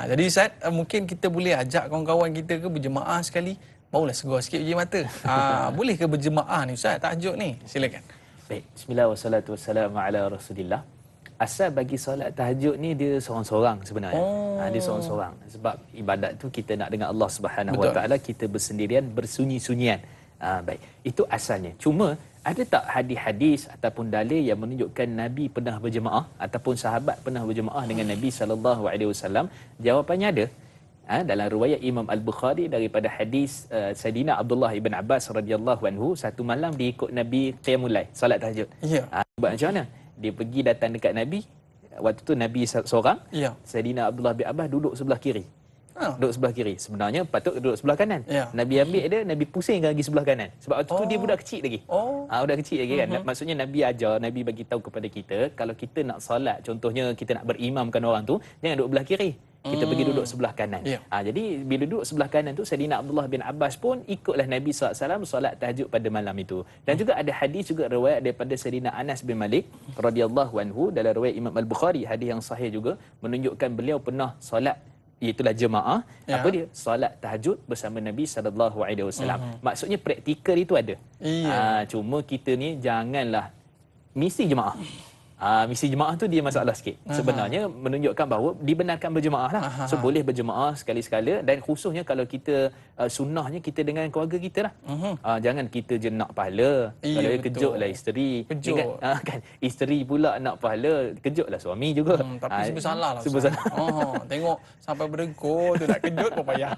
Jadi Ustaz, mungkin kita boleh ajak kawan-kawan kita ke berjemaah sekali. Barulah segar sikit biji mata. Boleh ke berjemaah ni Ustaz, tahajud ni? Silakan. Baik, bismillah wassalatu wassalamu ala rasulillah. Asal bagi solat tahajud ni dia seorang-seorang sebenarnya. Dia seorang-seorang. Sebab ibadat tu kita nak dengan Allah Subhanahu Wa Taala, kita bersendirian, bersunyi-sunyian. Baik, itu asalnya. Cuma ada tak hadis-hadis ataupun dalil yang menunjukkan Nabi pernah berjemaah ataupun sahabat pernah berjemaah dengan Nabi sallallahu alaihi wasallam? Jawapannya ada. Dalam riwayat Imam Al-Bukhari daripada hadis Saidina Abdullah ibn Abbas radhiyallahu anhu, satu malam dia ikut Nabi qiyamul lail, solat tahajud. Ya. Buat macam mana? Dia pergi datang dekat Nabi. Waktu tu Nabi seorang. Ya. Saidina Abdullah bin Abbas duduk sebelah kiri. Duduk sebelah kiri. Sebenarnya patut duduk sebelah kanan. Ya. Nabi ambil dia, Nabi pusingkan lagi sebelah kanan. Sebab waktu tu dia budak kecil lagi. Budak kecil lagi kan. Maksudnya Nabi ajar, Nabi bagi tahu kepada kita, kalau kita nak solat, contohnya kita nak berimamkan orang tu, jangan duduk belah kiri. Kita pergi duduk sebelah kanan. Ya. Jadi bila duduk sebelah kanan tu, Saidina Abdullah bin Abbas pun ikutlah Nabi SAW solat tahajud pada malam itu. Dan juga ada hadis juga riwayat daripada Saidina Anas bin Malik radhiyallahu anhu dalam riwayat Imam Al-Bukhari, hadis yang sahih juga menunjukkan beliau pernah solat, iaitulah jemaah. Apa dia? Solat tahajud bersama Nabi sallallahu alaihi wasallam. Maksudnya praktikal itu ada. Cuma kita ni janganlah misi jemaah. Misi jemaah tu dia masalah sikit. Sebenarnya menunjukkan bahawa dibenarkan berjemaah lah. So boleh berjemaah sekali-sekala, dan khususnya kalau kita sunnahnya kita dengan keluarga kita lah. Jangan kita je nak pahala. Kalau kejutlah isteri. Kan isteri pula nak pahala, kejutlah suami juga. Tapi serba salah lah. Serba salah. Tengok sampai berengkur tu nak kejut pun payah.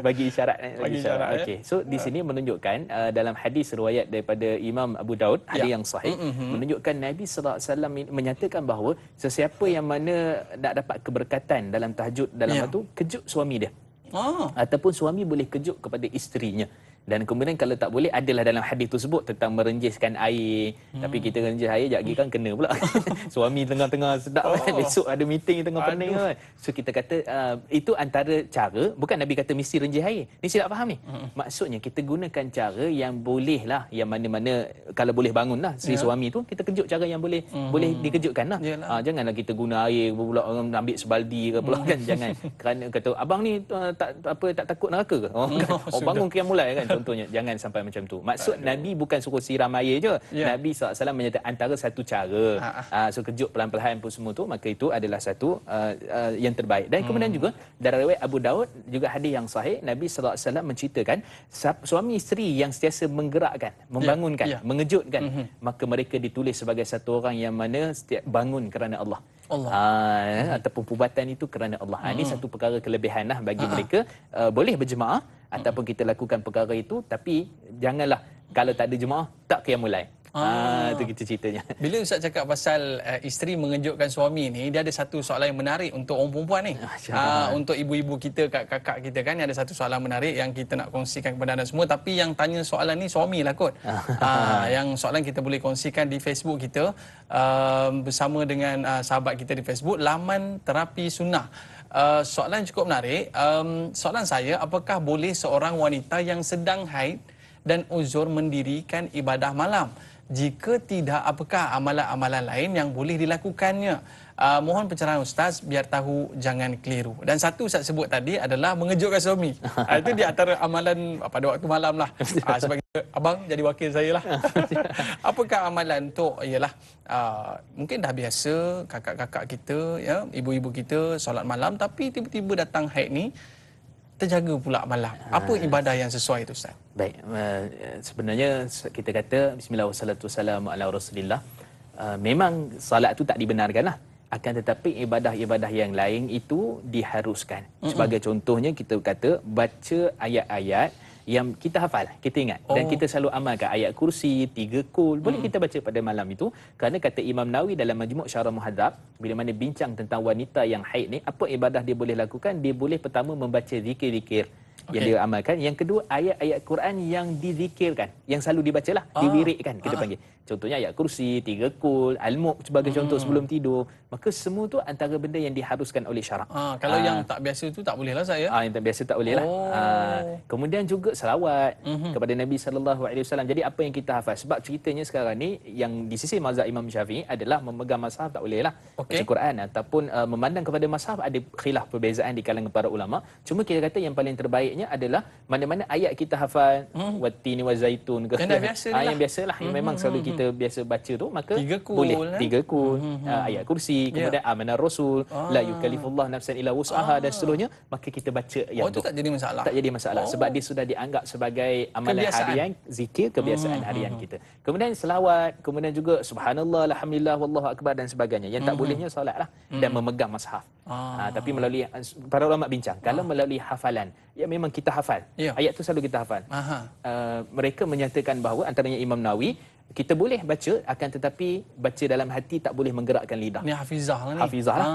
Bagi isyarat. Bagi isyarat. Okey. So di sini menunjukkan dalam hadis riwayat daripada Imam Abu Daud, hadis yang sahih, menunjukkan Nabi sallallahu alaihi wasallam menyatakan bahawa sesiapa yang mana nak dapat keberkatan dalam tahajud dalam waktu, kejut suami dia. Ataupun suami boleh kejut kepada isterinya. Dan kemudian kalau tak boleh, adalah dalam hadis tersebut tentang merenjiskan air. Tapi kita renjis air, sekejap lagi kan kena pula. Suami tengah-tengah sedap kan, besok ada meeting tengah pening kan. So kita kata itu antara cara, bukan Nabi kata mesti renjis air. Ni silap faham ni. Maksudnya kita gunakan cara yang boleh lah, yang mana-mana kalau boleh bangun lah si suami tu, kita kejut cara yang boleh boleh dikejutkan lah. Janganlah kita guna air pula orang ambil sebaldi ke pula kan. Jangan. Kerana kata abang ni tak takut neraka ke? Bangun qiyamul lail kan. Contohnya, jangan sampai macam tu. Maksud Nabi bukan suruh siram air je. Nabi SAW menyatakan antara satu cara. So kejut pelan-pelan pun semua tu, maka itu adalah satu yang terbaik. Dan kemudian juga dari riwayat Abu Daud juga hadis yang sahih, Nabi SAW menceritakan suami isteri yang sentiasa menggerakkan, membangunkan, mengejutkan, maka mereka ditulis sebagai satu orang yang mana setiap bangun kerana Allah. Ataupun perbuatan itu kerana Allah. Ini satu perkara kelebihan lah bagi mereka. Boleh berjemaah ataupun kita lakukan perkara itu, tapi janganlah kalau tak ada jemaah tak qiyamul lail. Itu kita ceritanya. Bila Ustaz cakap pasal isteri mengejutkan suami ni, dia ada satu soalan yang menarik untuk orang perempuan ni. Untuk ibu-ibu kita, kakak kita kan, ada satu soalan menarik yang kita nak kongsikan kepada anda semua. Tapi yang tanya soalan ni suami lah kot. Yang soalan kita boleh kongsikan di Facebook kita bersama dengan sahabat kita di Facebook, Laman Terapi Sunnah. Soalan cukup menarik. Soalan saya, apakah boleh seorang wanita yang sedang haid dan uzur mendirikan ibadah malam? Jika tidak, apakah amalan-amalan lain yang boleh dilakukannya? Mohon pencerahan Ustaz biar tahu jangan keliru. Dan satu Ustaz sebut tadi adalah mengejutkan suami. Itu di antara amalan pada waktu malam lah. Sebab kita, abang jadi wakil saya lah. Apakah amalan tu? Ialah mungkin dah biasa kakak-kakak kita, ya, ibu-ibu kita solat malam, tapi tiba-tiba datang haid ni, terjaga pula malam. Apa ibadah yang sesuai itu Ustaz? Baik, sebenarnya kita kata bismillah wassalatu wassalamu ala rasulillah. Memang salat tu tak dibenarkan lah. Akan tetapi ibadah-ibadah yang lain itu diharuskan. Sebagai contohnya kita kata baca ayat-ayat yang kita hafal, kita ingat dan kita selalu amalkan. Ayat kursi, 3 kul, boleh kita baca pada malam itu. Kerana kata Imam Nawawi dalam Majmu' Syarah Muhadzab, bila mana bincang tentang wanita yang haid ni, apa ibadah dia boleh lakukan? Dia boleh pertama membaca zikir-zikir yang dia amalkan. Yang kedua, ayat-ayat Quran yang dizikirkan, yang selalu dibacalah, diwiridkan kita panggil. Contohnya ayat kursi, 3 kul, al-mulk sebagai contoh sebelum tidur. Maka semua tu antara benda yang diharuskan oleh syarak. Kalau yang tak biasa tu tak boleh lah saya. Yang tak biasa tak boleh lah. Kemudian juga selawat kepada Nabi SAW. Jadi apa yang kita hafal? Sebab ceritanya sekarang ni yang di sisi mazhab Imam Syafi'i adalah memegang mushaf tak boleh lah. Baca Quran ataupun memandang kepada mushaf, ada khilaf perbezaan di kalangan para ulama. Cuma kita kata yang paling terbaiknya adalah mana-mana ayat kita hafal, wattini wa zaitun ke, yang biasalah, yang memang selalu kita biasa baca tu, maka 3 kul, boleh 3 kul, ayat kursi, kemudian amanar rasul, la yukallifullah nafsan illa wus'aha dan seterusnya, maka kita baca yang tu tak jadi masalah. Tak jadi masalah sebab dia sudah dianggap sebagai amalan harian, zikir kebiasaan harian kita. Kemudian selawat, kemudian juga subhanallah, alhamdulillah, wallahu akbar dan sebagainya. Yang tak bolehnya solatlah dan memegang mushaf. Tapi melalui para ulama bincang, kalau melalui hafalan, ya memang kita hafal. Ayat tu selalu kita hafal. Mereka menyatakan bahawa antaranya Imam Nawawi, kita boleh baca, akan tetapi baca dalam hati, tak boleh menggerakkan lidah. Ni hafizah lah ni. Hafizah lah.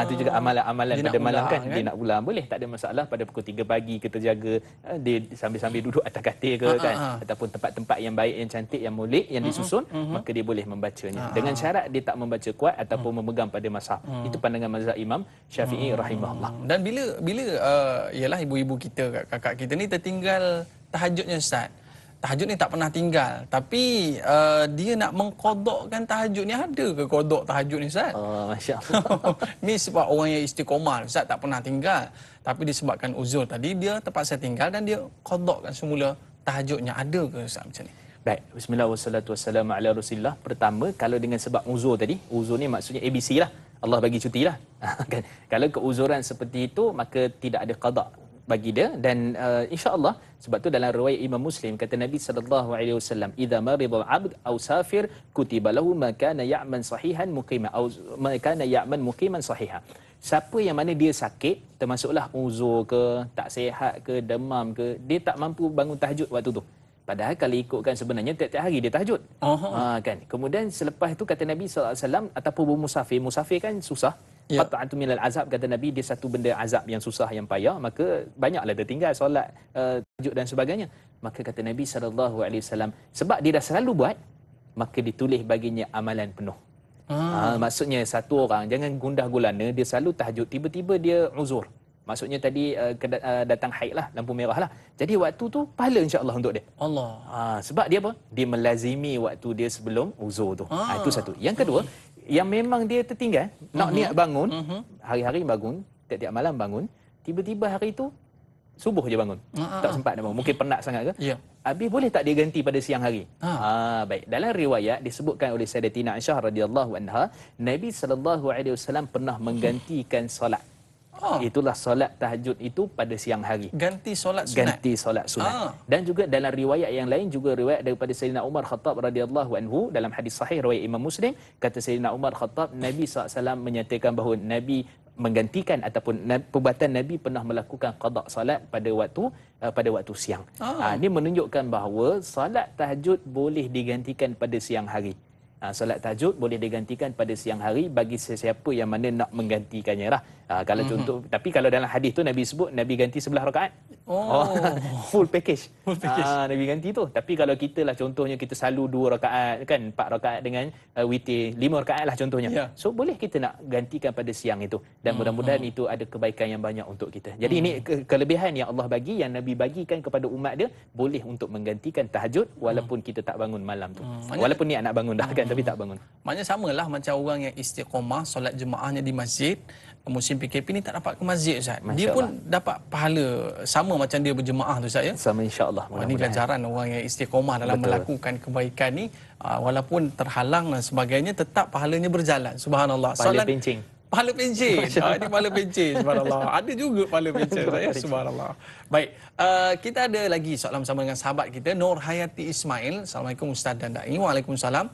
Itu juga amalan-amalan pada malam kan. Dia nak ulang, boleh, tak ada masalah. Pada pukul 3 pagi kita jaga, dia sambil-sambil duduk atas katil ke kan. Ataupun tempat-tempat yang baik, yang cantik, yang molek, yang disusun, maka dia boleh membacanya. Dengan syarat dia tak membaca kuat ataupun memegang pada mushaf. Itu pandangan mazhab Imam Syafi'i rahimahullah. Dan bila ialah ibu-ibu kita, kakak kita ni tertinggal tahajudnya Ustaz. Tahajud ni tak pernah tinggal, tapi dia nak mengkodokkan tahajud ni. Ada ke kodok tahajud ni Ustaz? Masya-Allah. Ni sebab orang yang istiqomah Ustaz, tak pernah tinggal, tapi disebabkan uzur tadi dia terpaksa tinggal dan dia kodokkan semula tahajudnya. Ada ke Ustaz macam ni? Baik, bismillah wassalatu wassalamu ala rasulillah. Pertama, kalau dengan sebab uzur tadi, uzur ni maksudnya ABC lah, Allah bagi cuti lah. Kan? Kalau keuzuran seperti itu, maka tidak ada qada bagi dia. Dan insya-Allah, sebab tu dalam riwayat Imam Muslim kata Nabi SAW, idza marida al-'abd aw safir kutiba lahu ma kana ya'man sahihan muqiman aw ma kana ya'man muqiman sahihan. Siapa yang mana dia sakit, termasuklah uzur ke, tak sihat ke, demam ke, dia tak mampu bangun tahajud waktu tu. Padahal kalau ikutkan sebenarnya tiap-tiap hari dia tahajud. Kan. Kemudian selepas itu kata Nabi SAW, ataupun bermusafir, musafir kan susah. Qat'atu minal azab, kata Nabi, dia satu benda azab yang susah, yang payah, maka banyaklah tertinggal solat, tahajud dan sebagainya. Maka kata Nabi SAW, sebab dia dah selalu buat, maka ditulis baginya amalan penuh. Maksudnya satu orang jangan gundah gulana, dia selalu tahajud, tiba-tiba dia uzur. Maksudnya tadi datang haid lah, lampu merah lah. Jadi waktu tu pahala insya-Allah untuk dia. Allah. Sebab dia apa? Dia melazimi waktu dia sebelum uzur tu. Itu satu. Yang kedua, yang memang dia tertinggal, nak niat bangun, hari-hari bangun, tiap-tiap malam bangun, tiba-tiba hari tu subuh je bangun. Tak sempat nak bangun. Mungkin penat sangat ke? Habis boleh tak dia ganti pada siang hari? Baik. Dalam riwayat disebutkan oleh Sayyidatina Aisyah radhiyallahu anha, Nabi SAW pernah menggantikan solat. Itulah solat tahajud itu pada siang hari. Ganti solat sunat. Ganti solat sunat. Dan juga dalam riwayat yang lain, juga riwayat daripada Sayyidina Umar Khattab radhiyallahu anhu, dalam hadis sahih riwayat Imam Muslim, kata Sayyidina Umar Khattab, Nabi SAW menyatakan bahawa Nabi menggantikan ataupun perbuatan Nabi pernah melakukan qada salat pada waktu siang. Ini menunjukkan bahawa salat tahajud boleh digantikan pada siang hari. Solat tahajud boleh digantikan pada siang hari bagi sesiapa yang mana nak menggantikannya lah. Kalau contoh, tapi kalau dalam hadis tu Nabi sebut Nabi ganti 11 rakaat. Full package. Nabi ganti tu. Tapi kalau kita lah contohnya kita selalu 2 rakaat kan, 4 rakaat dengan witir 5 rakaat lah contohnya. So boleh kita nak gantikan pada siang itu, dan mudah-mudahan itu ada kebaikan yang banyak untuk kita. Jadi ini kelebihan yang Allah bagi, yang Nabi bagikan kepada umat dia, boleh untuk menggantikan tahajud walaupun kita tak bangun malam tu. Walaupun niat nak bangun dah kan, tapi tak bangun. Maknanya samalah macam orang yang istiqamah solat jemaahnya di masjid, musim PKP ni tak dapat ke masjid Ustaz. Dia pun dapat pahala sama macam dia berjemaah tu Ustaz ya. Sama insya-Allah. Ini ganjaran orang yang istiqamah dalam melakukan kebaikan ni, walaupun terhalang dan sebagainya, tetap pahalanya berjalan. Subhanallah. Pahala pencing. Pahala pencin. Ini pahala pencin. Subhanallah. Ada juga pahala pencin saya. Subhanallah. Baik. Kita ada lagi soalan bersama dengan sahabat kita, Nur Hayati Ismail. Assalamualaikum Ustaz dan Da'i. Waalaikumsalam.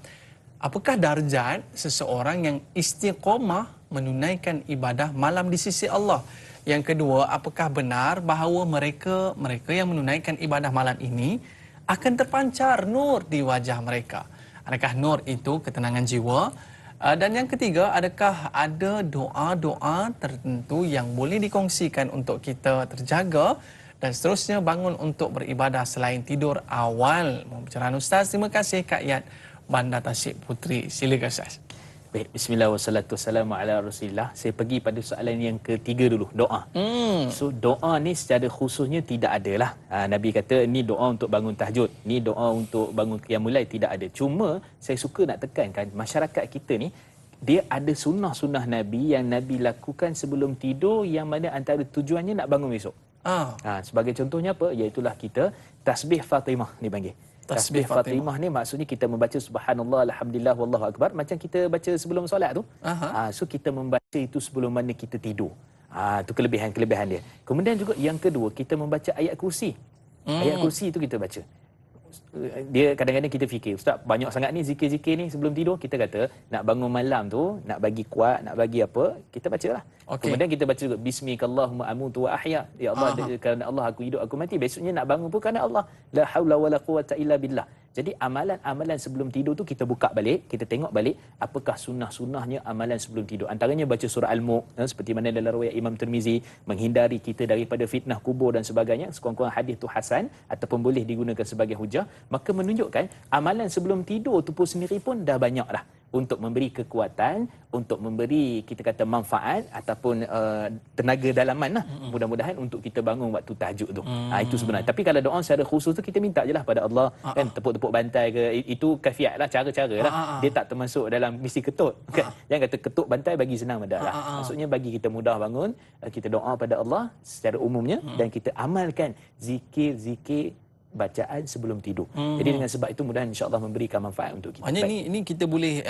Apakah darjat seseorang yang istiqamah menunaikan ibadah malam di sisi Allah? Yang kedua, apakah benar bahawa mereka yang menunaikan ibadah malam ini akan terpancar nur di wajah mereka? Adakah nur itu ketenangan jiwa? Dan yang ketiga, adakah ada doa-doa tertentu yang boleh dikongsikan untuk kita terjaga dan seterusnya bangun untuk beribadah selain tidur awal? Pencerahan Ustaz. Terima kasih Kak Yat, Bandar Tasik Puteri. Silakan Ustaz. Baik, bismillah wassalatu wassalamu ala Rasulillah. Saya pergi pada soalan yang ketiga dulu, doa. So doa ni secara khususnya tidak adalah. Nabi kata ni doa untuk bangun tahajud, ni doa untuk bangun qiyamul lail, tidak ada. Cuma saya suka nak tekankan masyarakat kita ni, dia ada sunnah-sunnah Nabi yang Nabi lakukan sebelum tidur, yang mana antara tujuannya nak bangun besok. Sebagai contohnya apa? Iaitulah kita tasbih Fatimah ni panggil. Tasbih Fatimah ni maksudnya kita membaca subhanallah, alhamdulillah, wallahu akbar, macam kita baca sebelum solat tu. So kita membaca itu sebelum mana kita tidur. Itu kelebihan dia. Kemudian juga yang kedua, kita membaca ayat kursi. Ayat kursi itu kita baca. Dia kadang-kadang kita fikir, Ustaz, banyak sangat ni zikir-zikir ni sebelum tidur. Kita kata nak bangun malam tu, nak bagi kuat, nak bagi apa, kita bacalah. Kemudian kita baca juga bismikallahumma amutu wa ahya. Ya Allah, kerana Allah aku hidup, aku mati. Besoknya nak bangun pun kerana Allah. La haula wala quwwata illa billah. Jadi amalan-amalan sebelum tidur tu kita buka balik, kita tengok balik apakah sunnah-sunnahnya amalan sebelum tidur. Antaranya baca surah Al-Mulk, seperti mana dalam riwayat Imam Tirmizi, menghindari kita daripada fitnah kubur dan sebagainya. Sekurang-kurang hadis tu hasan ataupun boleh digunakan sebagai hujah. Maka menunjukkan amalan sebelum tidur tu pun sendiri pun dah banyak dah untuk memberi kekuatan, untuk memberi kita kata manfaat ataupun tenaga dalaman lah. Mudah-mudahan untuk kita bangun waktu tahajud tu. Itu sebenarnya. Tapi kalau doa secara khusus tu kita minta je lah pada Allah, kan, tepuk-tepuk bantai ke, itu kafiat lah, cara-cara lah. Dia tak termasuk dalam misi ketut, kan. Jangan kata ketuk bantai bagi senang dah lah. Maksudnya bagi kita mudah bangun, kita doa pada Allah secara umumnya, dan kita amalkan zikir-zikir bacaan sebelum tidur. Jadi dengan sebab itu mudah insya-Allah memberikan manfaat untuk kita. Maknanya ini kita boleh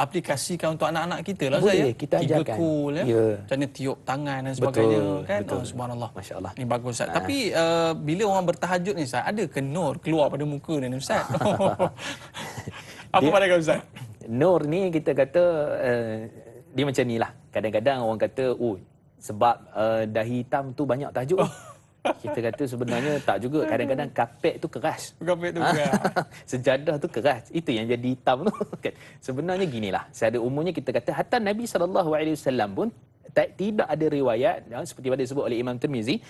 aplikasikan untuk anak-anak kita lah, boleh, saya. Kita ajarkan. Cool, ya. Macam mana tiup tangan dan sebagainya, kan. Subhanallah. Masya-Allah. Ini bagus Ustaz. Tapi bila orang bertahajud ni Ustaz, ada ke nur keluar pada muka ni Ustaz? Apa pandangan Ustaz? Nur ni kita kata dia macam ni lah. Kadang-kadang orang kata, sebab dahi hitam tu banyak tahajud. Kita kata sebenarnya tak juga. Kadang-kadang kapet tu keras. Kapet tu keras. Sejadah tu keras. Itu yang jadi hitam tu. Sebenarnya ginilah. Secara umumnya kita kata hatta Nabi SAW pun tidak ada riwayat seperti mana disebut oleh Imam Tirmizi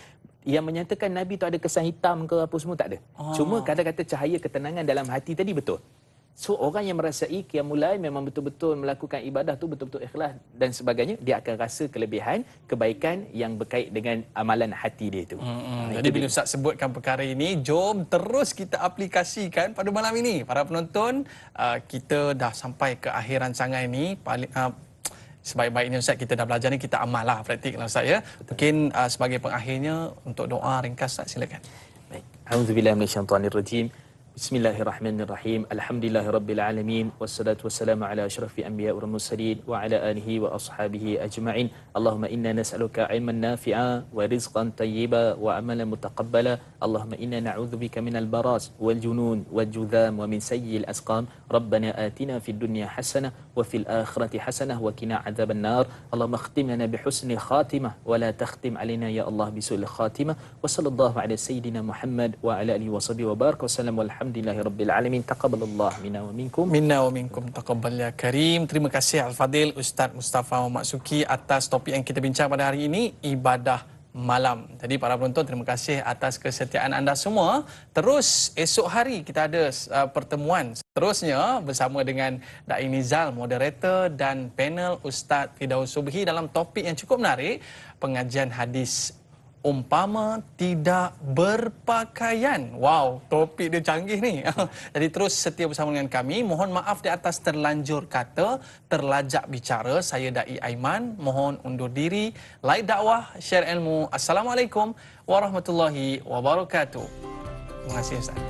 yang menyatakan Nabi tu ada kesan hitam ke apa semua, tak ada. Cuma kata-kata cahaya ketenangan dalam hati tadi betul. So orang yang merasai qiyamul lail memang betul-betul melakukan ibadah tu betul-betul ikhlas dan sebagainya, dia akan rasa kelebihan, kebaikan yang berkait dengan amalan hati dia tu. Jadi bila Ustaz sebutkan perkara ini, jom terus kita aplikasikan pada malam ini. Para penonton, kita dah sampai ke akhir rancangan ini. Sebaik-baiknya Ustaz, kita dah belajar ni, kita amal lah, praktik lah Ustaz, ya. Mungkin sebagai pengakhirnya untuk doa ringkas Ustaz, silakan. Baik. A'udzubillahi minasyaitanirrajim. Bismillahirrahmanirrahim. Alhamdulillahirabbil alamin wassalatu wassalamu ala asyrafil anbiya wal mursalin wa ala alihi wa ashabihi ajma'in. Allahumma inna nas'aluka ilman nafi'a wa rizqan tayyiba wa amalan mutaqabbala. Allahumma inna na'udzubika minal baras wal junun wal judham wa min sayyi'il asqam. Rabbana atina fid dunya hasanah wa fil akhirati hasanah wa qina adzaban nar. Allahumma khtim lana bi husnil khatimah wa la takhtim alaina ya Allah bi su'il khatimah. Wa sallallahu ala sayyidina Muhammad wa ala alihi wa sahbihi wa baraka wa sallam. Alhamdulillahirabbil alamin. Taqabbalallah minna wa minkum. Minna wa minkum taqabbal ya karim. Terima kasih Al-Fadil Ustaz Mustafa Muhammad Suki atas topik yang kita bincang pada hari ini, ibadah malam. Jadi para penonton, terima kasih atas kesetiaan anda semua. Terus esok hari kita ada pertemuan seterusnya bersama dengan Da'i Nizal, moderator, dan panel Ustaz Firdaus Subhi dalam topik yang cukup menarik, pengajian hadis umpama tidak berpakaian. Wow, topik dia canggih ni. Jadi terus setia bersama dengan kami. Mohon maaf di atas terlanjur kata, terlajak bicara. Saya Da'i Aiman, mohon undur diri. Like dakwah, share ilmu. Assalamualaikum warahmatullahi wabarakatuh. Terima kasih Ustaz.